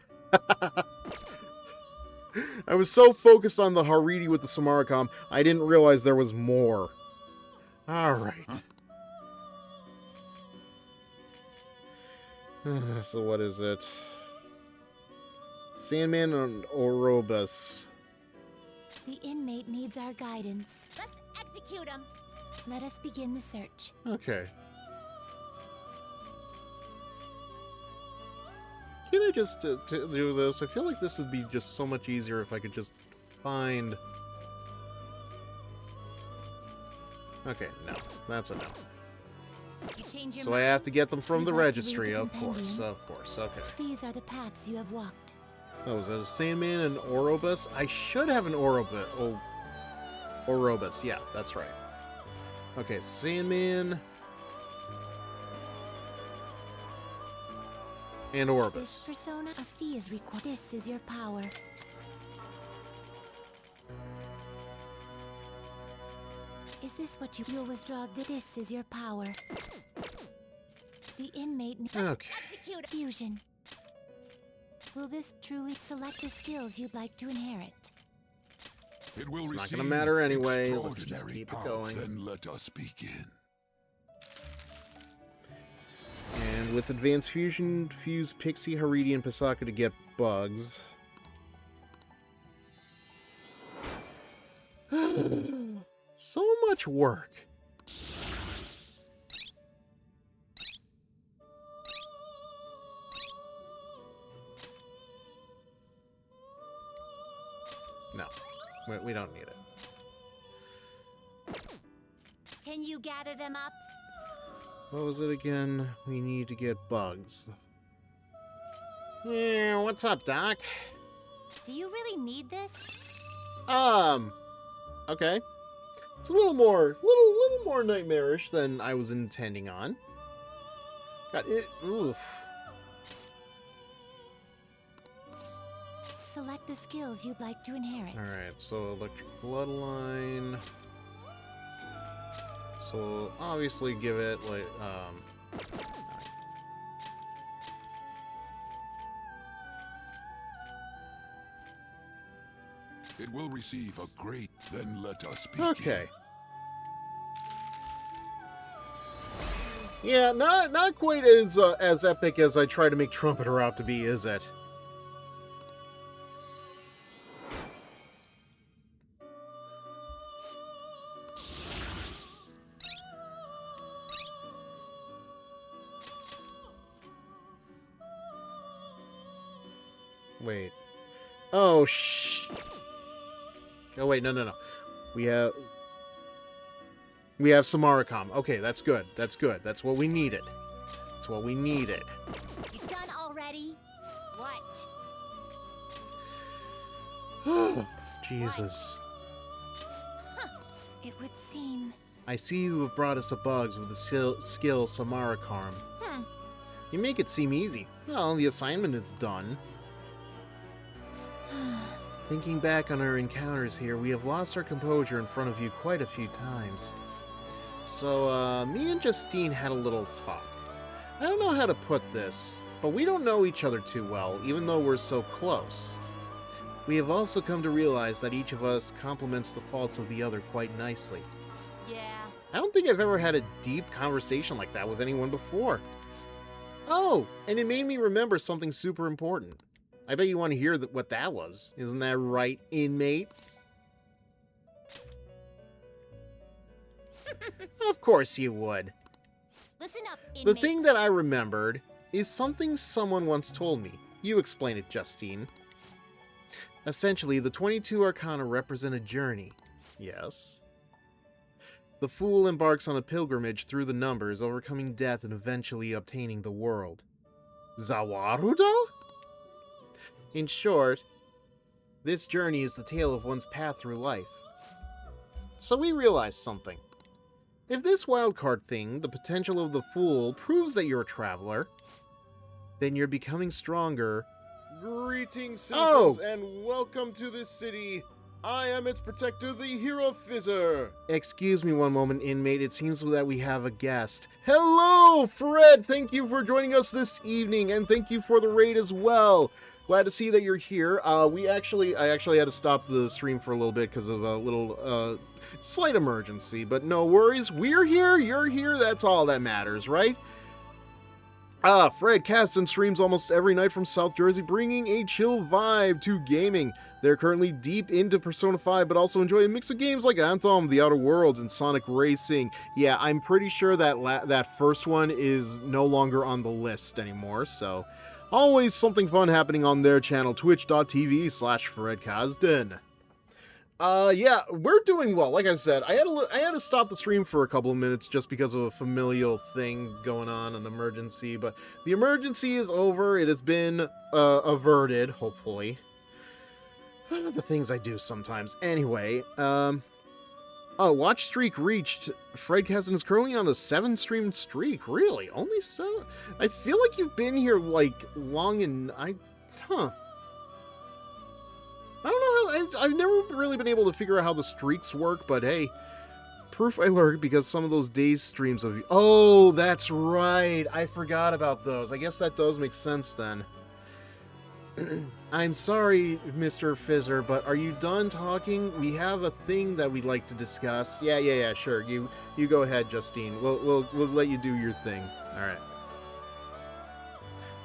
I was so focused on the Haridi with the Samaracom, I didn't realize there was more. Alright. So what is it? Sandman and Ouroboros. The inmate needs our guidance. Let's execute him. Let us begin the search. Okay. Can I just do this? I feel like this would be just so much easier if I could just find... Okay, no. That's a no. So I have to get them from the registry, of course, okay. These are the paths you have walked. Oh, is that a Sandman and Ouroboros? I should have an Ouroboros. Oh, Ouroboros, yeah, that's right. Okay, Sandman... and Ouroboros. This persona, a fee is required. This is your power. Is this what you'll withdraw? This is your power. The inmate... Okay. Execute fusion. Will this truly select the skills you'd like to inherit? It will It's not receive gonna matter anyway. Let's just extraordinary keep it power. going. Then let us begin. And with Advanced Fusion, fuse Pixie, Haridi, and Pasaka to get bugs. So much work. No, we don't need it. Can you gather them up? What was it again? We need to get bugs. Yeah, what's up, Doc? Do you really need this? Okay. It's a little more nightmarish than I was intending on. God, oof. Select the skills you'd like to inherit. Alright, so electric bloodline. So we'll obviously give it like It will receive a great. Then let us begin. okay. Yeah, not quite as epic as I try to make Trumpeter out to be, is it? Wait. Oh, oh, wait, no. We have Samaricom. Okay, that's good. That's good. That's what we needed. That's what we needed. You done already? What? Jesus. It would seem. I see you have brought us the bugs with the skill Samaricom. You make it seem easy. Well, the assignment is done. Thinking back on our encounters here, we have lost our composure in front of you quite a few times. So, me and Justine had a little talk. I don't know how to put this, but we don't know each other too well, even though we're so close. We have also come to realize that each of us complements the faults of the other quite nicely. Yeah. I don't think I've ever had a deep conversation like that with anyone before. Oh, and it made me remember something super important. I bet you want to hear what that was. Isn't that right, inmate? Of course you would. Listen up, inmate. The thing that I remembered is something someone once told me. You explain it, Justine. Essentially, the 22 Arcana represent a journey. Yes. The fool embarks on a pilgrimage through the numbers, overcoming death and eventually obtaining the world. Zawarudo? In short, this journey is the tale of one's path through life. So we realized something. If this wildcard thing, the potential of the fool, proves that you're a traveler, then you're becoming stronger. Greetings, citizens, and welcome to this city. I am its protector, the HeroFizzer. Excuse me one moment, inmate. It seems that we have a guest. Hello, Fred! Thank you for joining us this evening, and thank you for the raid as well. Glad to see that you're here. I actually had to stop the stream for a little bit because of a little slight emergency, but no worries. We're here, you're here, that's all that matters, right? Fred casts and streams almost every night from South Jersey, bringing a chill vibe to gaming. They're currently deep into Persona 5, but also enjoy a mix of games like Anthem, The Outer Worlds, and Sonic Racing. Yeah, I'm pretty sure that that first one is no longer on the list anymore, so always something fun happening on their channel, twitch.tv/FredKazdan. Yeah, we're doing well. Like I said, I had to stop the stream for a couple of minutes just because of a familial thing going on, an emergency, but the emergency is over. It has been averted, hopefully. The things I do sometimes. Anyway, watch streak reached. Fred Kazdan is currently on a 7-stream streak. Really? Only 7? I feel like you've been here, like, long and I don't know how, I've never really been able to figure out how the streaks work, but hey, proof I lurk because some of those days streams of... Oh, that's right. I forgot about those. I guess that does make sense then. I'm sorry, Mr. Fizzer, but are you done talking? We have a thing that we'd like to discuss. Yeah, sure. You go ahead, Justine. We'll let you do your thing. All right.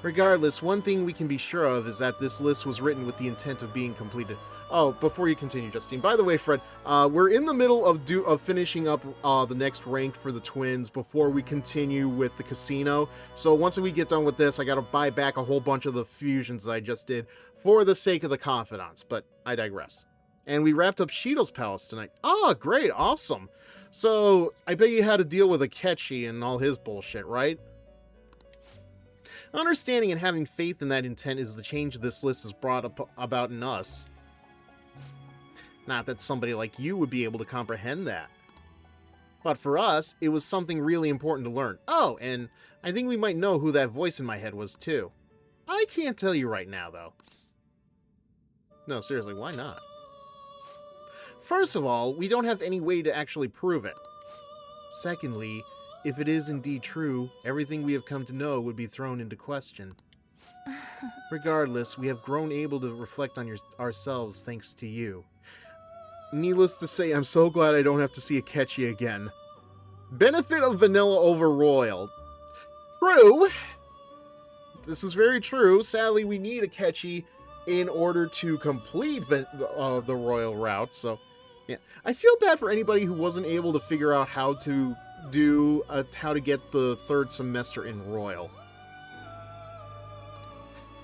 Regardless, one thing we can be sure of is that this list was written with the intent of being completed. Oh, before you continue, Justine. By the way, Fred, we're in the middle of finishing up the next rank for the twins before we continue with the casino. So once we get done with this, I gotta buy back a whole bunch of the fusions that I just did for the sake of the confidants. But I digress. And we wrapped up Shido's palace tonight. Oh, great, awesome. So I bet you had to deal with Akechi and all his bullshit, right? Understanding and having faith in that intent is the change this list has brought about in us. Not that somebody like you would be able to comprehend that. But for us, it was something really important to learn. Oh, and I think we might know who that voice in my head was too. I can't tell you right now, though. No, seriously, why not? First of all, we don't have any way to actually prove it. Secondly, if it is indeed true, everything we have come to know would be thrown into question. Regardless, we have grown able to reflect on ourselves thanks to you. Needless to say, I'm so glad I don't have to see Akechi again. Benefit of vanilla over royal. True. This is very true. Sadly, we need Akechi in order to complete the royal route, so yeah. I feel bad for anybody who wasn't able to figure out how to get the third semester in royal.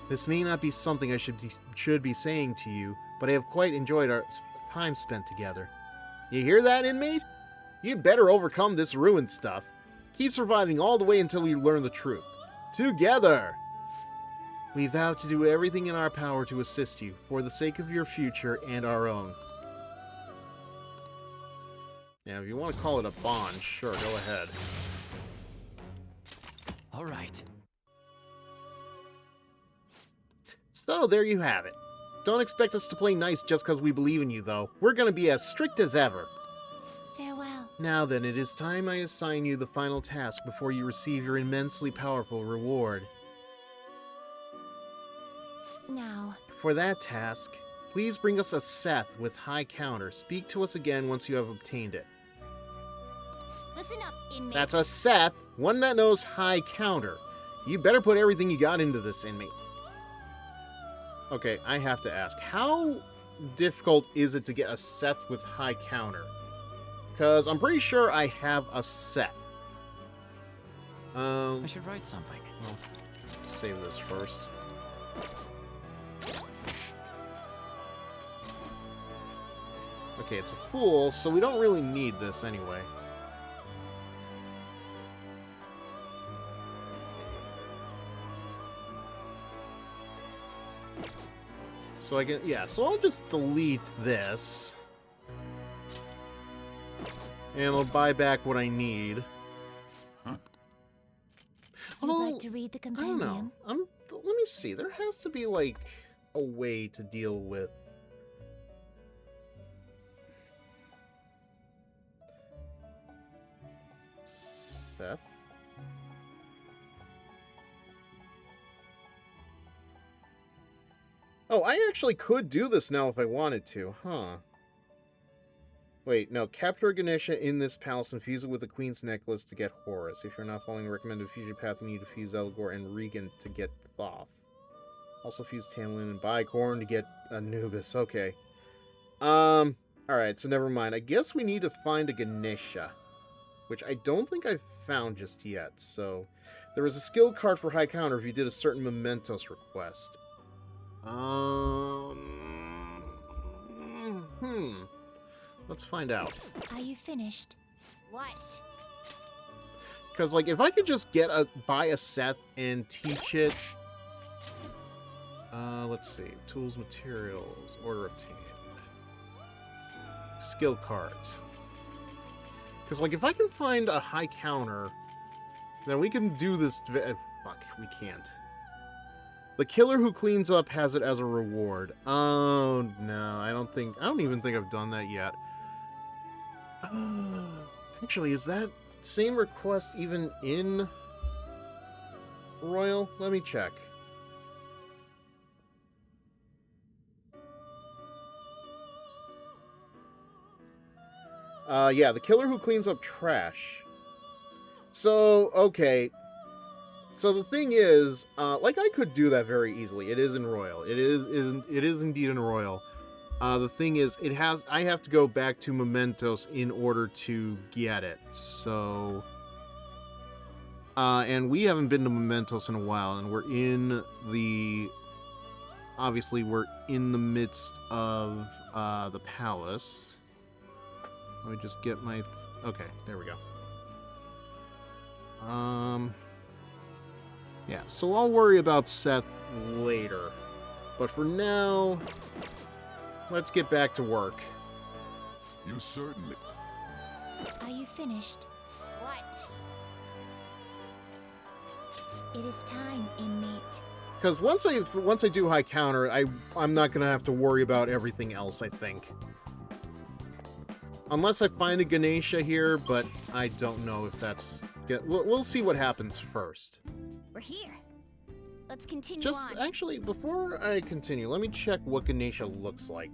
This may not be something I should be saying to you, but I have quite enjoyed our time spent together. You hear that, inmate? You'd better overcome this ruined stuff. Keep surviving all the way until we learn the truth. Together! We vow to do everything in our power to assist you, for the sake of your future and our own. Yeah, if you want to call it a bond, sure, go ahead. All right. So, there you have it. Don't expect us to play nice just because we believe in you, though. We're going to be as strict as ever. Farewell. Now then, it is time I assign you the final task before you receive your immensely powerful reward. Now. For that task, please bring us a Seth with high counter. Speak to us again once you have obtained it. Listen up, inmate. That's a Seth, one that knows high counter. You better put everything you got into this, inmate. Okay, I have to ask, how difficult is it to get a Seth with high counter? Because I'm pretty sure I have a Seth. I should write something. Well, let's save this first. Okay, it's a fool, so we don't really need this anyway. So I can, yeah, so I'll just delete this. And I'll buy back what I need. You'd like to read the compendium? I don't know. Let me see. There has to be, like, a way to deal with... Seth? Oh, I actually could do this now if I wanted to, huh? Wait, no. Capture Ganesha in this palace and fuse it with the Queen's Necklace to get Horus. If you're not following the recommended fusion path, you need to fuse Elgor and Regan to get Thoth. Also fuse Tamlin and Bicorn to get Anubis. Okay. Alright, so never mind. I guess we need to find a Ganesha, which I don't think I've found just yet. So, there was a skill card for high counter if you did a certain mementos request. Let's find out. Are you finished? What? Because, like, if I could just buy a Seth and teach it... let's see. Tools, materials, order obtained. Skill cards. Because, like, if I can find a high counter, then we can do this... Fuck, we can't. The killer who cleans up has it as a reward. Oh, no, I don't even think I've done that yet. Actually, is that same request even in Royal? Let me check. Yeah, the killer who cleans up trash. So, okay. So the thing is, like, I could do that very easily. It is in Royal. It is indeed in Royal. The thing is, I have to go back to Mementos in order to get it. So, and we haven't been to Mementos in a while, and obviously we're in the midst of the palace. Let me just get my, okay, there we go. Yeah, so I'll worry about Seth later. But for now, let's get back to work. You certainly... Are you finished? What? It is time, inmate. Because once I do high counter, I'm not gonna have to worry about everything else, I think. Unless I find a Ganesha here, but I don't know if that's... We'll see what happens first. We're here. Let's continue Just, on. actually, before I continue, let me check what Ganesha looks like.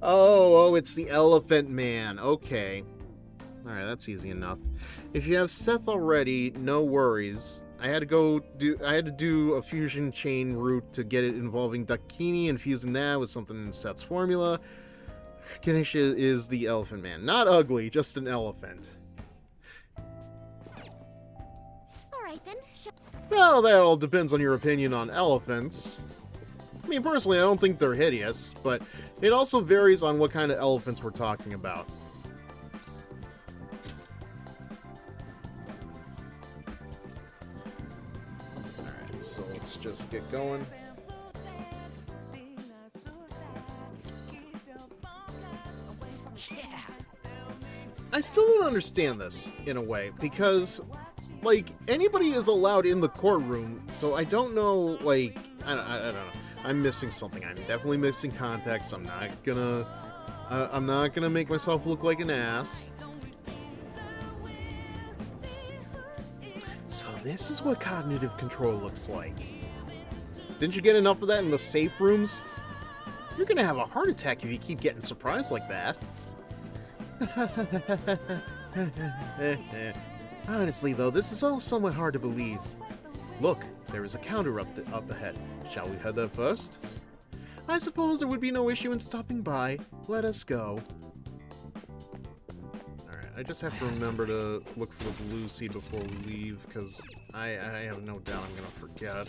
Oh, it's the Elephant Man. Okay. Alright, that's easy enough. If you have Seth already, no worries. I had to do a fusion chain route to get it involving Dakini and fusing that with something in Seth's formula. Ganesha is the Elephant Man. Not ugly, just an elephant. Alright then. Well, that all depends on your opinion on elephants. I mean, personally, I don't think they're hideous, but it also varies on what kind of elephants we're talking about. Alright, so let's just get going. Yeah. I still don't understand this, in a way, because, like, anybody is allowed in the courtroom, so I don't know, like, I don't know. I'm missing something. I'm definitely missing context. I'm not gonna make myself look like an ass. So this is what cognitive control looks like. Didn't you get enough of that in the safe rooms? You're gonna have a heart attack if you keep getting surprised like that. Honestly, though, this is all somewhat hard to believe. Look, there is a counter up ahead. Shall we head there first? I suppose there would be no issue in stopping by. Let us go. Alright, I just have to remember to look for the blue seed before we leave, because I have no doubt I'm gonna forget.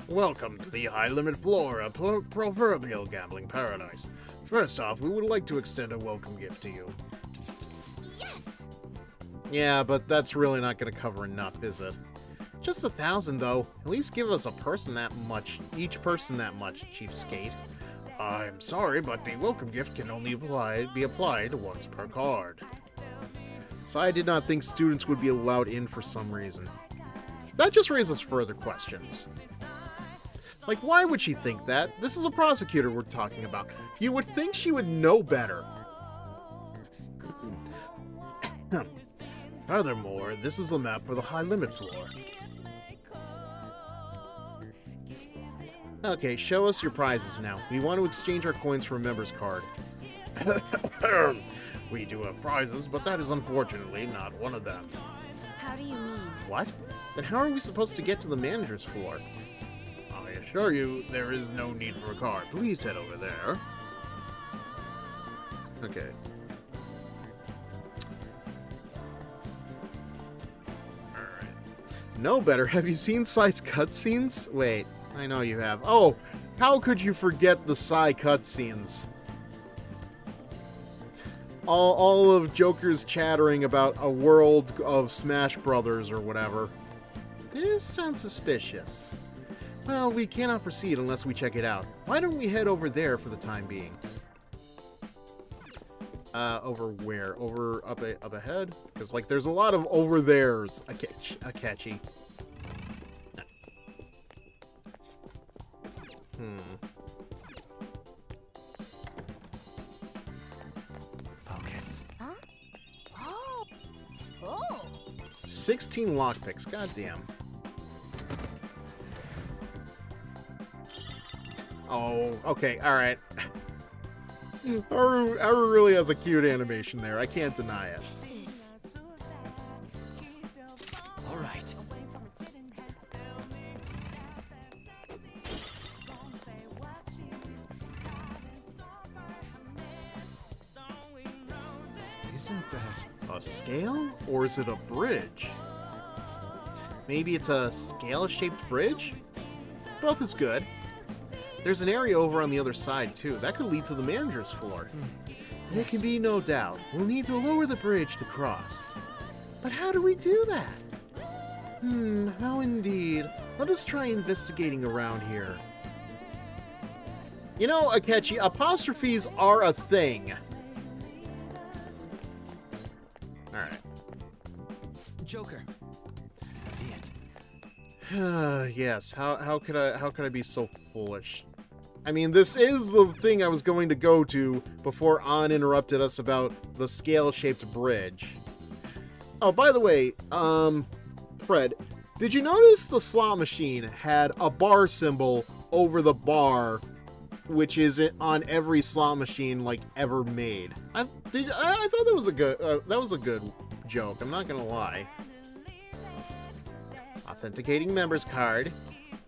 Welcome to the High Limit Floor, a proverbial gambling paradise. First off, we would like to extend a welcome gift to you. Yes! Yeah, but that's really not going to cover enough, is it? Just 1,000, though. At least give us each person that much, cheapskate. I'm sorry, but the welcome gift can only be applied once per card. So I did not think students would be allowed in for some reason. That just raises further questions. Like, why would she think that? This is a prosecutor we're talking about. You would think she would know better. Furthermore, this is the map for the High Limit Floor. Okay, show us your prizes now. We want to exchange our coins for a member's card. We do have prizes, but that is unfortunately not one of them. How do you mean? What? Then how are we supposed to get to the manager's floor? I assure you, there is no need for a card. Please head over there. Okay. Alright. No better. Have you seen Psy's cutscenes? Wait, I know you have. Oh, how could you forget the Psy cutscenes? All of Joker's chattering about a world of Smash Brothers or whatever. This sounds suspicious. Well, we cannot proceed unless we check it out. Why don't we head over there for the time being? Over where? Over up ahead? Because, like, there's a lot of over there's. Akechi. Focus. Huh? Oh! 16 lockpicks. Goddamn. Oh, okay, alright. Aru really has a cute animation there. I can't deny it. All right. Isn't that A scale? Or is it a bridge? Maybe it's a scale-shaped bridge? Both is good. There's an area over on the other side, too. That could lead to the manager's floor. There can be no doubt. We'll need to lower the bridge to cross. But how do we do that? How indeed. Let us try investigating around here. You know, Akechi, apostrophes are a thing. Alright. Joker. I can see it? Yes, how could I be so foolish? I mean, this is the thing I was going to go to before An interrupted us about the scale-shaped bridge. Oh, by the way, Fred, did you notice the slot machine had a bar symbol over the bar, which is on every slot machine like ever made? I thought that was a good joke. I'm not gonna lie. Authenticating member's card.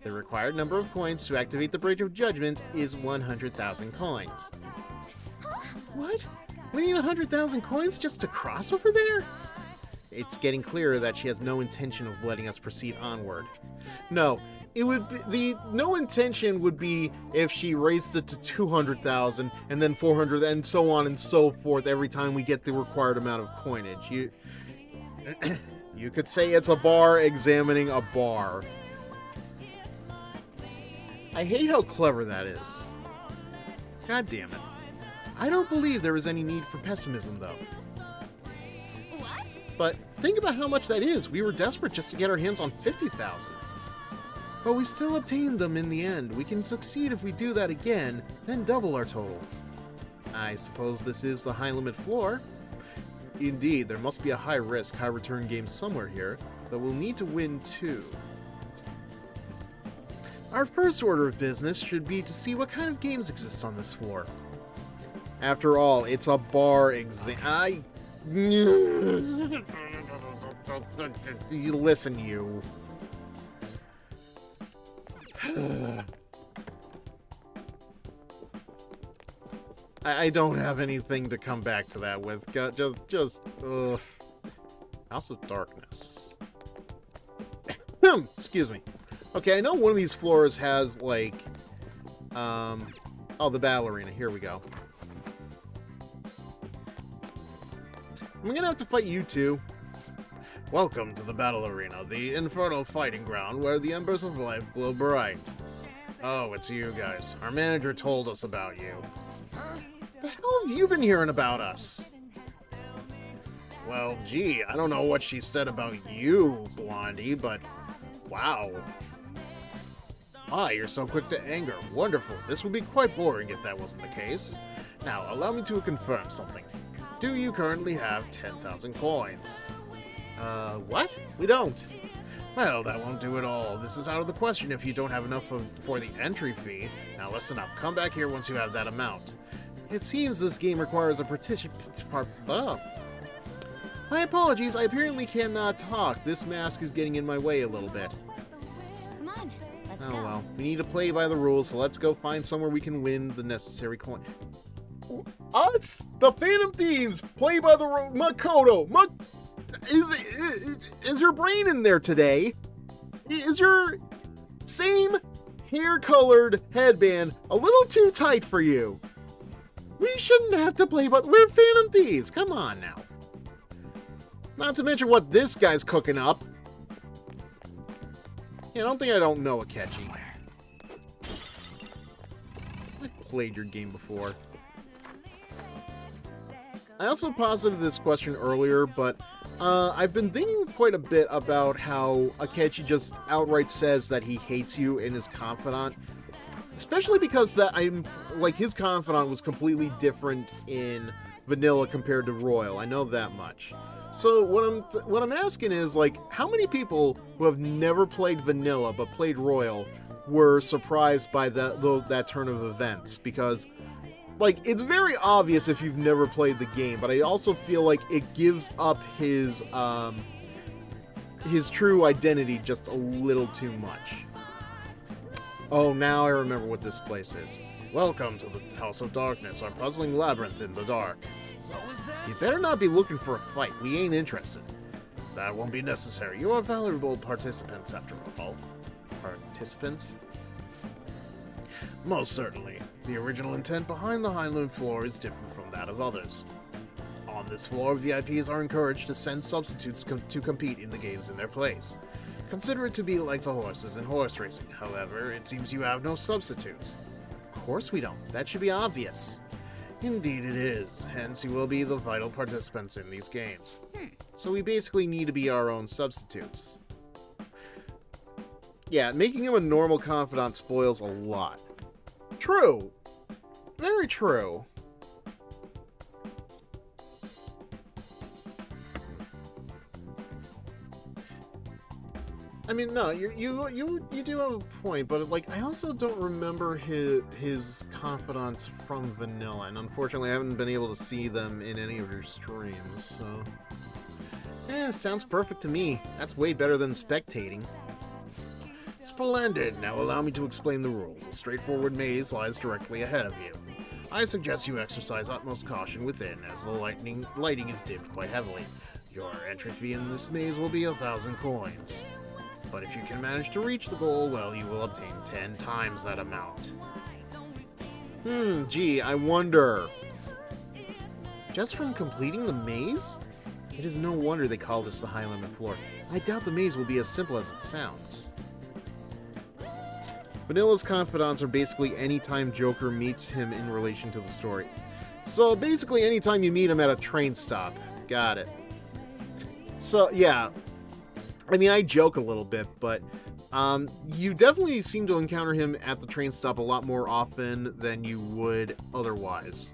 The required number of coins to activate the Bridge of Judgment is 100,000 coins. What? We need 100,000 coins just to cross over there? It's getting clearer that she has no intention of letting us proceed onward. No, it would be, no intention would be if she raised it to 200,000 and then 400 and so on and so forth every time we get the required amount of coinage. You could say it's a bar examining a bar. I hate how clever that is. God damn it. I don't believe there is any need for pessimism, though. What? But think about how much that is. We were desperate just to get our hands on 50,000. But we still obtained them in the end. We can succeed if we do that again, then double our total. I suppose this is the high limit floor. Indeed, there must be a high risk, high return game somewhere here that we'll need to win too. Our first order of business should be to see what kind of games exist on this floor. After all, it's a bar exam. Listen, you. I don't have anything to come back to that with. Ugh. House of Darkness. Excuse me. Okay, I know one of these floors has, like, oh, the battle arena. Here we go. I'm gonna have to fight you two. Welcome to the battle arena, the infernal fighting ground where the embers of life glow bright. Oh, it's you guys. Our manager told us about you. The hell have you been hearing about us? Well, gee, I don't know what she said about you, Blondie, but wow. Ah, you're so quick to anger. Wonderful. This would be quite boring if that wasn't the case. Now, allow me to confirm something. Do you currently have 10,000 coins? What? We don't. Well, that won't do at all. This is out of the question if you don't have enough for the entry fee. Now listen up. Come back here once you have that amount. It seems this game requires a participant part. Oh. My apologies. I apparently cannot talk. This mask is getting in my way a little bit. Come on, let's Oh go. well, we need to play by the rules, so let's go find somewhere we can win the necessary coin. Us? The Phantom Thieves! Play by the rules. Makoto! Is your brain in there today? Is your same hair-colored headband a little too tight for you? We shouldn't have to play, but we're Phantom Thieves. Come on now. Not to mention what this guy's cooking up. Yeah, don't think I don't know Akechi. I've played your game before. I also posited this question earlier, but I've been thinking quite a bit about how Akechi just outright says that he hates you and is confidant. Especially because his confidant was completely different in vanilla compared to royal. I know that much. So what I'm asking is, like, how many people who have never played vanilla but played royal were surprised by that turn of events? Because, like, it's very obvious if you've never played the game, but I also feel like it gives up his true identity just a little too much. Oh, now I remember what this place is. Welcome to the House of Darkness, our puzzling labyrinth in the dark. What was that? You better not be looking for a fight. We ain't interested. That won't be necessary. You are valuable participants, after all. Participants? Most certainly. The original intent behind the Highland floor is different from that of others. On this floor, VIPs are encouraged to send substitutes to compete in the games in their place. Consider it to be like the horses in horse racing. However, it seems you have no substitutes. Of course we don't. That should be obvious. Indeed it is. Hence, you will be the vital participants in these games. So we basically need to be our own substitutes. Yeah, making him a normal confidant spoils a lot. True. Very true. I mean, no, you do have a point, but, like, I also don't remember his confidants from vanilla, and unfortunately I haven't been able to see them in any of your streams, so... sounds perfect to me. That's way better than spectating. Splendid! Now allow me to explain the rules. A straightforward maze lies directly ahead of you. I suggest you exercise utmost caution within, as the lighting is dimmed quite heavily. Your entry fee in this maze will be 1,000 coins. But if you can manage to reach the goal, well, you will obtain 10 times that amount. Gee, I wonder... Just from completing the maze? It is no wonder they call this the high limit floor. I doubt the maze will be as simple as it sounds. Vanilla's confidants are basically anytime Joker meets him in relation to the story. So basically anytime you meet him at a train stop. Got it. So, yeah. I mean, I joke a little bit, but you definitely seem to encounter him at the train stop a lot more often than you would otherwise.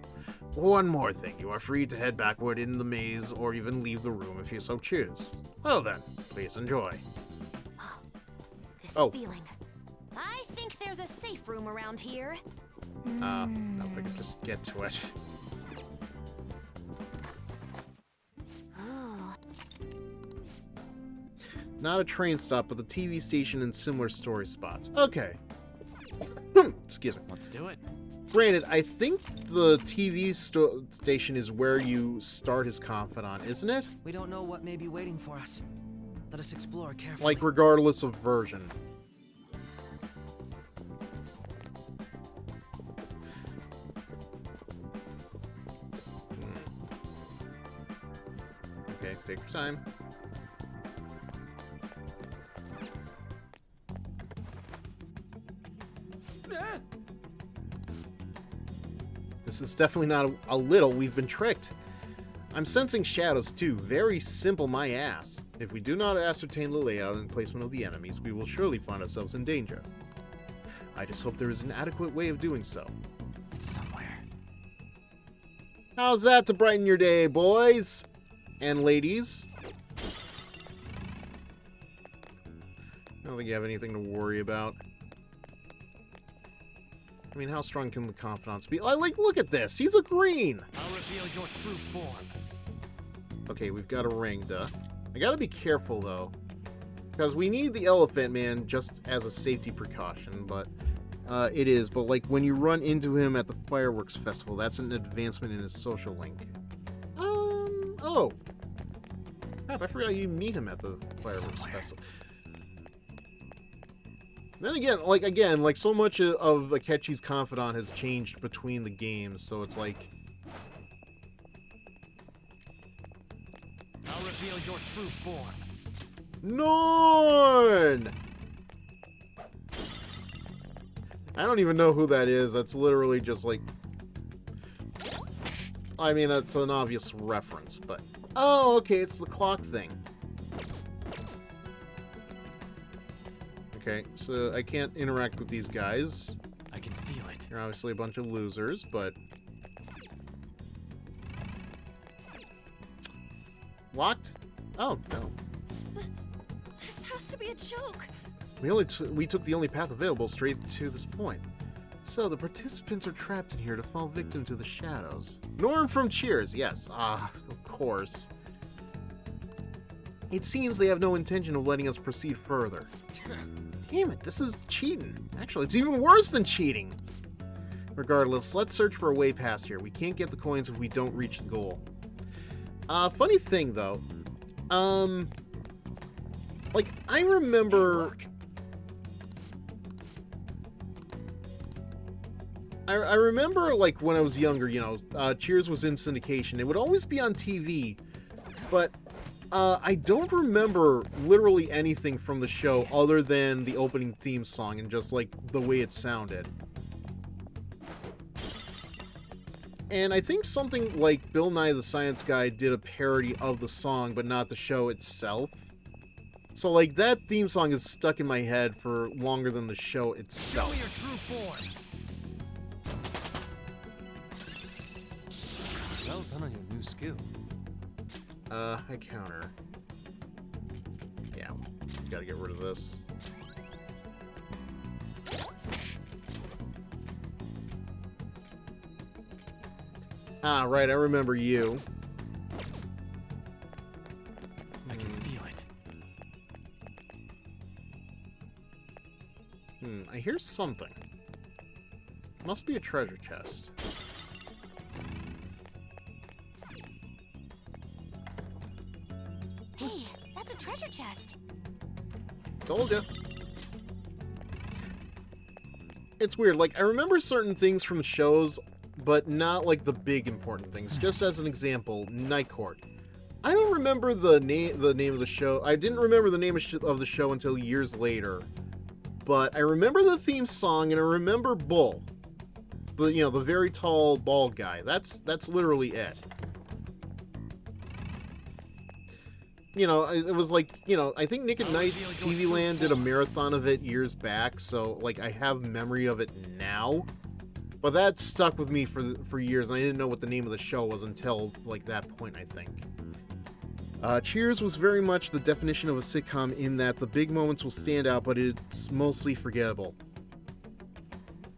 One more thing, you are free to head backward in the maze or even leave the room if you so choose. Well then, please enjoy. This feeling. I think there's a safe room around here. No, if we could just get to it. Not a train stop, but the TV station and similar story spots. Okay. Excuse me. Let's do it. Granted, I think the TV station is where you start his confidant, isn't it? We don't know what may be waiting for us. Let us explore carefully. Like, regardless of version. Okay, take your time. This is definitely not a little. We've been tricked. I'm sensing shadows too. Very simple, my ass. If we do not ascertain the layout and placement of the enemies, we will surely find ourselves in danger. I just hope there is an adequate way of doing so. It's somewhere. How's that to brighten your day, boys and ladies? I don't think you have anything to worry about. I mean, how strong can the confidants be? Like, look at this. He's a green. I'll reveal your true form. Okay, we've got a ring, duh. I gotta be careful, though. Because we need the Elephant Man just as a safety precaution, but it is. But, like, when you run into him at the fireworks festival, that's an advancement in his social link. Oh. Crap, I forgot you meet him at the fireworks festival. Then again, like so much of Akechi's confidant has changed between the games, so it's like... I'll reveal your true form. Norn! I don't even know who that is. That's literally just like... I mean, that's an obvious reference, but... Oh, okay, it's the clock thing. Okay, so I can't interact with these guys. I can feel it. They're obviously a bunch of losers, but... Locked? Oh, no. This has to be a joke. We took the only path available straight to this point. So the participants are trapped in here to fall victim to the shadows. Norm from Cheers, yes. Ah, of course. It seems they have no intention of letting us proceed further. Damn it, this is cheating. Actually, it's even worse than cheating. Regardless, let's search for a way past here. We can't get the coins if we don't reach the goal. Funny thing, though. Like, I remember... I remember, like, when I was younger, you know, Cheers was in syndication. It would always be on TV, but I don't remember literally anything from the show other than the opening theme song and just, like, the way it sounded. And I think something like Bill Nye the Science Guy did a parody of the song, but not the show itself. So, like, that theme song is stuck in my head for longer than the show itself. Show me your true form. Well done on your new skill. I counter. Yeah, gotta get rid of this. Ah, right, I remember you. I can feel it. I hear something. Must be a treasure chest. Hey, that's a treasure chest. Told ya. It's weird, like, I remember certain things from shows, but not, like, the big important things. Just as an example, Night Court. I don't remember the name of the show. I didn't remember the name of the show until years later. But I remember the theme song, and I remember Bull. The very tall, bald guy. That's literally it. You know, it was like, you know, I think Nick at Night TV Land did a marathon of it years back, so, like, I have memory of it now. But that stuck with me for years, and I didn't know what the name of the show was until, like, that point, I think. Cheers was very much the definition of a sitcom in that the big moments will stand out, but it's mostly forgettable.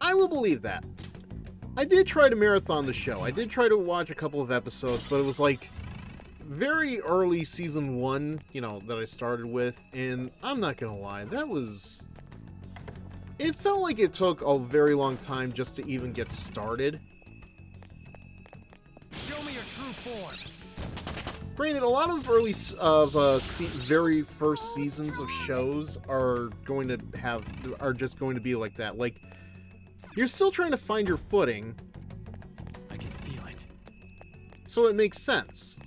I will believe that. I did try to marathon the show. I did try to watch a couple of episodes, but it was, like, very early season 1, you know, that I started with, and I'm not gonna lie, that was... It felt like it took a very long time just to even get started. Show me your true form. Granted, a lot of very first seasons of shows are just going to be like that. Like, you're still trying to find your footing. I can feel it. So it makes sense.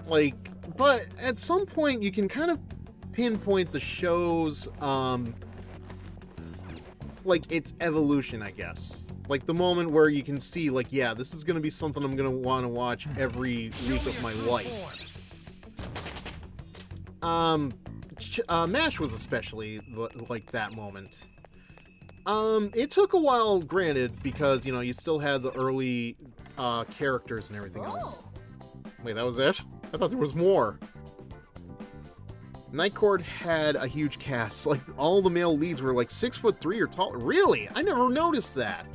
Like, but at some point you can kind of pinpoint the show's, like, its evolution, I guess. Like, the moment where you can see, like, yeah, this is going to be something I'm going to want to watch every week of my life. MASH was especially, like, that moment. It took a while, granted, because, you know, you still had the early, characters and everything else. Wait, that was it? I thought there was more. Night Court had a huge cast. Like, all the male leads were like 6'3" or tall. Really? I never noticed that.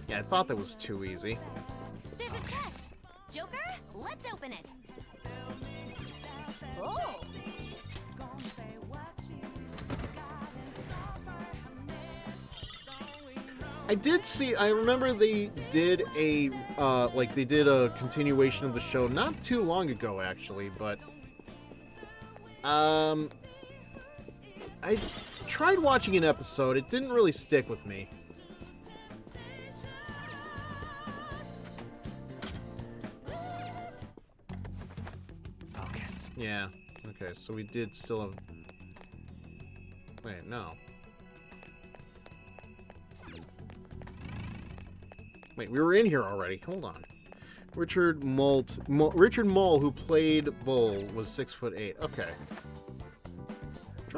Yeah, I thought that was too easy. There's a chest. Joker, let's open it. Oh. I remember they did a continuation of the show not too long ago, actually, but, I tried watching an episode. It didn't really stick with me. Focus. Yeah. Okay, so we did still have... Wait, no. Wait, we were in here already. Hold on. Richard Mole, who played Bull, was 6'8". Okay.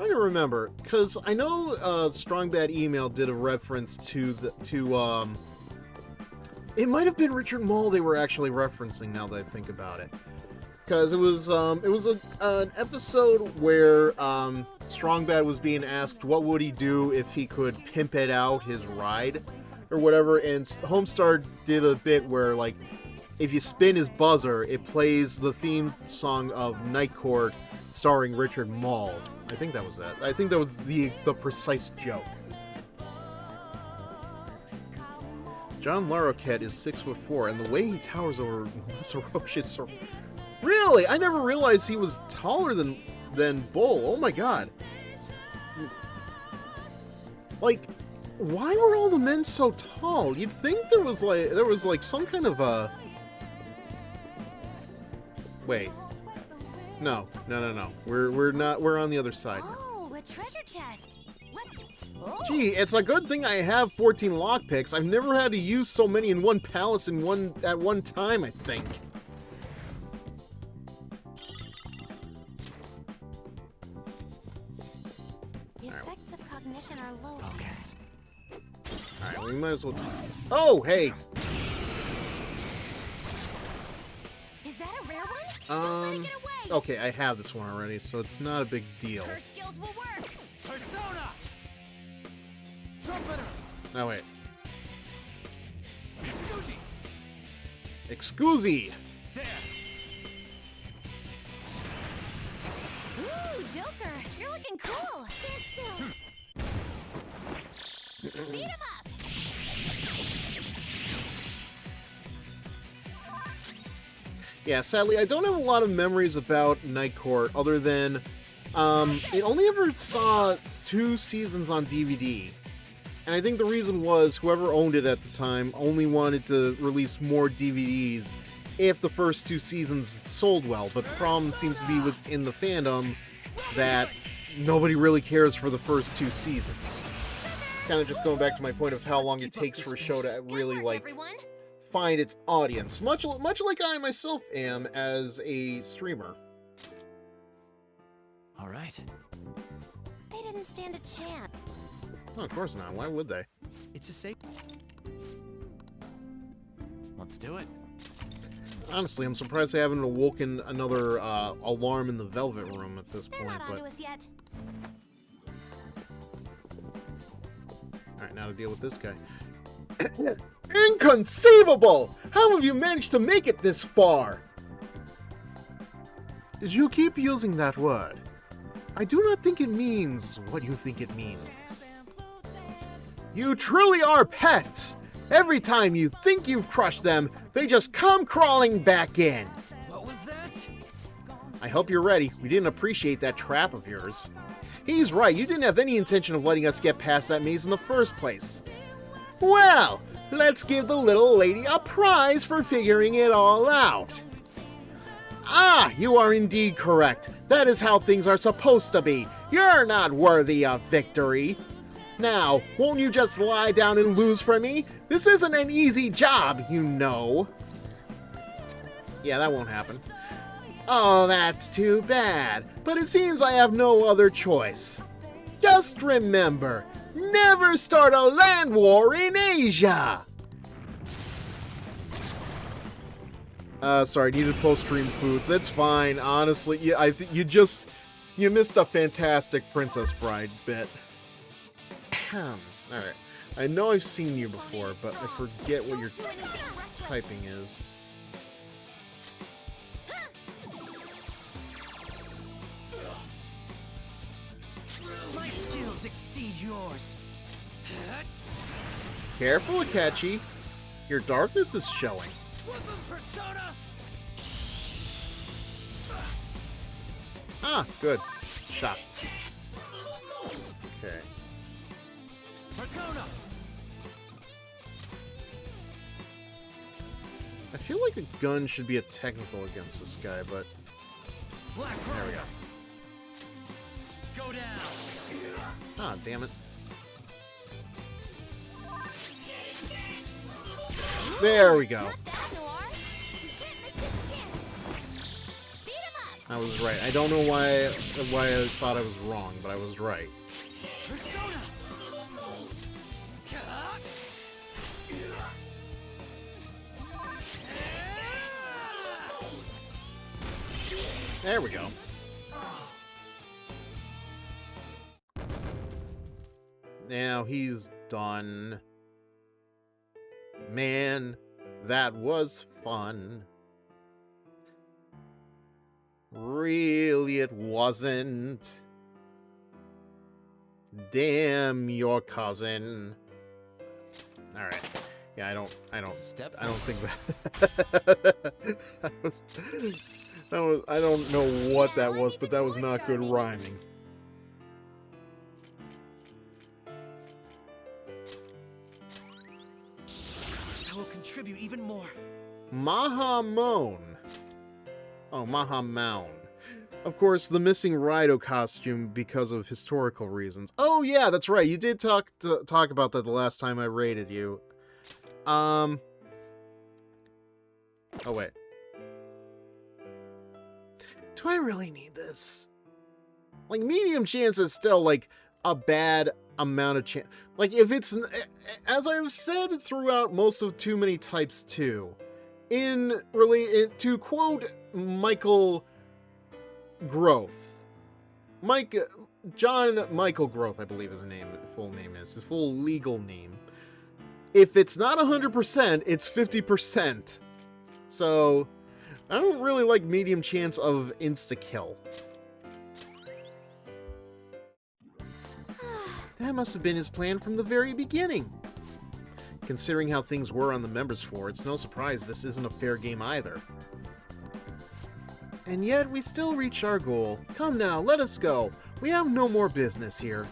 trying to remember, because I know Strong Bad Email did a reference to it might have been Richard Mall they were actually referencing now that I think about it. Because it was an episode where Strong Bad was being asked what would he do if he could pimp it out his ride or whatever, and Homestar did a bit where, like, if you spin his buzzer, it plays the theme song of Night Court starring Richard Mall. I think that was it. I think that was the precise joke. John Larroquette is 6'4", and the way he towers over Masaroshi is so... Really? I never realized he was taller than Bull. Oh my god. Like, why were all the men so tall? You'd think there was like some kind of a... Wait. No. We're on the other side. Oh, a treasure chest. Oh. Gee, it's a good thing I have 14 lockpicks. I've never had to use so many in one palace at one time, I think. The effects of cognition are low. Focus. Alright, we might as well... Oh, hey! Is that a rare one? Don't let it get away. Okay, I have this one already, so it's not a big deal. Her skills will work. Persona! Trumpeter! No, wait. Excuse Excusey! There! Ooh, Joker, you're looking cool. Stand still. Beat him up. Yeah, sadly, I don't have a lot of memories about Night Court other than it only ever saw 2 seasons on DVD. And I think the reason was whoever owned it at the time only wanted to release more DVDs if the first 2 seasons sold well. But the problem seems to be within the fandom that nobody really cares for the first 2 seasons. Kind of just going back to my point of how long it takes for a show to really, like, find its audience. Much like I myself am as a streamer. All right. They didn't stand a chance. Oh, of course not. Why would they? It's a safe. Let's do it. Honestly, I'm surprised they haven't awoken another alarm in the Velvet Room at this point. They're not But onto us yet. alright, now to deal with this guy. Inconceivable! How have you managed to make it this far? Did you keep using that word? I do not think it means what you think it means. You truly are pests! Every time you think you've crushed them, they just come crawling back in. What was that? I hope you're ready. We didn't appreciate that trap of yours. He's right, you didn't have any intention of letting us get past that maze in the first place. Well, let's give the little lady a prize for figuring it all out. Ah, you are indeed correct. That is how things are supposed to be. You're not worthy of victory. Now, won't you just lie down and lose for me? This isn't an easy job, you know. Yeah, that won't happen. Oh, that's too bad. But it seems I have no other choice. Just remember, never start a land war in Asia! Sorry, needed post-stream foods. That's fine, honestly. Yeah, you missed a fantastic Princess Bride bit. Alright. I know I've seen you before, but I forget what your typing is. My skills exceed yours. Careful, Akechi. Your darkness is showing. Ah, good. Shocked. Okay. Persona. I feel like a gun should be a technical against this guy, but Black there we go. Go down. Ah, damn it. There we go. I was right. I don't know why I thought I was wrong, but I was right. Persona! There we go. Now he's done. Man, that was fun. Really, it wasn't. Damn your cousin. All right. Yeah, I don't think that was I don't know what that was, but that was not good rhyming. I will contribute even more. Mahamon. Oh, Mahamoun. Of course, the missing Raido costume because of historical reasons. Oh yeah, that's right. You did talk about that the last time I rated you. Oh wait. Do I really need this? Like, medium chance is still like a bad amount of chance. Like, if it's, as I've said throughout most of Too Many Types 2, to quote Michael Groth, John Michael Groth, I believe his full name is, his full legal name. If it's not 100%, it's 50%. So, I don't really like medium chance of insta-kill. That must have been his plan from the very beginning. Considering how things were on the members floor, it's no surprise this isn't a fair game either. And yet, we still reached our goal. Come now, let us go. We have no more business here.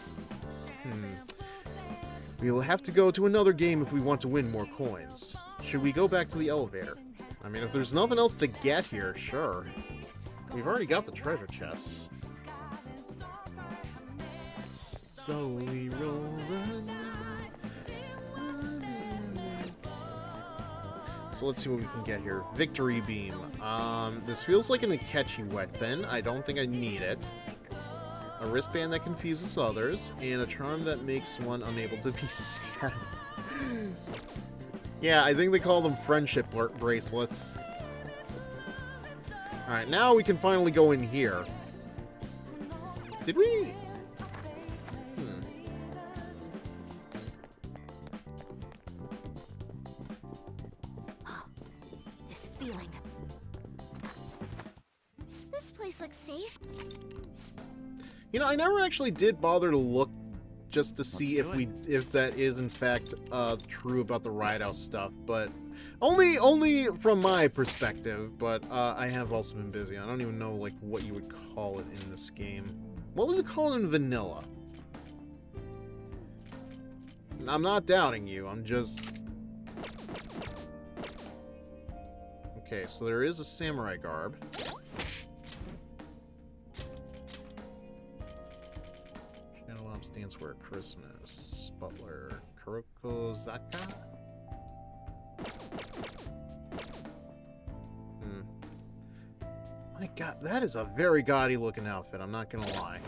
We will have to go to another game if we want to win more coins. Should we go back to the elevator? I mean, if there's nothing else to get here, sure. We've already got the treasure chests. So we roll the... So let's see what we can get here. Victory Beam. This feels like an Akechi weapon. I don't think I need it. A wristband that confuses others, and a charm that makes one unable to be sad. Yeah, I think they call them friendship bracelets. Alright, now we can finally go in here. Did we... This feeling. This place looks safe. You know, I never actually did bother to look just to see if that is in fact true about the Riot House stuff, but only from my perspective. But I have also been busy. I don't even know like what you would call it in this game. What was it called in vanilla? I'm not doubting you. I'm just okay. So there is a samurai garb. Stands for Christmas. Butler Kurokozaka? My god, that is a very gaudy looking outfit, I'm not gonna lie.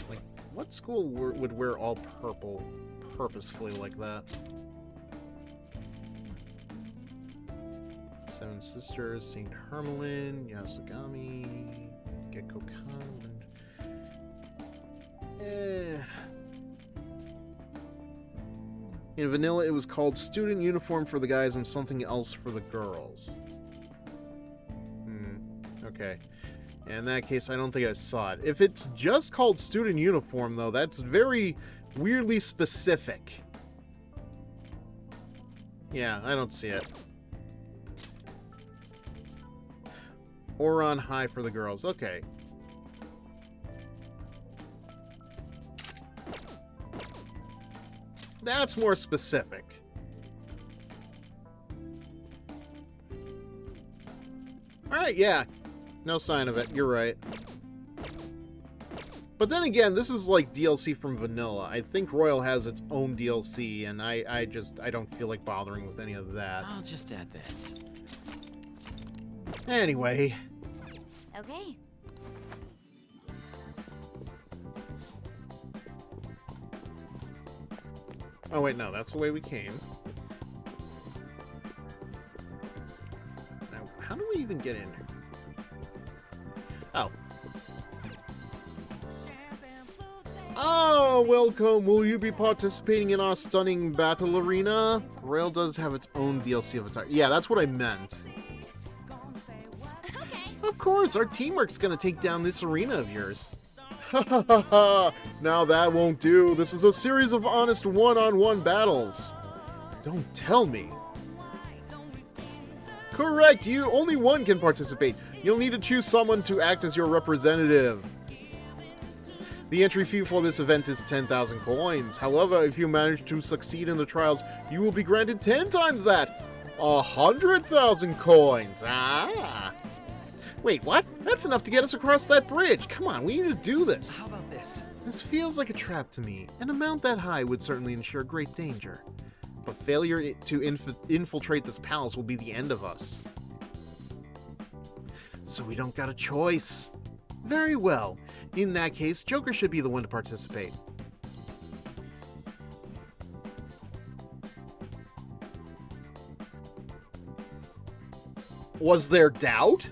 Like, what school would wear all purple purposefully like that? Seven Sisters, Saint Hermelin, Yasugami, Gekko Khan. In vanilla, it was called student uniform for the guys and something else for the girls. Okay. In that case, I don't think I saw it. If it's just called student uniform, though, that's very weirdly specific. Yeah, I don't see it. Or on high for the girls. Okay. That's more specific. Alright, yeah. No sign of it. You're right. But then again, this is like DLC from vanilla. I think Royal has its own DLC, and I don't feel like bothering with any of that. I'll just add this. Anyway. Okay. Oh wait, no, that's the way we came. Now, how do we even get in here? Oh. Oh, welcome! Will you be participating in our stunning battle arena? Rail does have its own DLC avatar. Yeah, that's what I meant. Okay. Of course, our teamwork's gonna take down this arena of yours. Ha ha ha ha! Now that won't do. This is a series of honest one-on-one battles. Don't tell me. Correct, only one can participate. You'll need to choose someone to act as your representative. The entry fee for this event is 10,000 coins. However, if you manage to succeed in the trials, you will be granted 10 times that. 100,000 coins. Ah. Wait, what? That's enough to get us across that bridge. Come on, we need to do this. How about this? This feels like a trap to me. An amount that high would certainly ensure great danger. But failure to infiltrate this palace will be the end of us. So we don't got a choice. Very well. In that case, Joker should be the one to participate. Was there doubt?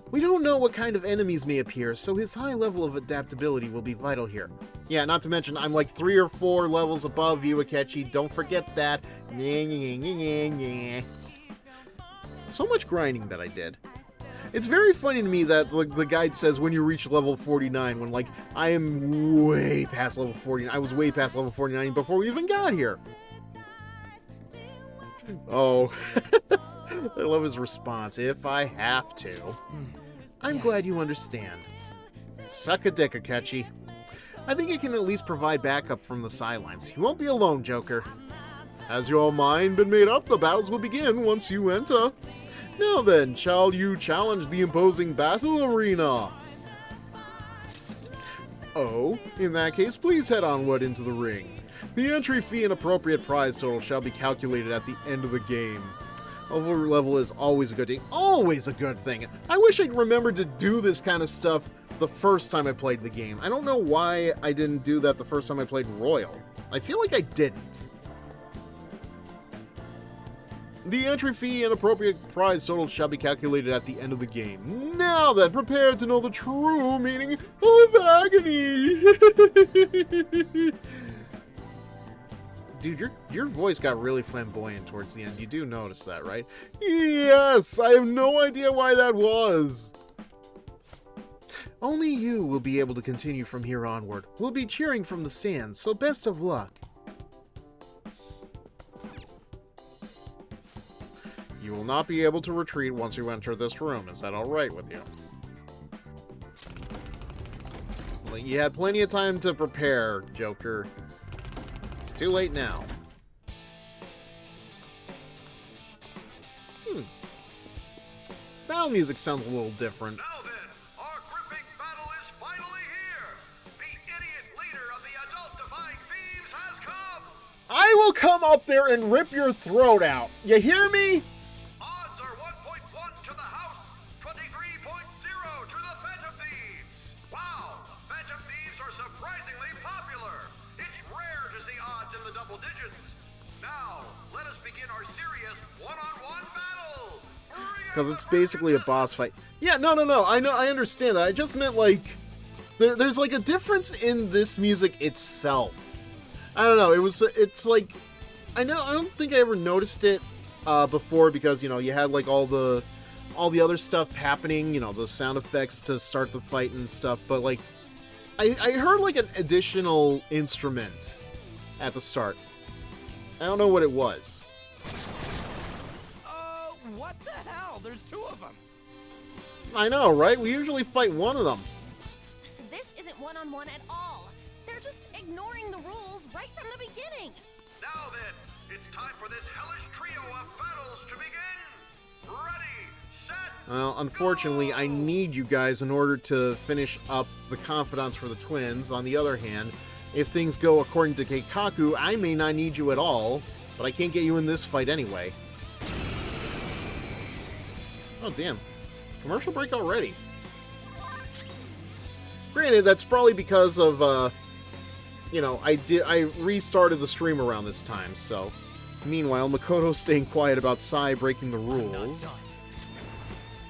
We don't know what kind of enemies may appear, so his high level of adaptability will be vital here. Yeah, not to mention, I'm like 3 or 4 levels above you, Akechi. Don't forget that. So much grinding that I did. It's very funny to me that the guide says when you reach level 49, when, like, I am way past level 49. I was way past level 49 before we even got here. Oh. I love his response. If I have to. I'm glad you understand. Suck a dick, Akechi. I think it can at least provide backup from the sidelines. You won't be alone, Joker. Has your mind been made up? The battles will begin once you enter. Now then, shall you challenge the imposing battle arena? Oh, in that case, please head onward into the ring. The entry fee and appropriate prize total shall be calculated at the end of the game. Overlevel is always a good thing. Always a good thing. I wish I'd remembered to do this kind of stuff the first time I played the game. I don't know why I didn't do that the first time I played Royal. I feel like I didn't. The entry fee and appropriate prize total shall be calculated at the end of the game. Now then, prepare to know the true meaning of agony! Dude, your voice got really flamboyant towards the end. You do notice that, right? Yes! I have no idea why that was! Only you will be able to continue from here onward. We'll be cheering from the stands, so best of luck. You will not be able to retreat once you enter this room. Is that alright with you? Well, you had plenty of time to prepare, Joker. It's too late now. Battle music sounds a little different. Now then, our gripping battle is finally here. The idiot leader of the adult-defying thieves has come. I will come up there and rip your throat out. You hear me? Odds are 1.1 to the house, 23.0 to the Phantom Thieves. Wow, Phantom Thieves are surprisingly popular. It's rare to see odds in the double digits. Now, let us begin our serious one-on-one battle. Because it's basically a boss fight. Yeah, no. I know, I understand that. I just meant, like, there's like a difference in this music itself. I don't know. It's like, I don't think I ever noticed it before because, you know, you had like all the other stuff happening, you know, the sound effects to start the fight and stuff. But like, I heard like an additional instrument at the start. I don't know what it was. What the hell? There's 2 of them. I know, right? We usually fight one of them. This isn't one-on-one at all. They're just ignoring the rules right from the beginning. Now then, it's time for this hellish trio of battles to begin. Ready, set, Well, unfortunately, I need you guys in order to finish up the confidants for the twins. On the other hand, if things go according to Keikaku, I may not need you at all, but I can't get you in this fight anyway. Oh, damn. Commercial break already. Granted, that's probably because of, you know, I restarted the stream around this time, so... Meanwhile, Makoto's staying quiet about Sai breaking the rules.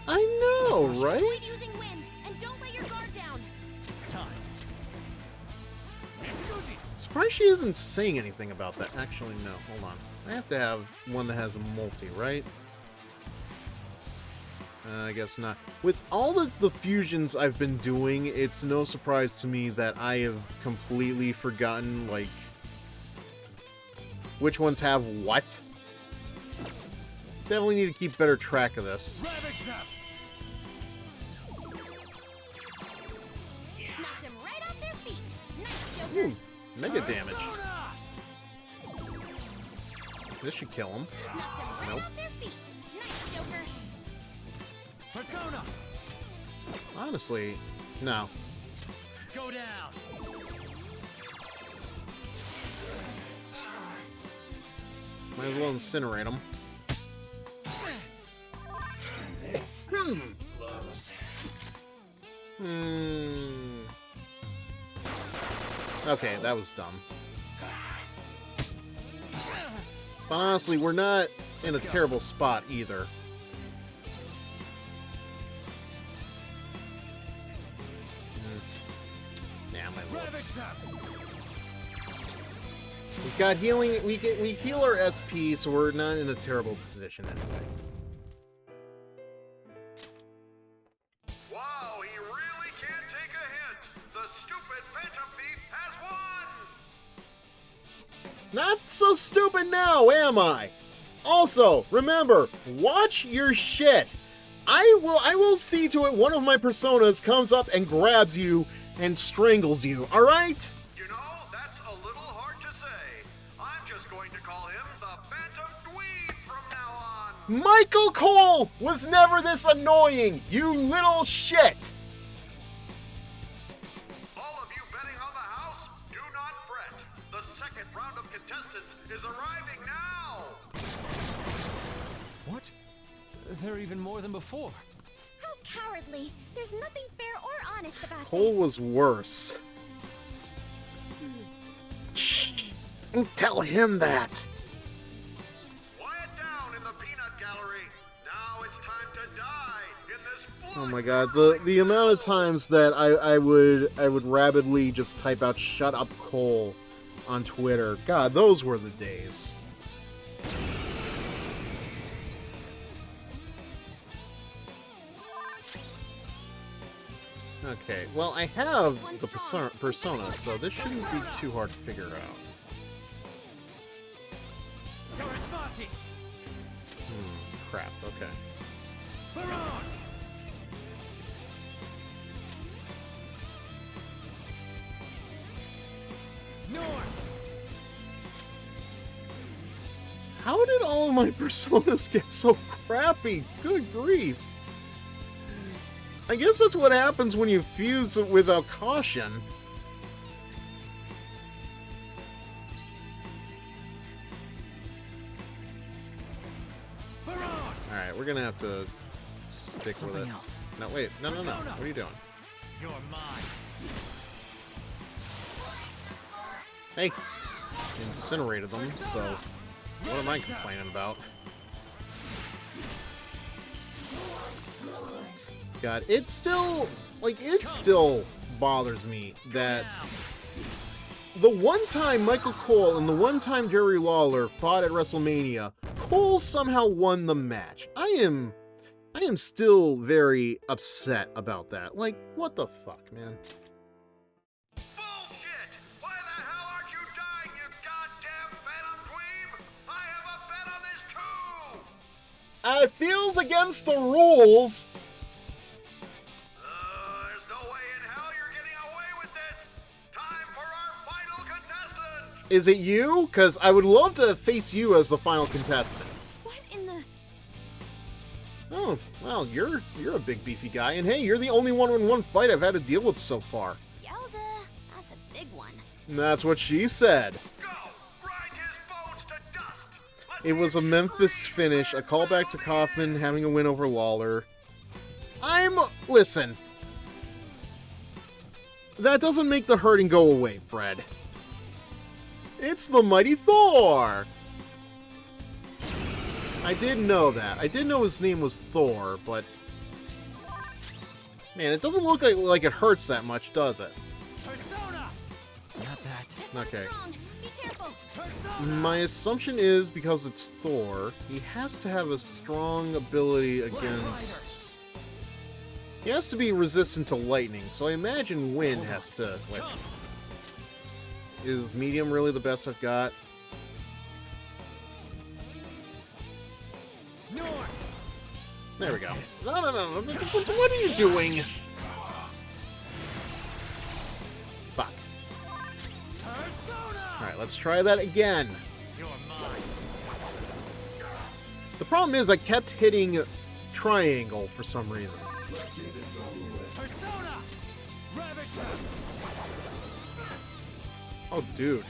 I know, right? Avoid using wind, and don't let your guard down. It's time. Surprised she isn't saying anything about that. Actually, no. Hold on. I have to have one that has a multi, right? I guess not. With all the fusions I've been doing, it's no surprise to me that I have completely forgotten, like, which ones have what. Definitely need to keep better track of this. Knocked him right off their feet. Nice, Joker. Ooh, mega damage. This should kill him. Knocked him right Nope. off their feet. Nice, Joker. Persona! Honestly, no. Go down! Might as well incinerate him. Okay, that was dumb. But honestly, we're not in a terrible spot either. Nah, my lords. We've got healing. We heal our SP, so we're not in a terrible position anyway. Wow, he really can't take a hint. The stupid Phantom Thief has won. Not so stupid now, am I? Also, remember, watch your shit. I will see to it one of my personas comes up and grabs you and strangles you. All right? You know, that's a little hard to say. I'm just going to call him the Phantom Dweeb from now on. Michael Cole was never this annoying, you little shit. All of you betting on the house, do not fret. The second round of contestants is arriving now. What? There are even more than before. How cowardly. There's nothing fair or honest about Cole this. was worse. Shh, don't tell him that. Quiet down in the peanut gallery. Now it's time to die in this Oh my god, the amount of times that I would rabidly just type out "shut up, Cole" on Twitter. God, those were the days. Okay, well, I have the persona, so this shouldn't be too hard to figure out. Crap, okay. How did all of my personas get so crappy? Good grief. I guess that's what happens when you fuse without caution. Alright, we're gonna have to stick with it. Else. No, wait. No. What are you doing? You're mine. Hey! Incinerated them, so what am I complaining about? God, it still bothers me that the one time Michael Cole and the one time Jerry Lawler fought at WrestleMania, Cole somehow won the match. I am still very upset about that. Like, what the fuck, man? Bullshit! Why the hell aren't you dying, you goddamn Phantom Dweeb? I have a bet on this too! It feels against the rules. There's no way in hell you're getting away with this! Time for our final contestant! Is it you? Because I would love to face you as the final contestant. What in the... Oh, well, you're a big beefy guy, and hey, you're the only one-on-one fight I've had to deal with so far. Yowza, that's a big one. And that's what she said. Go! Grind his bones to dust! It was a Memphis finish, a callback to Kaufman having a win over Lawler. Listen. that doesn't make the hurting go away, Fred. It's the mighty Thor! I did know that. I did know his name was Thor, but... Man, it doesn't look like it hurts that much, does it? Persona! Not that. Okay. Be careful. My assumption is because it's Thor, he has to have a strong ability against... He has to be resistant to lightning, so I imagine wind has to... Like, is medium really the best I've got? There we go. No. What are you doing? Fuck. Alright, let's try that again. The problem is I kept hitting triangle for some reason. Oh, dude.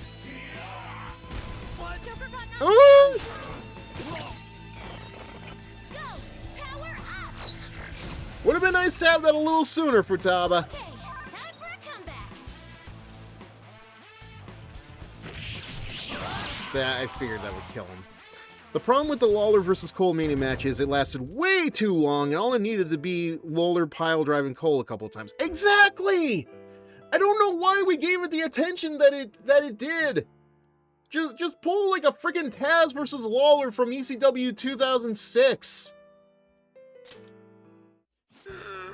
Oh! Would have been nice to have that a little sooner, Futaba. I figured that would kill him. The problem with the Lawler versus Cole Mania match is it lasted way too long, and all it needed to be Lawler pile driving Cole a couple times. Exactly! I don't know why we gave it the attention that it did. Just pull like a freaking Taz versus Lawler from ECW 2006.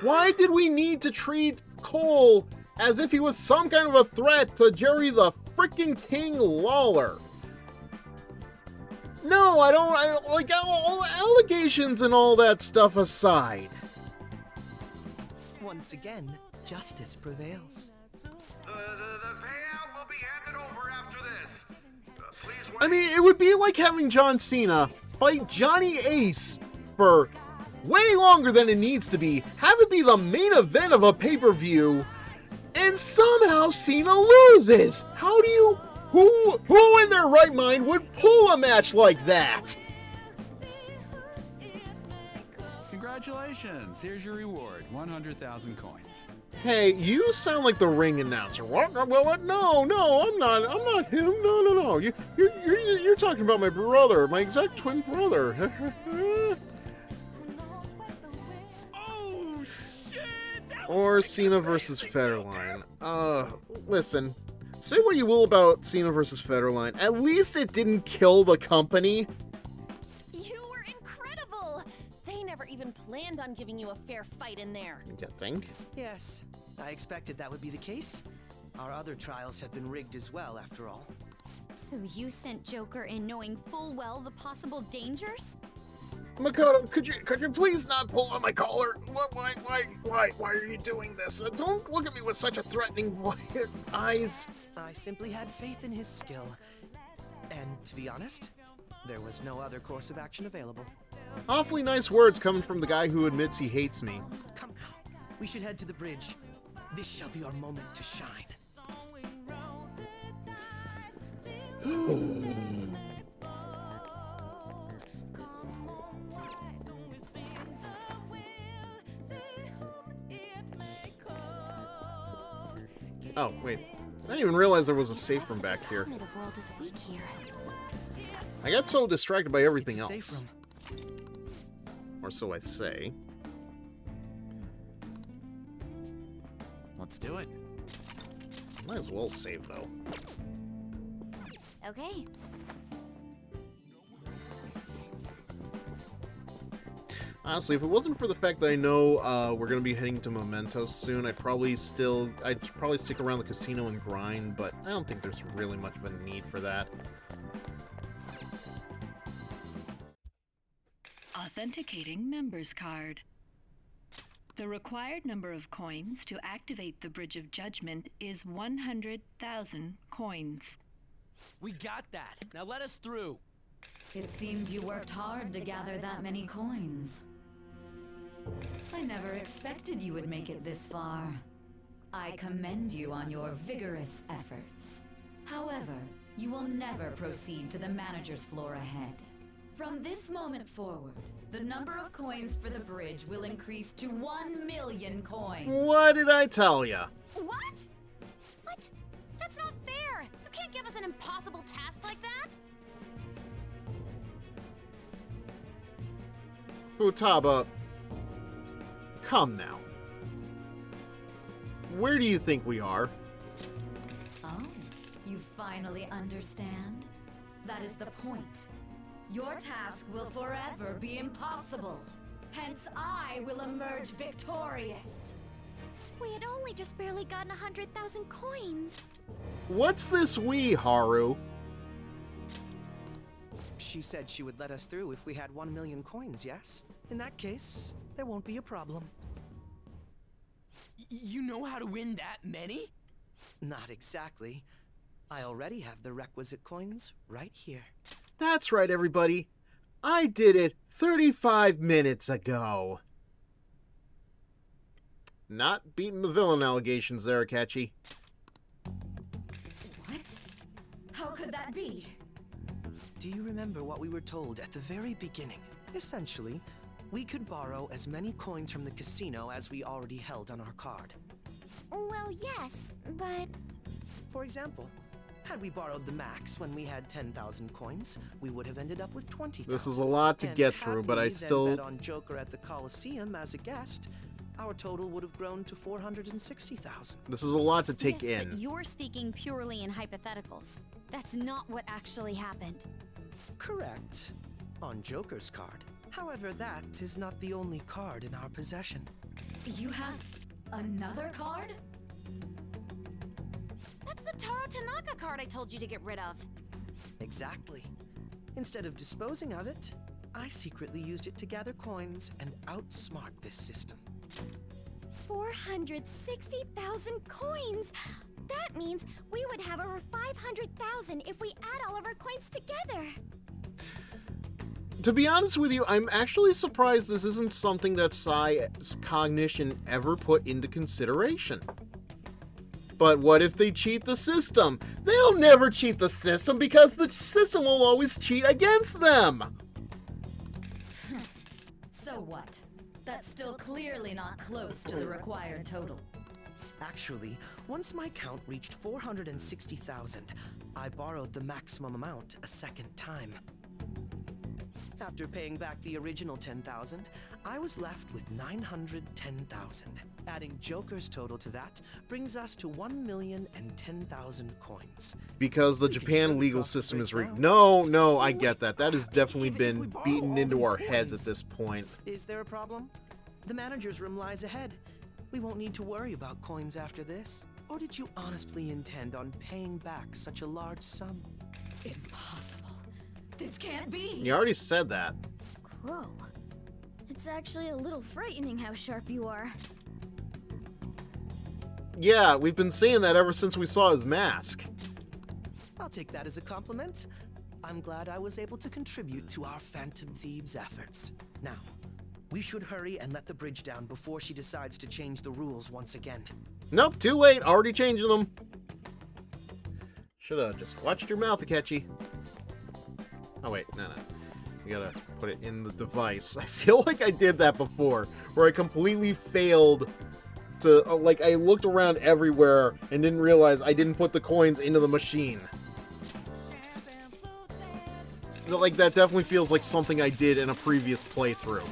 Why did we need to treat Cole as if he was some kind of a threat to Jerry the freaking King Lawler? No, I don't like all allegations and all that stuff aside. Once again, justice prevails. The payout will be handed over after this. Please wait. I mean, it would be like having John Cena fight Johnny Ace for way longer than it needs to be, have it be the main event of a pay-per-view, and somehow Cena loses. How do you... Who in their right mind would pull a match like that? Congratulations! Here's your reward, 100,000 coins. Hey, you sound like the ring announcer. What? What? No, I'm not him. No. You're talking about my brother, my exact twin brother. Oh shit! Or Cena versus Federline. Listen. Say what you will about Cena versus Federline. At least it didn't kill the company. You were incredible! They never even planned on giving you a fair fight in there. You think? Yes, I expected that would be the case. Our other trials have been rigged as well, after all. So you sent Joker in knowing full well the possible dangers? Makoto, could you please not pull on my collar? Why are you doing this? Don't look at me with such a threatening eyes. I simply had faith in his skill. And to be honest, there was no other course of action available. Awfully nice words coming from the guy who admits he hates me. Come now, we should head to the bridge. This shall be our moment to shine. Oh, wait. I didn't even realize there was a safe room back here. Cognitive world is weak here. I got so distracted by everything It's a else. safe room. Or so I say. Let's do it. Might as well save, though. Okay. Honestly, if it wasn't for the fact that I know we're going to be heading to Mementos soon, I'd probably stick around the casino and grind, but I don't think there's really much of a need for that. Authenticating member's card. The required number of coins to activate the Bridge of Judgment is 100,000 coins. We got that. Now let us through. It seems you worked hard to gather that many coins. I never expected you would make it this far. I commend you on your vigorous efforts. However, you will never proceed to the manager's floor ahead. From this moment forward, the number of coins for the bridge will increase to 1 million coins. What did I tell ya? What? That's not fair! You can't give us an impossible task like that! Futaba, come now. Where do you think we are? Oh, you finally understand? That is the point. Your task will forever be impossible. Hence, I will emerge victorious. We had only just barely gotten 100,000 coins. What's this we, Haru? She said she would let us through if we had 1 million coins, yes? In that case, there won't be a problem. You know how to win that many? Not exactly. I already have the requisite coins right here. That's right, everybody. I did it 35 minutes ago. Not beating the villain allegations there, Akechi. What? How could that be? Do you remember what we were told at the very beginning? Essentially, we could borrow as many coins from the casino as we already held on our card. Well, yes, but... For example, had we borrowed the max when we had 10,000 coins, we would have ended up with 20,000. This is a lot to get through, but I still... bet on Joker at the Coliseum as a guest, our total would have grown to 460,000. This is a lot to take yes, in. But you're speaking purely in hypotheticals. That's not what actually happened. Correct. On Joker's card. However, that is not the only card in our possession. You have another card? That's the Taro Tanaka card I told you to get rid of. Exactly. Instead of disposing of it, I secretly used it to gather coins and outsmart this system. 460,000 coins! That means we would have over 500,000 if we add all of our coins together. To be honest with you, I'm actually surprised this isn't something that Sai's cognition ever put into consideration. But what if they cheat the system? They'll never cheat the system because the system will always cheat against them! So what? That's still clearly not close to the required total. Actually, once my count reached 460,000, I borrowed the maximum amount a second time. After paying back the original 10,000, I was left with 910,000. Adding Joker's total to that brings us to 1,010,000 coins. Because the Japan legal system is rigged. No, I get that. That has definitely been beaten into our heads at this point. Is there a problem? The manager's room lies ahead. We won't need to worry about coins after this. Or did you honestly intend on paying back such a large sum? Impossible. This can't be! You already said that. Crow. It's actually a little frightening how sharp you are. Yeah, we've been saying that ever since we saw his mask. I'll take that as a compliment. I'm glad I was able to contribute to our Phantom Thieves' efforts. Now, we should hurry and let the bridge down before she decides to change the rules once again. Nope, too late. Already changing them. Should've just watched your mouth, Akechi. Oh wait, no. You gotta put it in the device. I feel like I did that before, where I completely failed to, like, I looked around everywhere and didn't realize I didn't put the coins into the machine. Like, that definitely feels like something I did in a previous playthrough.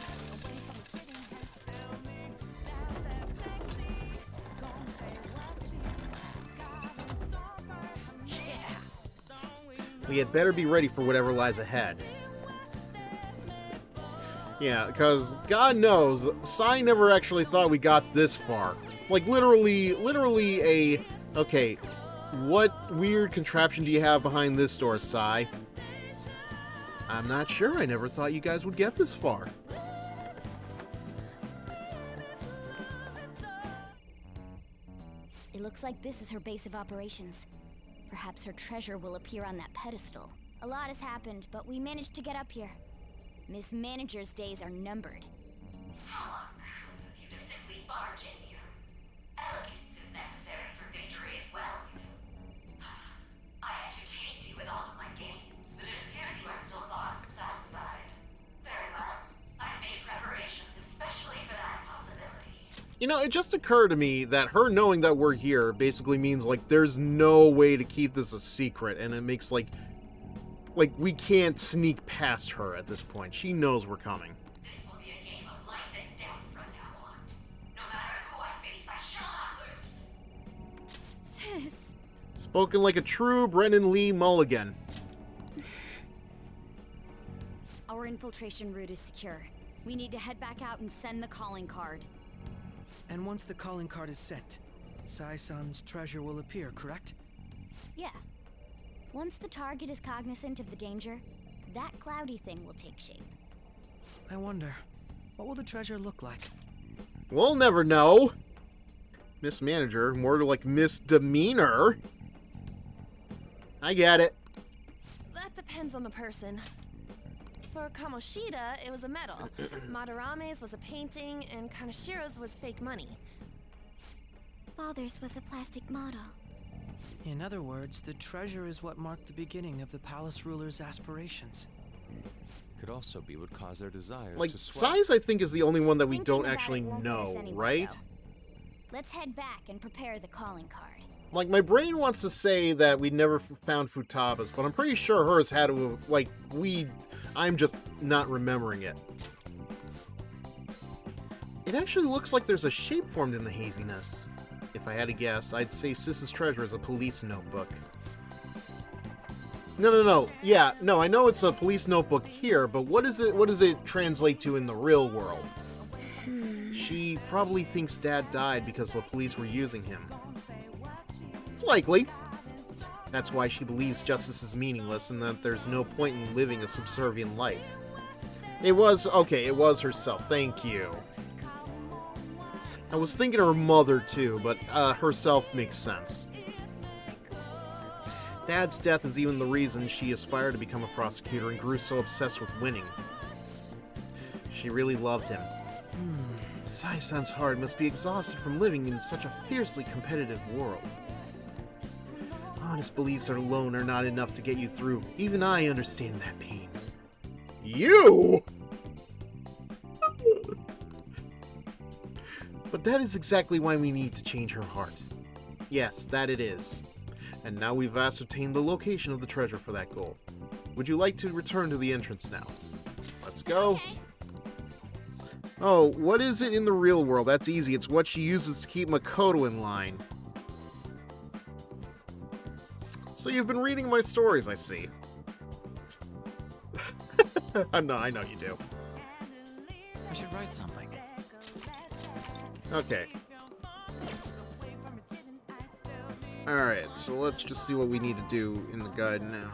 We had better be ready for whatever lies ahead. Yeah, because God knows, Sai never actually thought we got this far. Like, literally a... Okay, what weird contraption do you have behind this door, Sai? I'm not sure. I never thought you guys would get this far. It looks like this is her base of operations. Perhaps her treasure will appear on that pedestal. A lot has happened, but we managed to get up here. Miss Manager's days are numbered. How uncouth of you to simply barge in here. Elegance is necessary for victory as well, you know. I entertained you with all of my games, but it appears you are still far from satisfied. Very well. I've made preparations especially for that possibility. You know, it just occurred to me that her knowing that we're here basically means, like, there's no way to keep this a secret, and it makes, like, we can't sneak past her at this point. She knows we're coming. This will be a game of life and death from now on. No matter who I face, I shall not lose. Sis. Spoken like a true Brennan Lee Mulligan. Our infiltration route is secure. We need to head back out and send the calling card. And once the calling card is sent, Sai-san's treasure will appear, correct? Yeah. Once the target is cognizant of the danger, that cloudy thing will take shape. I wonder, what will the treasure look like? We'll never know. Miss Manager, more like Misdemeanor. I get it. That depends on the person. For Kamoshida, it was a medal. Madarame's was a painting, and Kanashiro's was fake money. Father's was a plastic model. In other words, the treasure is what marked the beginning of the palace ruler's aspirations. Could also be what caused their desires Like, to swell. Size, I think, is the only one that we Thinking don't about actually it won't get us know, anywhere, right? though. Let's head back and prepare the calling card. Like, my brain wants to say that we never found Futaba's, but I'm pretty sure hers had to have, like, I'm just not remembering it. It actually looks like there's a shape formed in the haziness. If I had to guess, I'd say Sis's treasure is a police notebook. No. Yeah, no, I know it's a police notebook here, but what does it translate to in the real world? She probably thinks Dad died because the police were using him. It's likely. That's why she believes justice is meaningless and that there's no point in living a subservient life. It was herself. Thank you. I was thinking her mother too, but herself makes sense. Dad's death is even the reason she aspired to become a prosecutor and grew so obsessed with winning. She really loved him. Sai-san's heart must be exhausted from living in such a fiercely competitive world. Honest beliefs alone are not enough to get you through. Even I understand that pain. You? But that is exactly why we need to change her heart. Yes, that it is. And now we've ascertained the location of the treasure for that goal. Would you like to return to the entrance now? Let's go. Okay. Oh, what is it in the real world? That's easy. It's what she uses to keep Makoto in line. So you've been reading my stories, I see. No, I know you do. I should write something. Okay. Alright, so let's just see what we need to do in the guide now.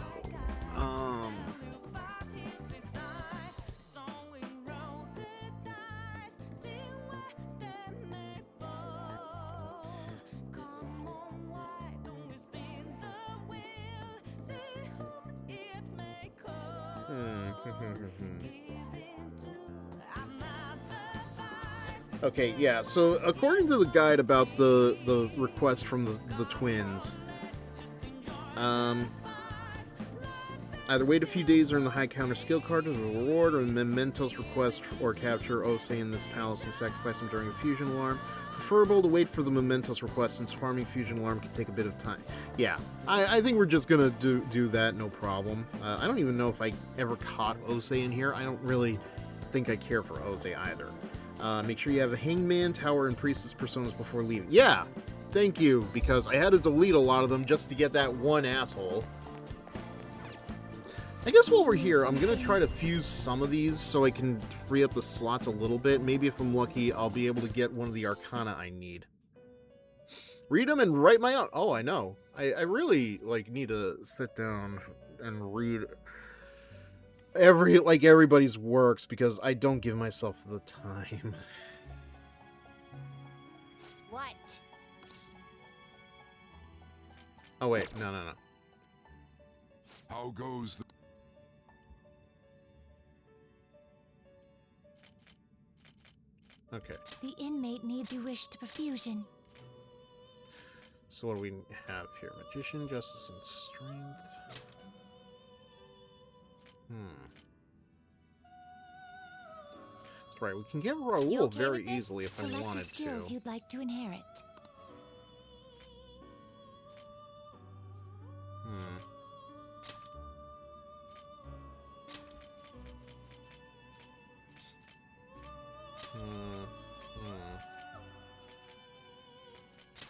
Okay, yeah, so according to the guide about the request from the twins, either wait a few days or earn the high counter skill card as a reward, or mementos request or capture Osei in this palace and sacrifice him during a fusion alarm. Preferable to wait for the mementos request since farming fusion alarm can take a bit of time. Yeah, I think we're just gonna do that, no problem. I don't even know if I ever caught Osei in here. I don't really think I care for Osei either. Make sure you have a hangman, tower, and priestess personas before leaving. Yeah, thank you, because I had to delete a lot of them just to get that one asshole. I guess while we're here, I'm going to try to fuse some of these so I can free up the slots a little bit. Maybe if I'm lucky, I'll be able to get one of the arcana I need. Read them and write my own. Oh, I know. I really need to sit down and read everybody's works because I don't give myself the time. What? Oh wait, no. How goes the... Okay. The inmate needs you wish to perfusion. So what do we have here? Magician, justice, and strength. right. We can get You Raoul okay very with this? easily if I Select the wanted skills to. you'd like to inherit. Hmm.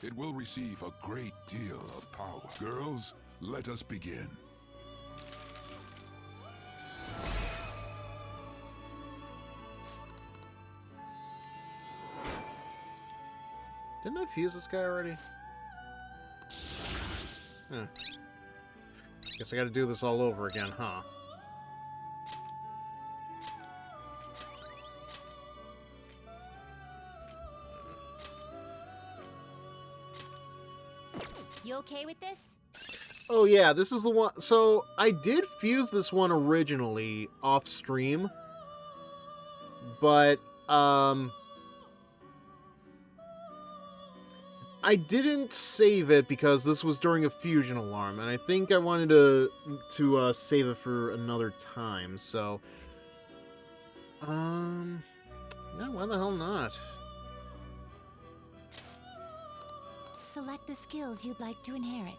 It will receive a great deal of power. Girls, let us begin. Didn't I fuse this guy already? Huh. Guess I gotta do this all over again, huh? You okay with this? Oh yeah, this is the one. So I did fuse this one originally off stream, but I didn't save it because this was during a fusion alarm, and I think I wanted to save it for another time. So yeah, why the hell not? Select the skills you'd like to inherit.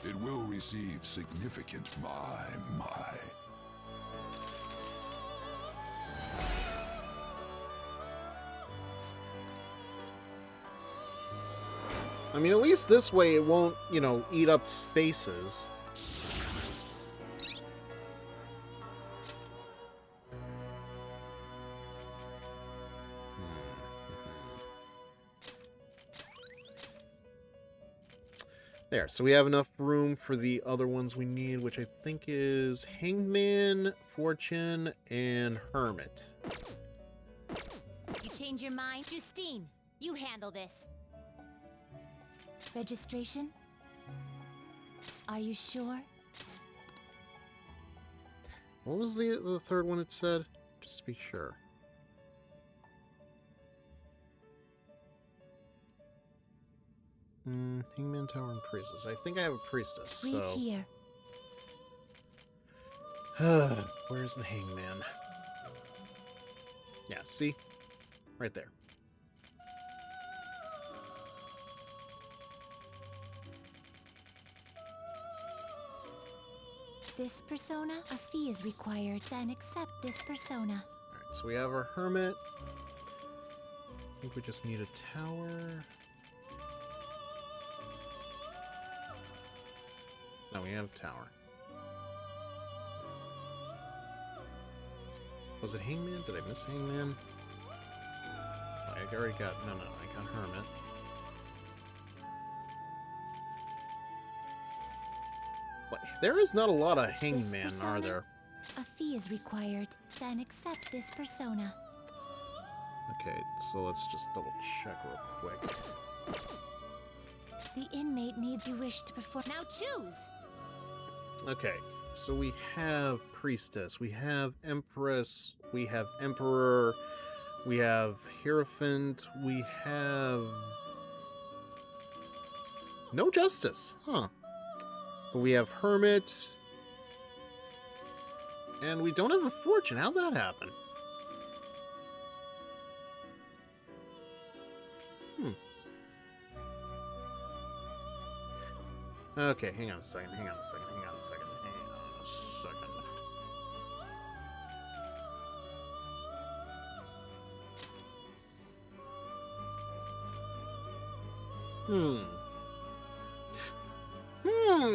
It will receive significant my. I mean, at least this way it won't, you know, eat up spaces. There, so we have enough room for the other ones we need, which I think is Hangman, Fortune, and Hermit. You change your mind? Justine, you handle this. Registration? Are you sure? What was the third one it said? Just to be sure. Hangman, Tower, and Priestess. I think I have a Priestess, Read so... here. Where's the Hangman? Yeah, see? Right there. This persona, a fee is required. Then accept this persona. Alright, so we have our Hermit. I think we just need a tower. No, we have a tower. Was it Hangman? Did I miss Hangman? Oh, I already got... No, I got Hermit. But there is not a lot of Hangman, are there? A fee is required. Then accept this persona. Okay, so let's just double check real quick. The inmate needs you wish to perform. Now choose! Okay, so we have Priestess, we have Empress, we have Emperor, we have Hierophant, we have... No Justice, huh. But we have Hermit, and we don't have a Fortune. How'd that happen? Okay, hang on a second.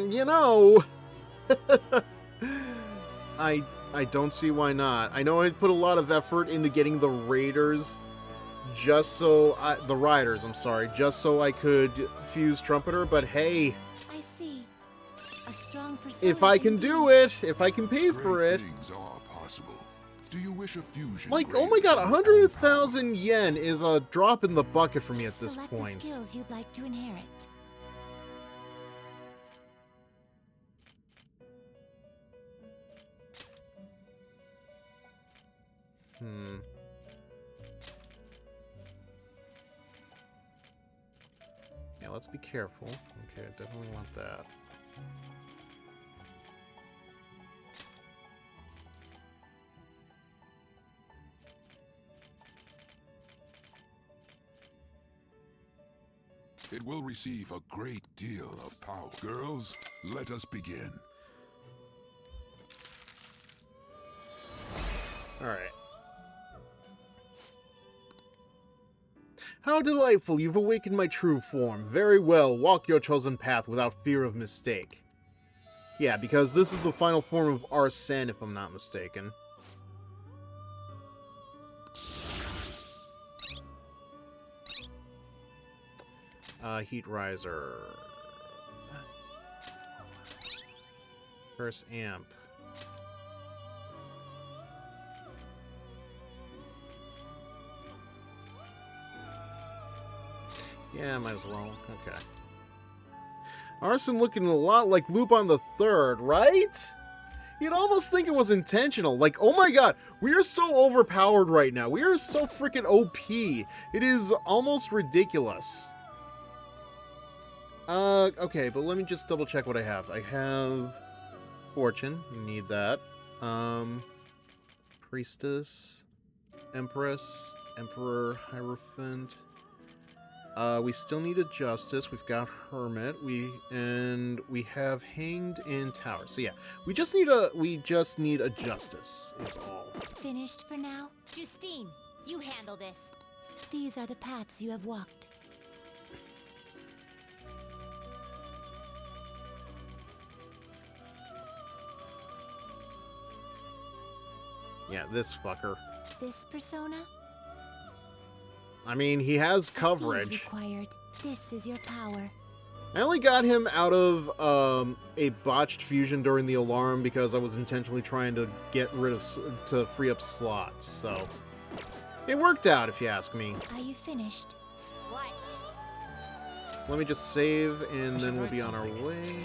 You know, I don't see why not. I know I put a lot of effort into getting the Raiders just so the Riders, I'm sorry, just so I could fuse Trumpeter, but hey, I see. A strong persona. If I can do it, if I can pay for it. Things are possible. Do you wish a fusion? Like, oh my god, 100,000 yen is a drop in the bucket for me at this Select point. the skills you'd like to inherit. let's be careful. Okay, I definitely want that. It will receive a great deal of power. Girls, let us begin. Alright. How delightful, you've awakened my true form. Very well, walk your chosen path without fear of mistake. Yeah, because this is the final form of Arsene, if I'm not mistaken. Heat Riser. First Amp. Yeah, might as well. Okay. Arsene looking a lot like Lupin the Third, right? You'd almost think it was intentional. Like, oh my god, we are so overpowered right now. We are so freaking OP. It is almost ridiculous. Okay, but let me just double check what I have. I have Fortune. Need that. Priestess. Empress. Emperor. Hierophant. We still need a Justice. We've got Hermit. We have Hanged and Tower. So yeah, we just need a Justice is all. Finished for now? Justine, you handle this. These are the paths you have walked. Yeah, this fucker. This persona? I mean, he has coverage. Required. This is your power. I only got him out of a botched fusion during the alarm because I was intentionally trying to to free up slots. So it worked out, if you ask me. Are you finished? What? Let me just save, and then we'll be on our way.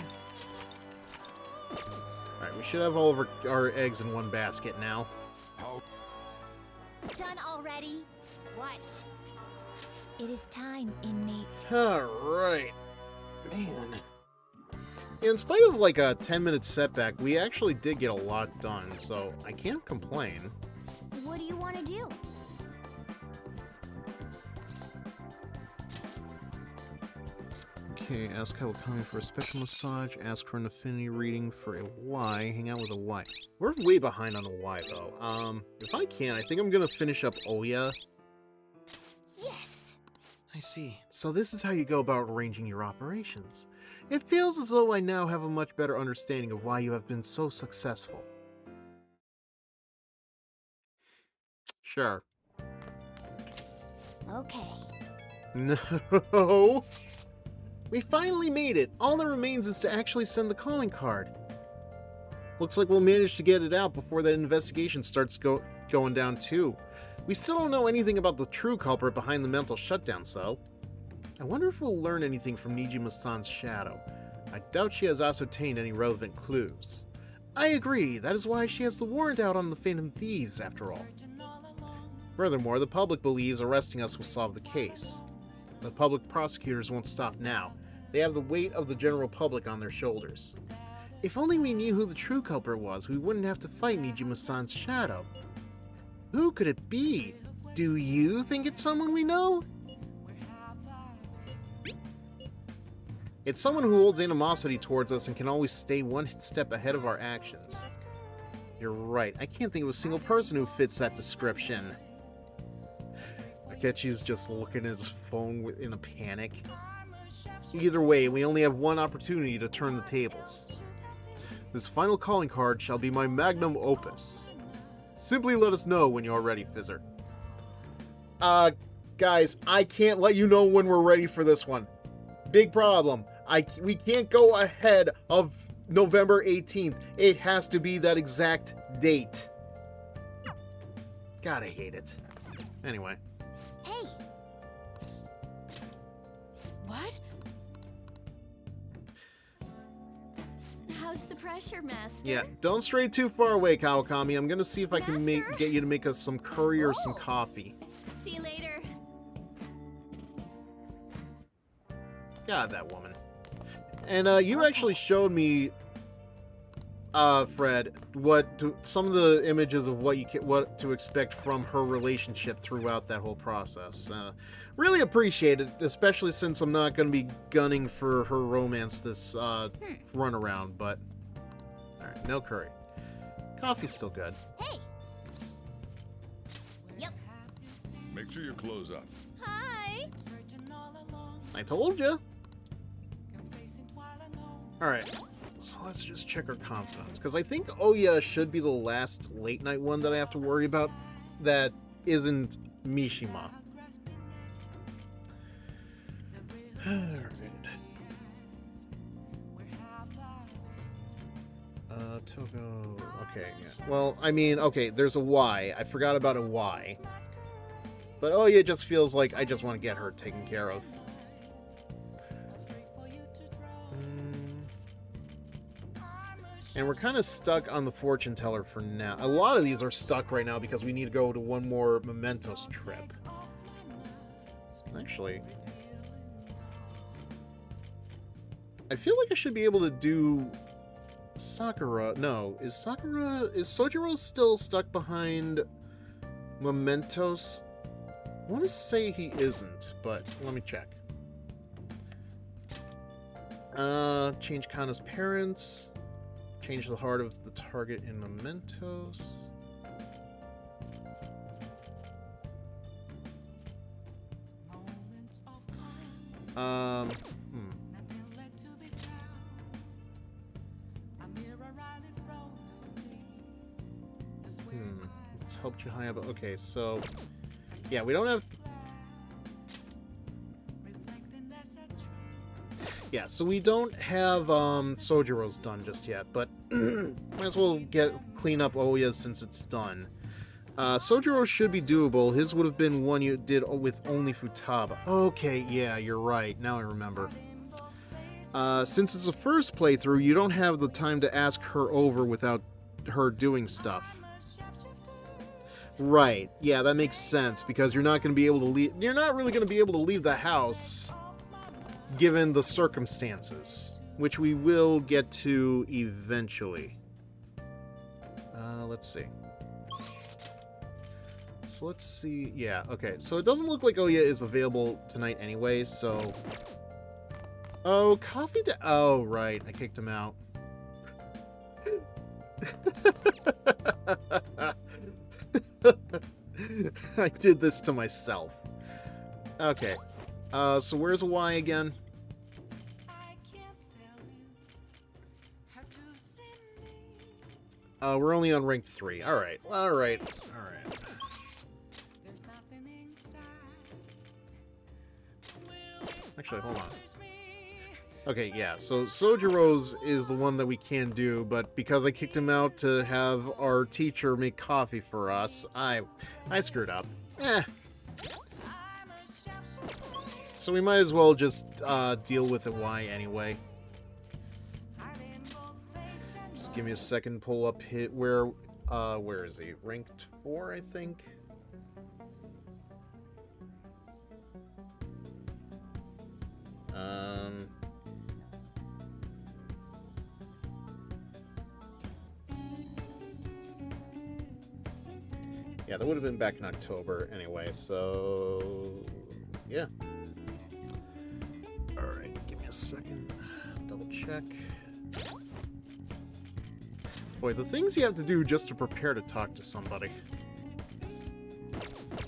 All right, we should have all of our eggs in one basket now. Done already? What? It is time, inmate. Alright. Man. In spite of like a 10-minute setback, we actually did get a lot done, so I can't complain. What do you want to do? Okay, ask Kawakami for a special massage, ask for an affinity reading for a Y, hang out with a Y. We're way behind on a Y, though. If I can, I think I'm gonna finish up Oya. Yes! I see. So this is how you go about arranging your operations. It feels as though I now have a much better understanding of why you have been so successful. Sure. Okay. No! We finally made it! All that remains is to actually send the calling card. Looks like we'll manage to get it out before that investigation starts going down too. We still don't know anything about the true culprit behind the mental shutdowns, though. I wonder if we'll learn anything from Nijima-san's shadow. I doubt she has ascertained any relevant clues. I agree, that is why she has the warrant out on the Phantom Thieves, after all. Furthermore, the public believes arresting us will solve the case. The public prosecutors won't stop now. They have the weight of the general public on their shoulders. If only we knew who the true culprit was, we wouldn't have to fight Nijima-san's shadow. Who could it be? Do you think it's someone we know? It's someone who holds animosity towards us and can always stay one step ahead of our actions. You're right, I can't think of a single person who fits that description. Akechi's just looking at his phone in a panic. Either way, we only have one opportunity to turn the tables. This final calling card shall be my magnum opus. Simply let us know when you're ready, Fizzer. Guys, I can't let you know when we're ready for this one. Big problem. We can't go ahead of November 18th. It has to be that exact date. God, I hate it. Anyway. Hey! What? How's the pressure, Master? Yeah, don't stray too far away, Kawakami. I'm gonna see if I can get you to make us some curry or some coffee. See you later. God, that woman. And you actually showed me, Fred, some of the images of what to expect from her relationship throughout that whole process. Really appreciate it, especially since I'm not going to be gunning for her romance this run around. But all right, no curry. Coffee's still good. Hey. Yep. Make sure you close up. Hi. I told you. All right. So let's just check our confidence, because I think Oya should be the last late night one that I have to worry about that isn't Mishima. Alright. Togo. Okay, yeah. Well, I mean, okay, there's a Y. I forgot about a Y. But Oya just feels like I just want to get her taken care of. And we're kind of stuck on the fortune teller for now. A lot of these are stuck right now because we need to go to one more Mementos trip. Actually, I feel like I should be able to do Sakura. No, is Sojiro still stuck behind Mementos? I want to say he isn't, but let me check. Change Kana's parents. Change the heart of the target in Mementos. Let's help you high up. Okay, so yeah, we don't have. Yeah, so we don't have Sojiro's done just yet, but might as well clean up Oya's since it's done. Sojiro should be doable. His would have been one you did with only Futaba. Okay, yeah, you're right. Now I remember. Since it's the first playthrough, you don't have the time to ask her over without her doing stuff. Right. Yeah, that makes sense because you're not going to be able to leave. You're not really going to be able to leave the house given the circumstances, which we will get to eventually. Let's see. So let's see. Yeah, okay. So it doesn't look like Oya is available tonight anyway, so... Oh, Coffee Oh, right. I kicked him out. I did this to myself. Okay. So where's a Y again? We're only on rank 3. Alright. Alright. Alright. Actually, hold on. Okay, yeah, so Sojiro's is the one that we can do, but because I kicked him out to have our teacher make coffee for us, I screwed up. So we might as well just deal with a Y anyway. Just give me a second, pull up where is he? Ranked 4, I think? Yeah, that would have been back in October anyway, so... yeah. Alright, give me a second. Double check. Boy, the things you have to do just to prepare to talk to somebody.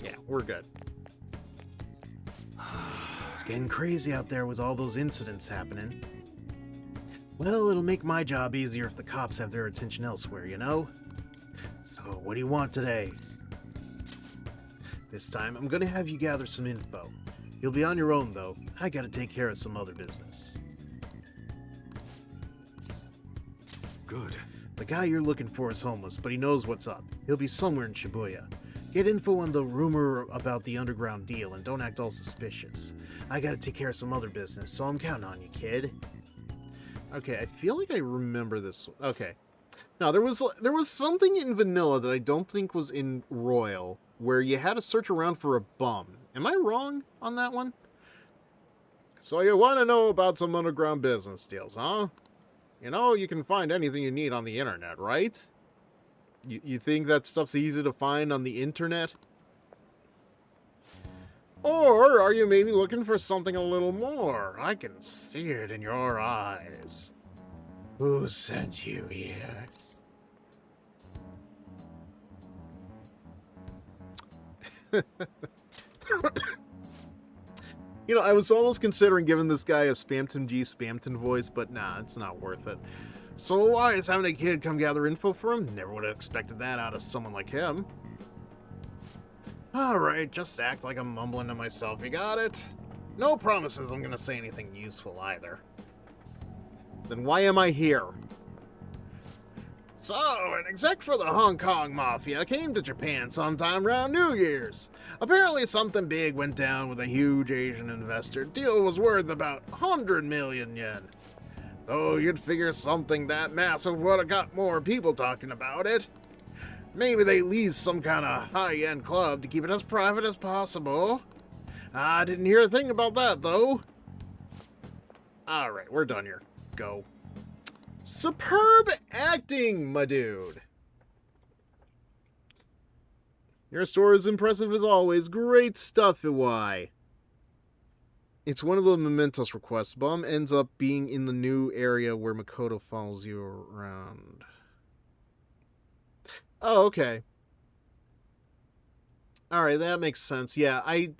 Yeah, we're good. It's getting crazy out there with all those incidents happening. Well, it'll make my job easier if the cops have their attention elsewhere, you know? So, what do you want today? This time, I'm gonna have you gather some info. You'll be on your own, though. I gotta take care of some other business. Good. The guy you're looking for is homeless, but he knows what's up. He'll be somewhere in Shibuya. Get info on the rumor about the underground deal and don't act all suspicious. I gotta take care of some other business, so I'm counting on you, kid. Okay, I feel like I remember this. Okay. Now, there was something in Vanilla that I don't think was in Royal, where you had to search around for a bum. Am I wrong on that one? So you want to know about some underground business deals, huh? You know, you can find anything you need on the internet, right? You think that stuff's easy to find on the internet? Or are you maybe looking for something a little more? I can see it in your eyes. Who sent you here? You know, I was almost considering giving this guy a Spamton G Spamton voice, but nah, it's not worth it. So why is having a kid come gather info for him? Never would have expected that out of someone like him. Alright, just act like I'm mumbling to myself, you got it? No promises I'm gonna say anything useful either. Then why am I here? So, an exec for the Hong Kong Mafia came to Japan sometime around New Year's. Apparently something big went down with a huge Asian investor. Deal was worth about 100 million yen. Though you'd figure something that massive would have got more people talking about it. Maybe they leased some kind of high-end club to keep it as private as possible. I didn't hear a thing about that, though. Alright, we're done here. Go. Superb acting, my dude. Your store is impressive as always. Great stuff, Iwai. It's one of the Mementos requests. Bum ends up being in the new area where Makoto follows you around. Oh, okay. Alright, that makes sense. Yeah, I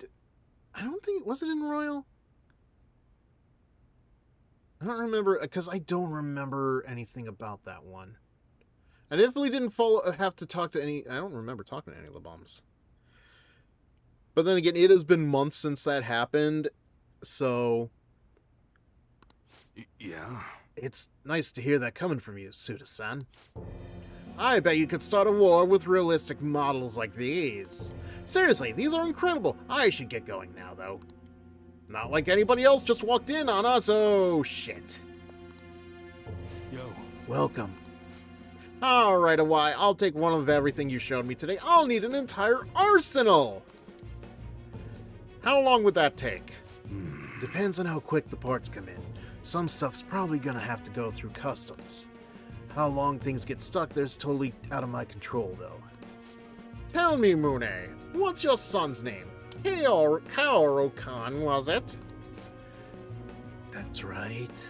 don't think... Was it in Royal? I don't remember, because I don't remember anything about that one. I definitely didn't have to talk to any... I don't remember talking to any of the bums. But then again, it has been months since that happened, so... Yeah? It's nice to hear that coming from you, Suda-san. I bet you could start a war with realistic models like these. Seriously, these are incredible. I should get going now, though. Not like anybody else just walked in on us. Oh, shit. Yo. Welcome. Alright, Iwai, I'll take one of everything you showed me today. I'll need an entire arsenal. How long would that take? Depends on how quick the parts come in. Some stuff's probably gonna have to go through customs. How long things get stuck, there's totally out of my control, though. Tell me, Mune, what's your son's name? Kaoru-kan, was it? That's right.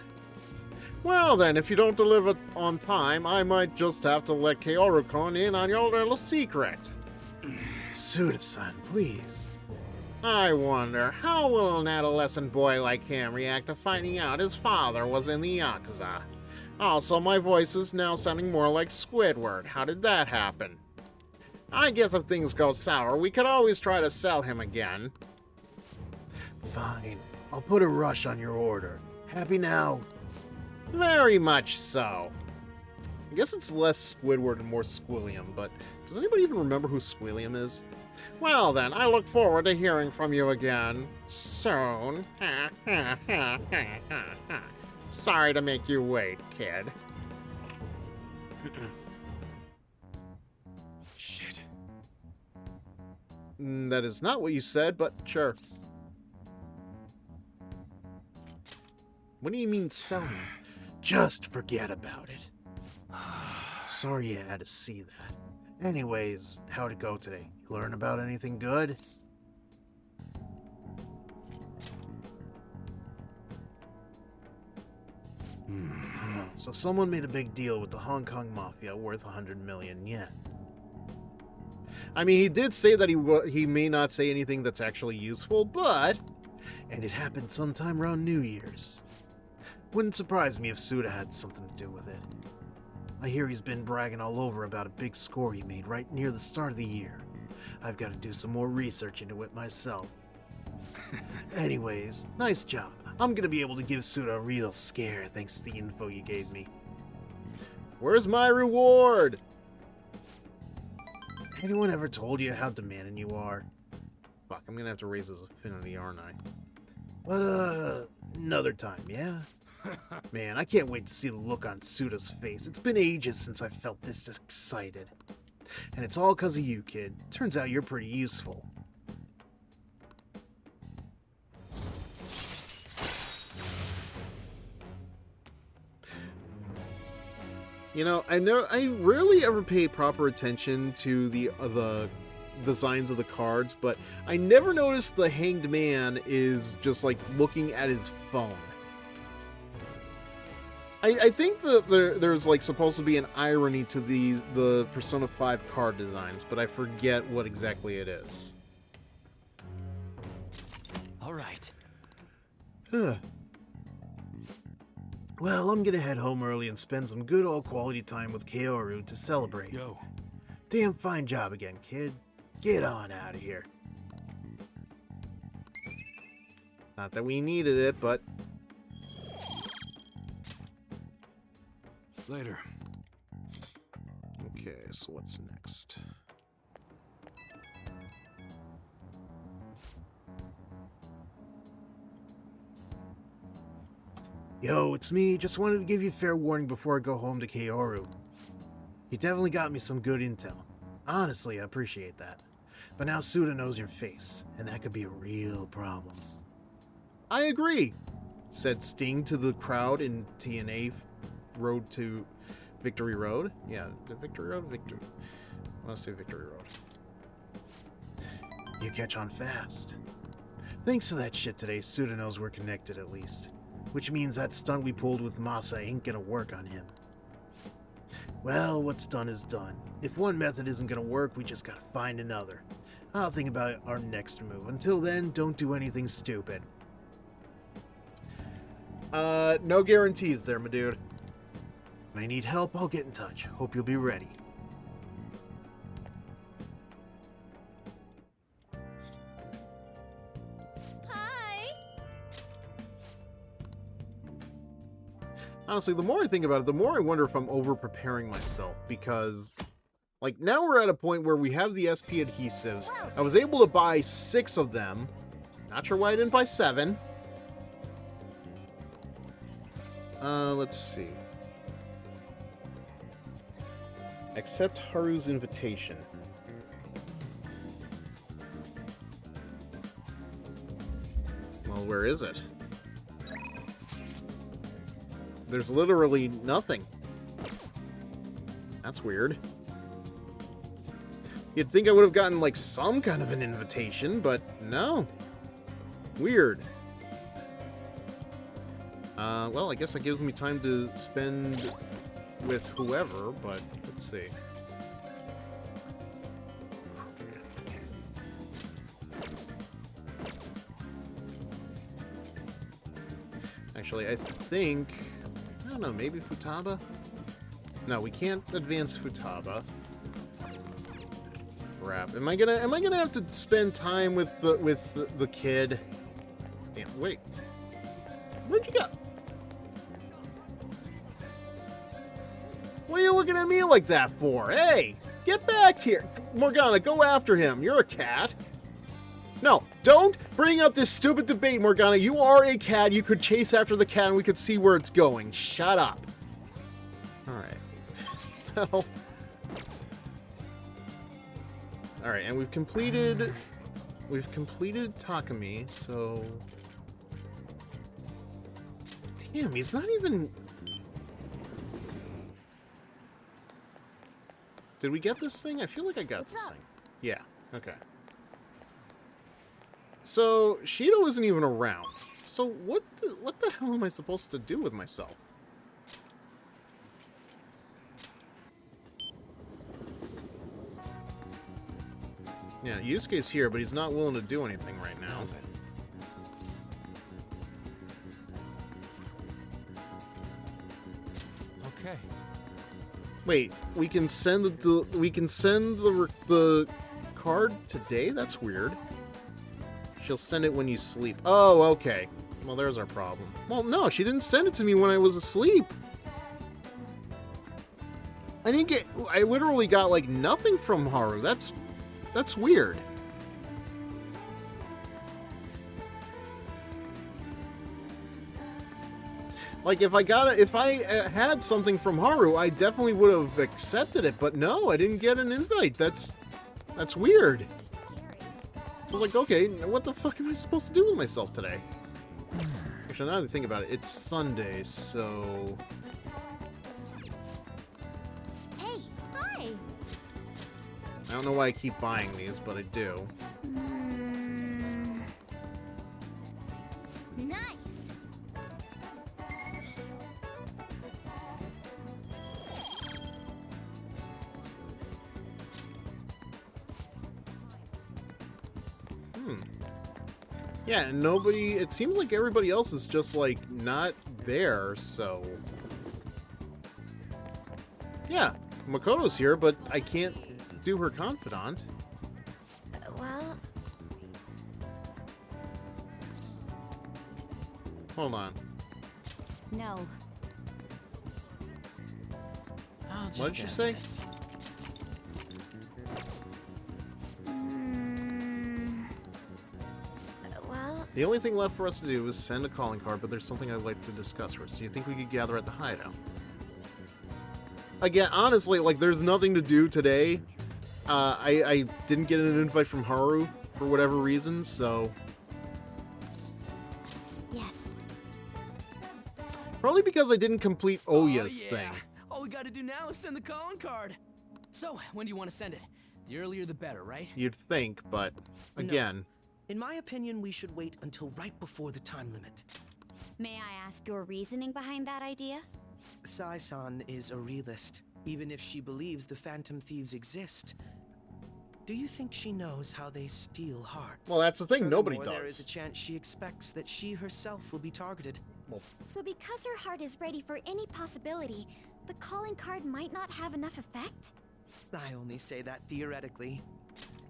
Well then, if you don't deliver on time, I might just have to let Kaoru-kan in on your little secret. Suda-san, please. I wonder, how will an adolescent boy like him react to finding out his father was in the Yakuza? Also, my voice is now sounding more like Squidward. How did that happen? I guess if things go sour, we could always try to sell him again. Fine. I'll put a rush on your order. Happy now? Very much so. I guess it's less Squidward and more Squilliam, but does anybody even remember who Squilliam is? Well then, I look forward to hearing from you again. Soon. Sorry to make you wait, kid. Shit. That is not what you said, but sure. What do you mean selling? Just forget about it. Sorry you had to see that. Anyways, how'd it go today? You learn about anything good? So someone made a big deal with the Hong Kong Mafia worth 100 million yen. I mean, he did say that he may not say anything that's actually useful, but... And it happened sometime around New Year's. Wouldn't surprise me if Suda had something to do with it. I hear he's been bragging all over about a big score he made right near the start of the year. I've got to do some more research into it myself. Anyways, nice job. I'm gonna be able to give Suda a real scare thanks to the info you gave me. Where's my reward? Anyone ever told you how demanding you are? Fuck, I'm gonna have to raise his affinity, aren't I? But, another time, yeah? Man, I can't wait to see the look on Suda's face. It's been ages since I felt this excited. And it's all because of you, kid. Turns out you're pretty useful. You know, I rarely ever pay proper attention to the designs of the cards, but I never noticed the Hanged Man is just like looking at his phone. I think that there's like supposed to be an irony to the Persona 5 card designs, but I forget what exactly it is. All right. Well, I'm gonna head home early and spend some good old quality time with Kaoru to celebrate. Yo. Damn fine job again, kid. Get on out of here. Not that we needed it, but... Later. Okay, so what's next? Yo, it's me. Just wanted to give you fair warning before I go home to Kaoru. You definitely got me some good intel. Honestly, I appreciate that. But now Suda knows your face, and that could be a real problem. I agree, said Sting to the crowd in TNA Road to Victory Road. Yeah, the Victory Road? I want to say Victory Road. You catch on fast. Thanks to that shit today, Suda knows we're connected at least. Which means that stunt we pulled with Masa ain't gonna work on him. Well, what's done is done. If one method isn't gonna work, we just gotta find another. I'll think about our next move. Until then, don't do anything stupid. No guarantees there, my dude. When I need help, I'll get in touch. Hope you'll be ready. Honestly, the more I think about it, the more I wonder if I'm over-preparing myself, because, like, now we're at a point where we have the SP adhesives. I was able to buy 6 of them. Not sure why I didn't buy 7. Let's see. Accept Haru's invitation. Well, where is it? There's literally nothing. That's weird. You'd think I would have gotten, like, some kind of an invitation, but no. Weird. Well, I guess that gives me time to spend with whoever, but let's see. Actually, I think... I don't know, maybe Futaba? No, we can't advance Futaba. Crap. Am I gonna have to spend time with the kid? Damn, wait. Where'd you go? What are you looking at me like that for? Hey! Get back here! Morgana, go after him. You're a cat. No, don't bring up this stupid debate, Morgana. You are a cat. You could chase after the cat and we could see where it's going. Shut up. Alright. Well. Alright, and we've completed Takumi, so... Damn, he's not even... Did we get this thing? I feel like I got this thing. Yeah, okay. So, Shido isn't even around. So, what the hell am I supposed to do with myself? Yeah, Yusuke's here, but he's not willing to do anything right now. Okay. Wait, we can send the card today? That's weird. She'll send it when you sleep. Oh, okay. Well, there's our problem. Well, no, she didn't send it to me when I was asleep. I literally got, like, nothing from Haru. That's weird. Like, if I had something from Haru, I definitely would have accepted it, but no, I didn't get an invite. That's weird. So I was like, okay, what the fuck am I supposed to do with myself today? Actually, now that I think about it, it's Sunday, so... I don't know why I keep buying these, but I do. Nice. Yeah, and nobody... It seems like everybody else is just, like, not there, so... Yeah, Makoto's here, but I can't do her confidant. Well... Hold on. No. What did you say? Well... The only thing left for us to do is send a calling card, but there's something I'd like to discuss first. Do you think we could gather at the hideout? Again, honestly, like, there's nothing to do today. I didn't get an invite from Haru for whatever reason, so... Yes. Probably because I didn't complete Oya's thing. All we gotta do now is send the calling card. So, when do you want to send it? The earlier the better, right? You'd think, but again... No. In my opinion, we should wait until right before the time limit. May I ask your reasoning behind that idea? Sai-san is a realist, even if she believes the Phantom Thieves exist. Do you think she knows how they steal hearts? Well, that's the thing, nobody Furthermore, there does. is a chance she expects that she herself will be targeted. Well, So because her heart is ready for any possibility, the calling card might not have enough effect? I only say that theoretically,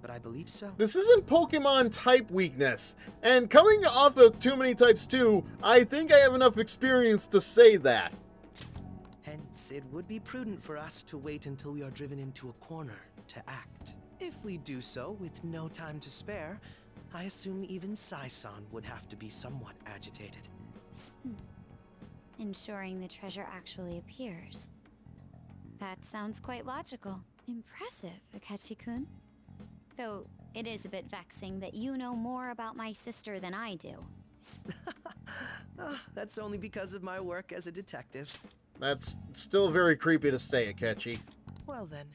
but I believe so. this isn't Pokemon type weakness, and coming off of Too Many Types 2, I think I have enough experience to say that. Hence, it would be prudent for us to wait until we are driven into a corner to act. If we do so with no time to spare, I assume even Sai-san would have to be somewhat agitated. Ensuring the treasure actually appears. That sounds quite logical. Impressive, Akechi-kun. Though, it is a bit vexing that you know more about my sister than I do. That's only because of my work as a detective. That's still very creepy to say, Akechi. Well then,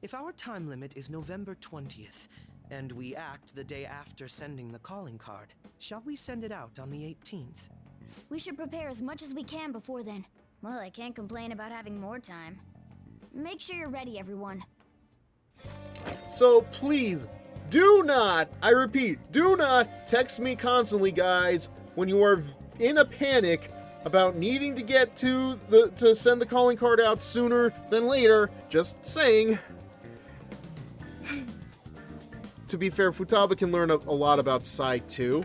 if our time limit is November 20th, and we act the day after sending the calling card, shall we send it out on the 18th? We should prepare as much as we can before then. Well, I can't complain about having more time. Make sure you're ready, everyone. So please, do not, I repeat, do not text me constantly, guys, when you are in a panic about needing to get to send the calling card out sooner than later. Just saying. To be fair, Futaba can learn a lot about Sai too.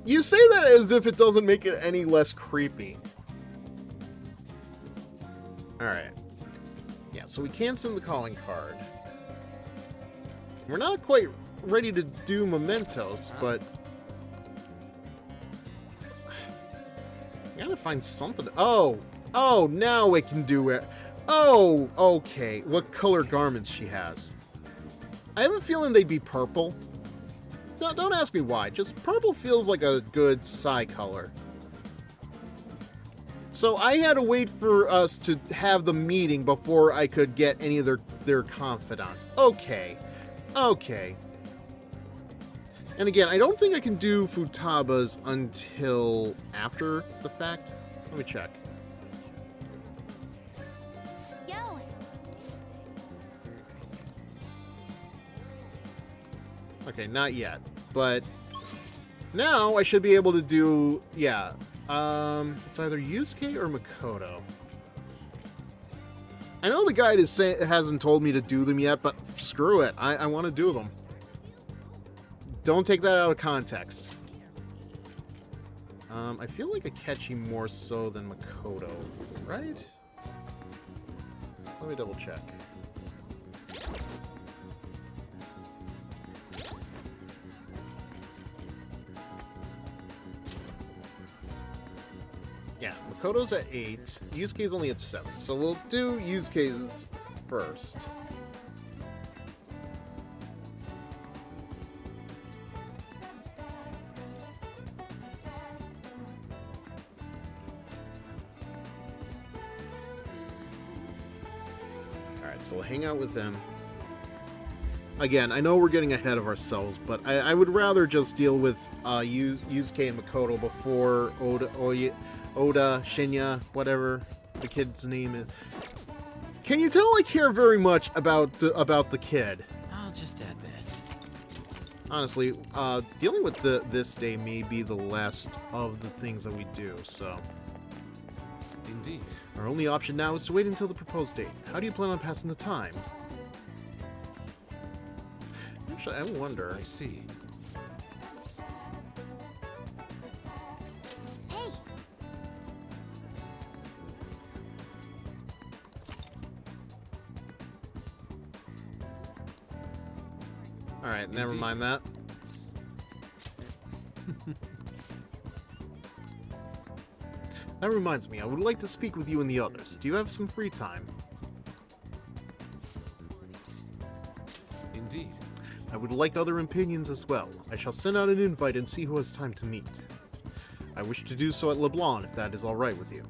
You say that as if it doesn't make it any less creepy. Alright. Yeah, so we can send the calling card. We're not quite ready to do mementos, but... I gotta find something. Oh! Oh, now it can do it. Oh, okay. What color garments she has. I have a feeling they'd be purple. Don't ask me why. Just purple feels like a good Sai color. So I had to wait for us to have the meeting before I could get any of their confidants. Okay. Okay. And again, I don't think I can do Futaba's until after the fact. Let me check. Yo! Okay, not yet. But now I should be able to do, yeah. It's either Yusuke or Makoto. I know the guide hasn't told me to do them yet, but screw it. I want to do them. Don't take that out of context. I feel like Akechi more so than Makoto, right? Let me double check. Yeah, Makoto's at 8. Yusuke's only at 7. So we'll do Yusuke's first. Alright, Alright, so we'll hang out with them. Again, I know we're getting ahead of ourselves, but I would rather just deal with Yusuke and Makoto before Oda, Shinya, whatever the kid's name is. Can you tell I care very much about the kid? I'll just add this. Honestly, dealing with this day may be the last of the things that we do, so... Indeed. Our only option now is to wait until the proposed date. How do you plan on passing the time? Actually, I wonder... I see. Hey! Alright, never mind that. That reminds me, I would like to speak with you and the others. Do you have some free time? Indeed. I would like other opinions as well. I shall send out an invite and see who has time to meet. I wish to do so at LeBlanc, if that is alright with you.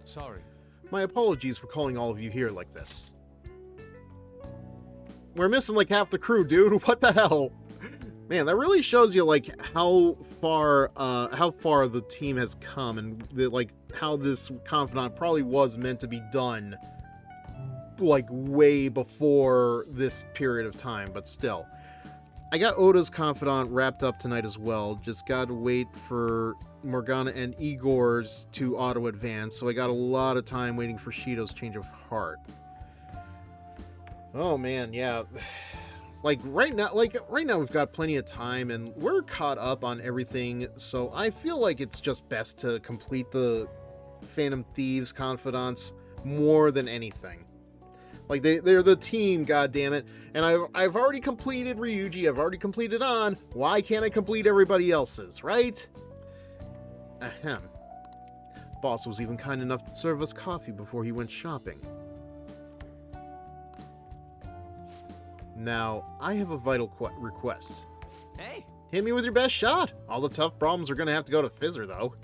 Sorry. My apologies for calling all of you here like this. We're missing like half the crew, dude. What the hell? Man, that really shows you like how far the team has come, and like how this confidant probably was meant to be done like way before this period of time, but still. I got Oda's confidant wrapped up tonight as well. Just gotta wait for Morgana and Igor's to auto-advance, so I got a lot of time waiting for Shido's change of heart. Oh man, yeah. Like right now we've got plenty of time and we're caught up on everything, so I feel like it's just best to complete the Phantom Thieves confidants more than anything. Like they're the team, goddammit. And I've already completed Ryuji, I've already completed An. Why can't I complete everybody else's, right? Ahem. Boss was even kind enough to serve us coffee before he went shopping. Now, I have a vital request. Hey! Hit me with your best shot! All the tough problems are gonna have to go to Fizzer, though.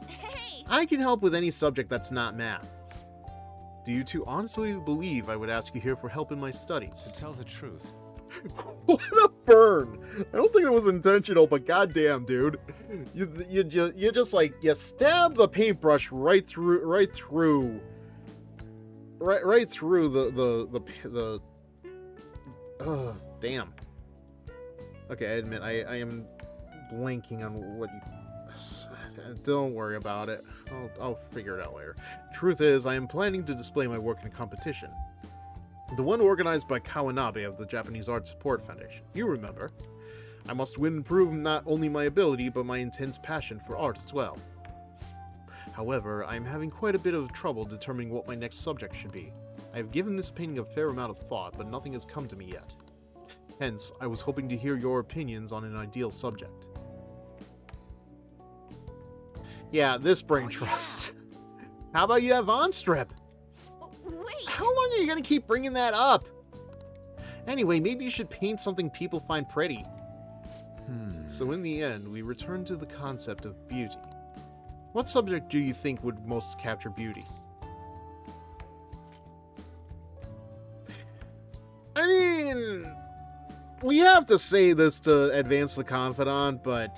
Hey! I can help with any subject that's not math. Do you two honestly believe I would ask you here for help in my studies? To tell the truth. What a burn! I don't think it was intentional, but goddamn, dude. You just like, you stab the paintbrush right through the damn. Okay, I admit, I am blanking on what you... Don't worry about it. I'll figure it out later. Truth is, I am planning to display my work in a competition. The one organized by Kawanabe of the Japanese Art Support Foundation. You remember. I must win and prove not only my ability, but my intense passion for art as well. However, I am having quite a bit of trouble determining what my next subject should be. I have given this painting a fair amount of thought, but nothing has come to me yet. Hence, I was hoping to hear your opinions on an ideal subject. Yeah, this brain trust. Yeah. How about you have on strip? Wait! How long are you gonna keep bringing that up? Anyway, maybe you should paint something people find pretty. So in the end, we return to the concept of beauty. What subject do you think would most capture beauty? I mean, we have to say this to advance the confidant, but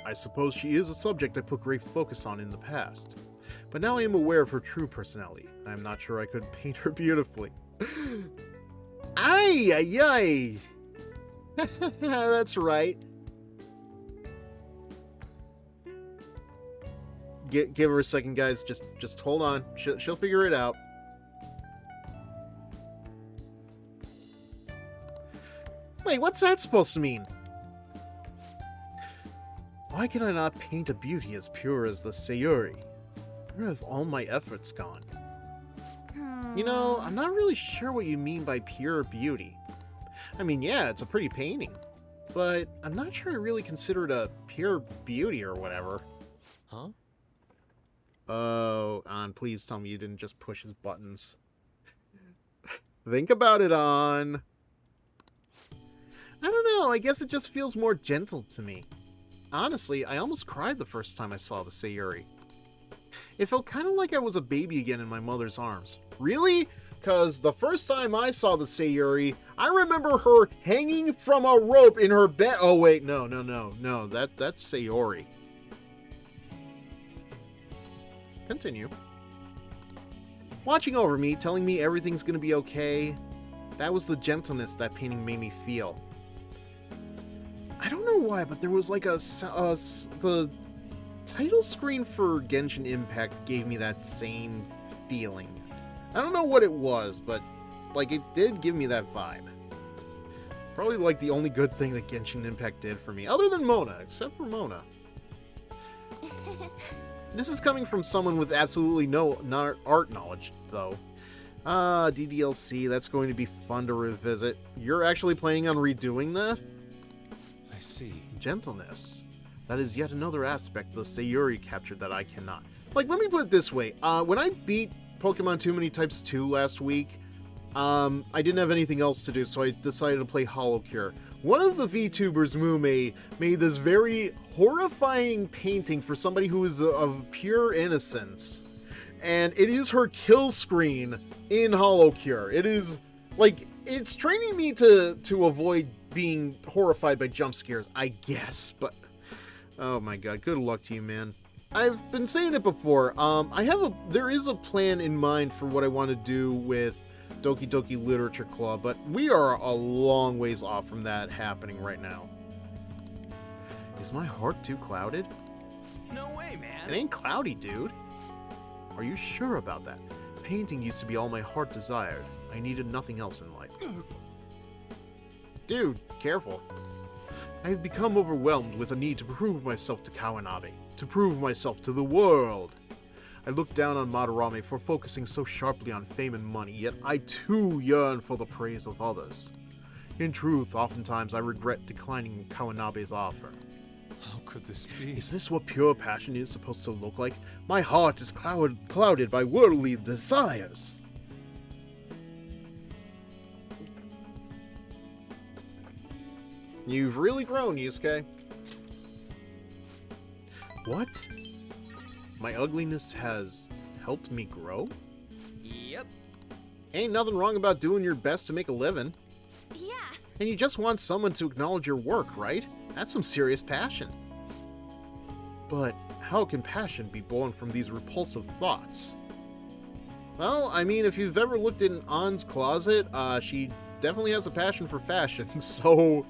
I suppose she is a subject I put great focus on in the past. But now I am aware of her true personality. I am not sure I could paint her beautifully. Ay, ay, ay. That's right. Give her a second, guys. Just hold on. She'll figure it out. Wait, what's that supposed to mean? Why can I not paint a beauty as pure as the Sayuri? Where have all my efforts gone? You know, I'm not really sure what you mean by pure beauty. I mean, yeah, it's a pretty painting, but I'm not sure I really consider it a pure beauty or whatever. Huh? Oh, An, please tell me you didn't just push his buttons. Think about it, An. I don't know, I guess it just feels more gentle to me. Honestly, I almost cried the first time I saw the Sayuri. It felt kind of like I was a baby again in my mother's arms. Really? Because the first time I saw the Sayuri, I remember her hanging from a rope in her bed. Oh, wait, no, that's Sayori. Continue. Watching over me, telling me everything's gonna be okay. That was the gentleness that painting made me feel. I don't know why, but there was like the title screen for Genshin Impact gave me that same feeling. I don't know what it was, but like it did give me that vibe. Probably like the only good thing that Genshin Impact did for me, other than Mona, except for Mona. This is coming from someone with absolutely no art knowledge, though. DDLC, that's going to be fun to revisit. You're actually planning on redoing that? I see. Gentleness. That is yet another aspect the Sayuri captured that I cannot. Like, let me put it this way. When I beat Pokemon Too Many Types 2 last week, I didn't have anything else to do, so I decided to play HoloCure. One of the VTubers, Mume, made this very horrifying painting for somebody who is of pure innocence. And it is her kill screen in HoloCure. It is, like, it's training me to avoid being horrified by jump scares, I guess, but oh my god, good luck to you, man. I've been saying it before, there is a plan in mind for what I want to do with Doki Doki Literature Club, but we are a long ways off from that happening right now. Is my heart too clouded? No way, man. It ain't cloudy, dude. Are you sure about that? Painting used to be all my heart desired. I needed nothing else in life. Dude, careful. I have become overwhelmed with a need to prove myself to Kawanabe, to prove myself to the world. I look down on Madarame for focusing so sharply on fame and money, yet I too yearn for the praise of others. In truth, oftentimes I regret declining Kawanabe's offer. How could this be? Is this what pure passion is supposed to look like? My heart is clouded by worldly desires. You've really grown, Yusuke. What? My ugliness has helped me grow? Yep. Ain't nothing wrong about doing your best to make a living. Yeah. And you just want someone to acknowledge your work, right? That's some serious passion. But how can passion be born from these repulsive thoughts? Well, I mean, if you've ever looked in Ann's closet, she definitely has a passion for fashion, so...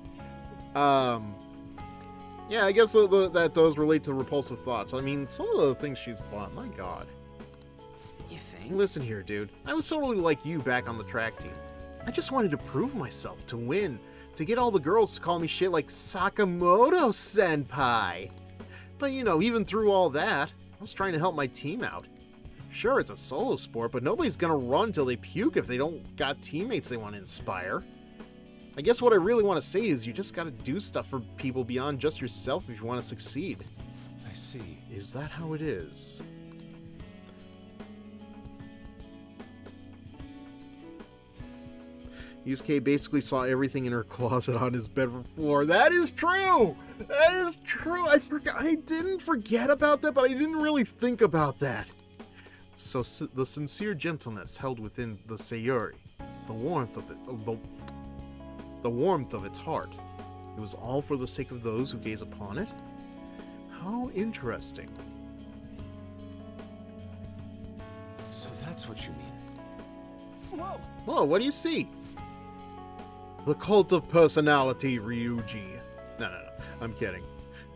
yeah, I guess that does relate to repulsive thoughts. I mean, some of the things she's bought, my god. You think? Listen here, dude. I was totally like you back on the track team. I just wanted to prove myself, to win, to get all the girls to call me shit like Sakamoto-senpai. But, you know, even through all that, I was trying to help my team out. Sure, it's a solo sport, but nobody's gonna run till they puke if they don't got teammates they want to inspire. I guess what I really want to say is you just gotta do stuff for people beyond just yourself if you want to succeed. I see. Is that how it is? Yusuke basically saw everything in her closet on his bedroom floor. That is true! That is true! I didn't forget about that, but I didn't really think about that. So the sincere gentleness held within the Sayuri, the warmth of it, the warmth of its heart. It was all for the sake of those who gaze upon it? How interesting. So that's what you mean. Whoa! Whoa, what do you see? The cult of personality, Ryuji. No, I'm kidding.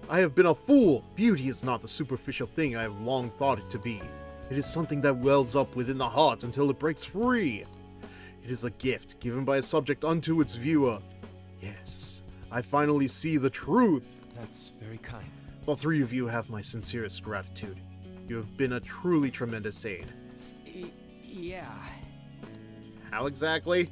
I have been a fool. Beauty is not the superficial thing I have long thought it to be. It is something that wells up within the heart until it breaks free. It is a gift given by a subject unto its viewer. Yes, I finally see the truth. That's very kind. The three of you have my sincerest gratitude. You have been a truly tremendous aid. Yeah. How exactly?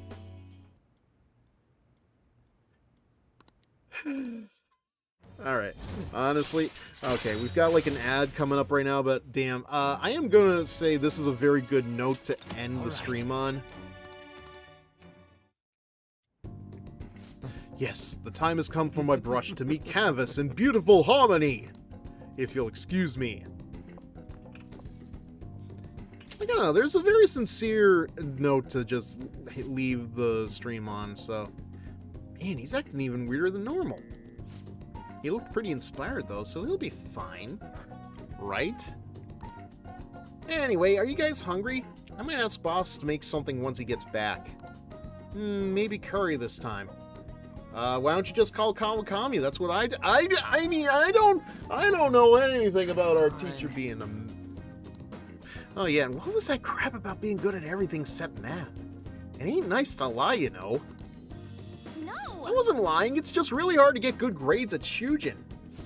Alright, honestly, okay, we've got like an ad coming up right now, but damn, I am gonna say this is a very good note to end the stream on. Yes, the time has come for my brush to meet canvas in beautiful harmony! If you'll excuse me. I don't know, there's a very sincere note to just leave the stream on, so... Man, he's acting even weirder than normal. He looked pretty inspired, though, so he'll be fine. Right? Anyway, are you guys hungry? I might ask Boss to make something once he gets back. Maybe curry this time. Why don't you just call Kawakami? That's what I mean, I don't know anything about our teacher being a... Oh yeah, and what was that crap about being good at everything except math? It ain't nice to lie, you know. No! I wasn't lying, it's just really hard to get good grades at Shujin.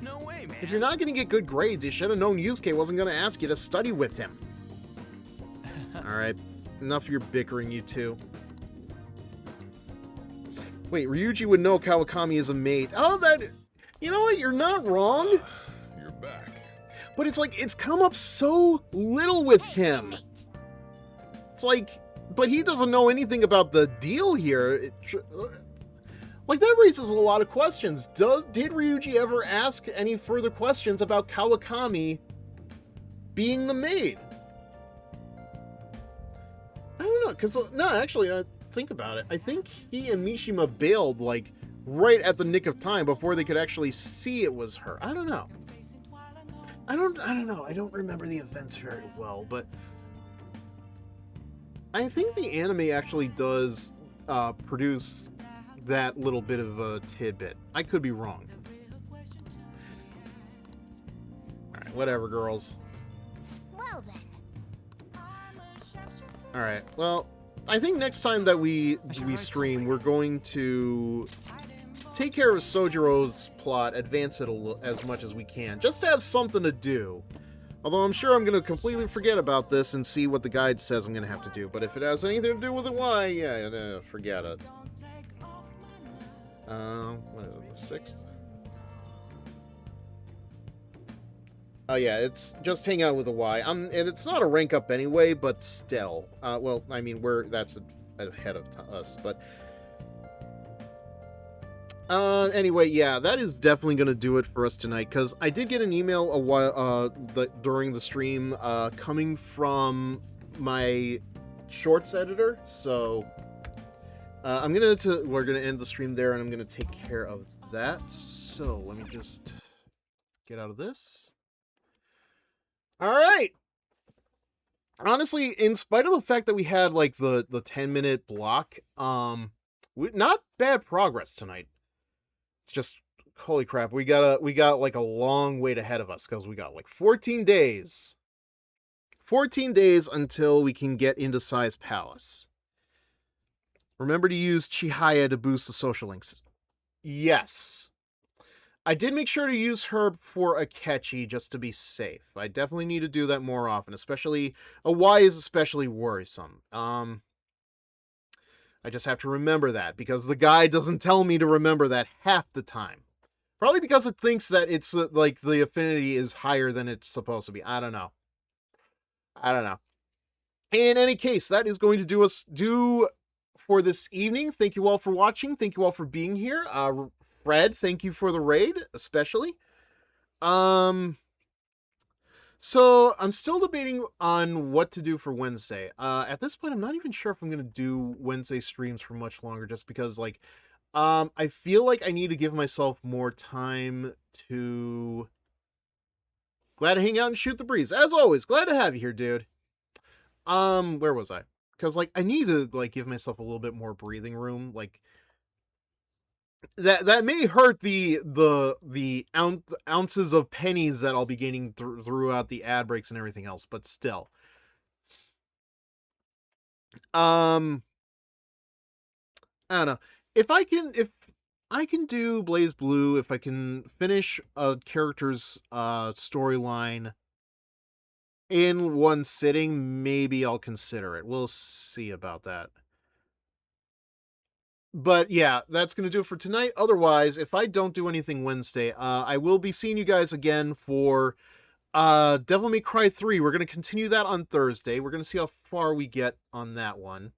No way, man. If you're not gonna get good grades, you should have known Yusuke wasn't gonna ask you to study with him. Alright, enough of your bickering, you two. Wait, Ryuji would know Kawakami is a mate. Oh, that... You know what, you're not wrong. You're back. But it's like, it's come up so little with him. It's like, but he doesn't know anything about the deal here. Like, that raises a lot of questions. Did Ryuji ever ask any further questions about Kawakami being the maid? I don't know, because, no, actually, think about it. I think he and Mishima bailed, like, right at the nick of time before they could actually see it was her. I don't know. I don't know. I don't remember the events very well, but I think the anime actually does produce that little bit of a tidbit. I could be wrong. Alright, whatever, girls. Well then. Alright, well, I think next time that we stream, we're going to take care of Sojiro's plot, advance it as much as we can, just to have something to do. Although I'm sure I'm going to completely forget about this and see what the guide says I'm going to have to do. But if it has anything to do with it, why? Yeah, forget it. What is it, the 6th? Oh yeah, it's just hang out with a Y. And it's not a rank up anyway, but still. Well, I mean, that's ahead of us, but... anyway, yeah, that is definitely going to do it for us tonight, because I did get an email a while, during the stream, coming from my shorts editor, so... we're gonna end the stream there, and I'm gonna take care of that. So, let me just get out of this. Alright! Honestly, in spite of the fact that we had, like, the 10-minute block, not bad progress tonight. It's just, holy crap, we got like a long wait ahead of us, because we got like 14 days. 14 days until we can get into Sai's Palace. Remember to use Chihaya to boost the social links. Yes. I did make sure to use her for Akechi just to be safe. I definitely need to do that more often, especially a Y is especially worrisome. I just have to remember that, because the guide doesn't tell me to remember that half the time. Probably because it thinks that it's, like, the affinity is higher than it's supposed to be. I don't know. In any case, that is going to do for this evening. Thank you all for watching. Thank you all for being here. Fred, thank you for the raid, especially. So, I'm still debating on what to do for Wednesday. At this point, I'm not even sure if I'm going to do Wednesday streams for much longer, just because, like, I feel like I need to give myself more time to... Glad to hang out and shoot the breeze. As always, glad to have you here, dude. Where was I? Because, like, I need to, like, give myself a little bit more breathing room, like... That may hurt the ounces of pennies that I'll be gaining throughout the ad breaks and everything else, but still. I don't know. If I can do Blaze Blue, if I can finish a character's storyline in one sitting, maybe I'll consider it. We'll see about that. But yeah, that's going to do it for tonight. Otherwise, if I don't do anything Wednesday, I will be seeing you guys again for Devil May Cry 3. We're going to continue that on Thursday. We're going to see how far we get on that one.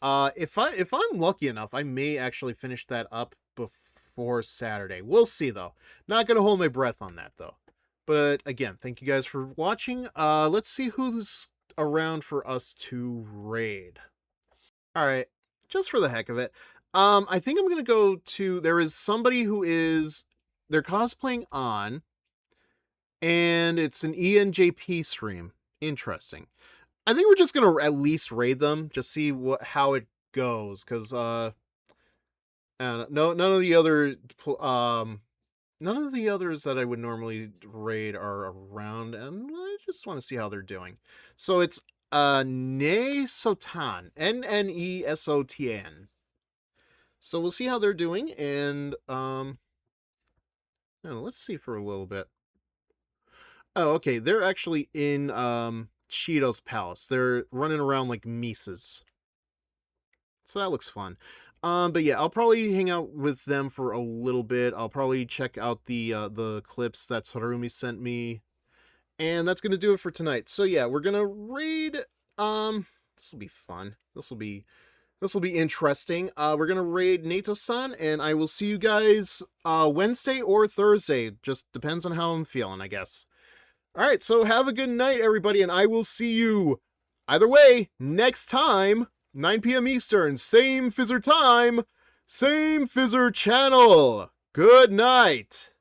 If I'm lucky enough, I may actually finish that up before Saturday. We'll see, though. Not going to hold my breath on that, though. But again, thank you guys for watching. Let's see who's around for us to raid. All right, just for the heck of it. I think I'm gonna go to. There is somebody who is they're cosplaying on, and it's an ENJP stream. Interesting. I think we're just gonna at least raid them, just see how it goes, because none of the other none of the others that I would normally raid are around, and I just want to see how they're doing. So it's Nesotan, Nnesotn. So we'll see how they're doing, and let's see for a little bit. Oh, okay, they're actually in Shido's palace. They're running around like Mises. So that looks fun. But yeah, I'll probably hang out with them for a little bit. I'll probably check out the clips that Sarumi sent me. And that's gonna do it for tonight. So yeah, we're gonna raid. This will be fun. This will be interesting. We're gonna raid Nato-san, and I will see you guys Wednesday or Thursday. Just depends on how I'm feeling, I guess. Alright, so have a good night, everybody, and I will see you either way next time, 9 p.m. Eastern, same Fizzer time, same Fizzer channel. Good night.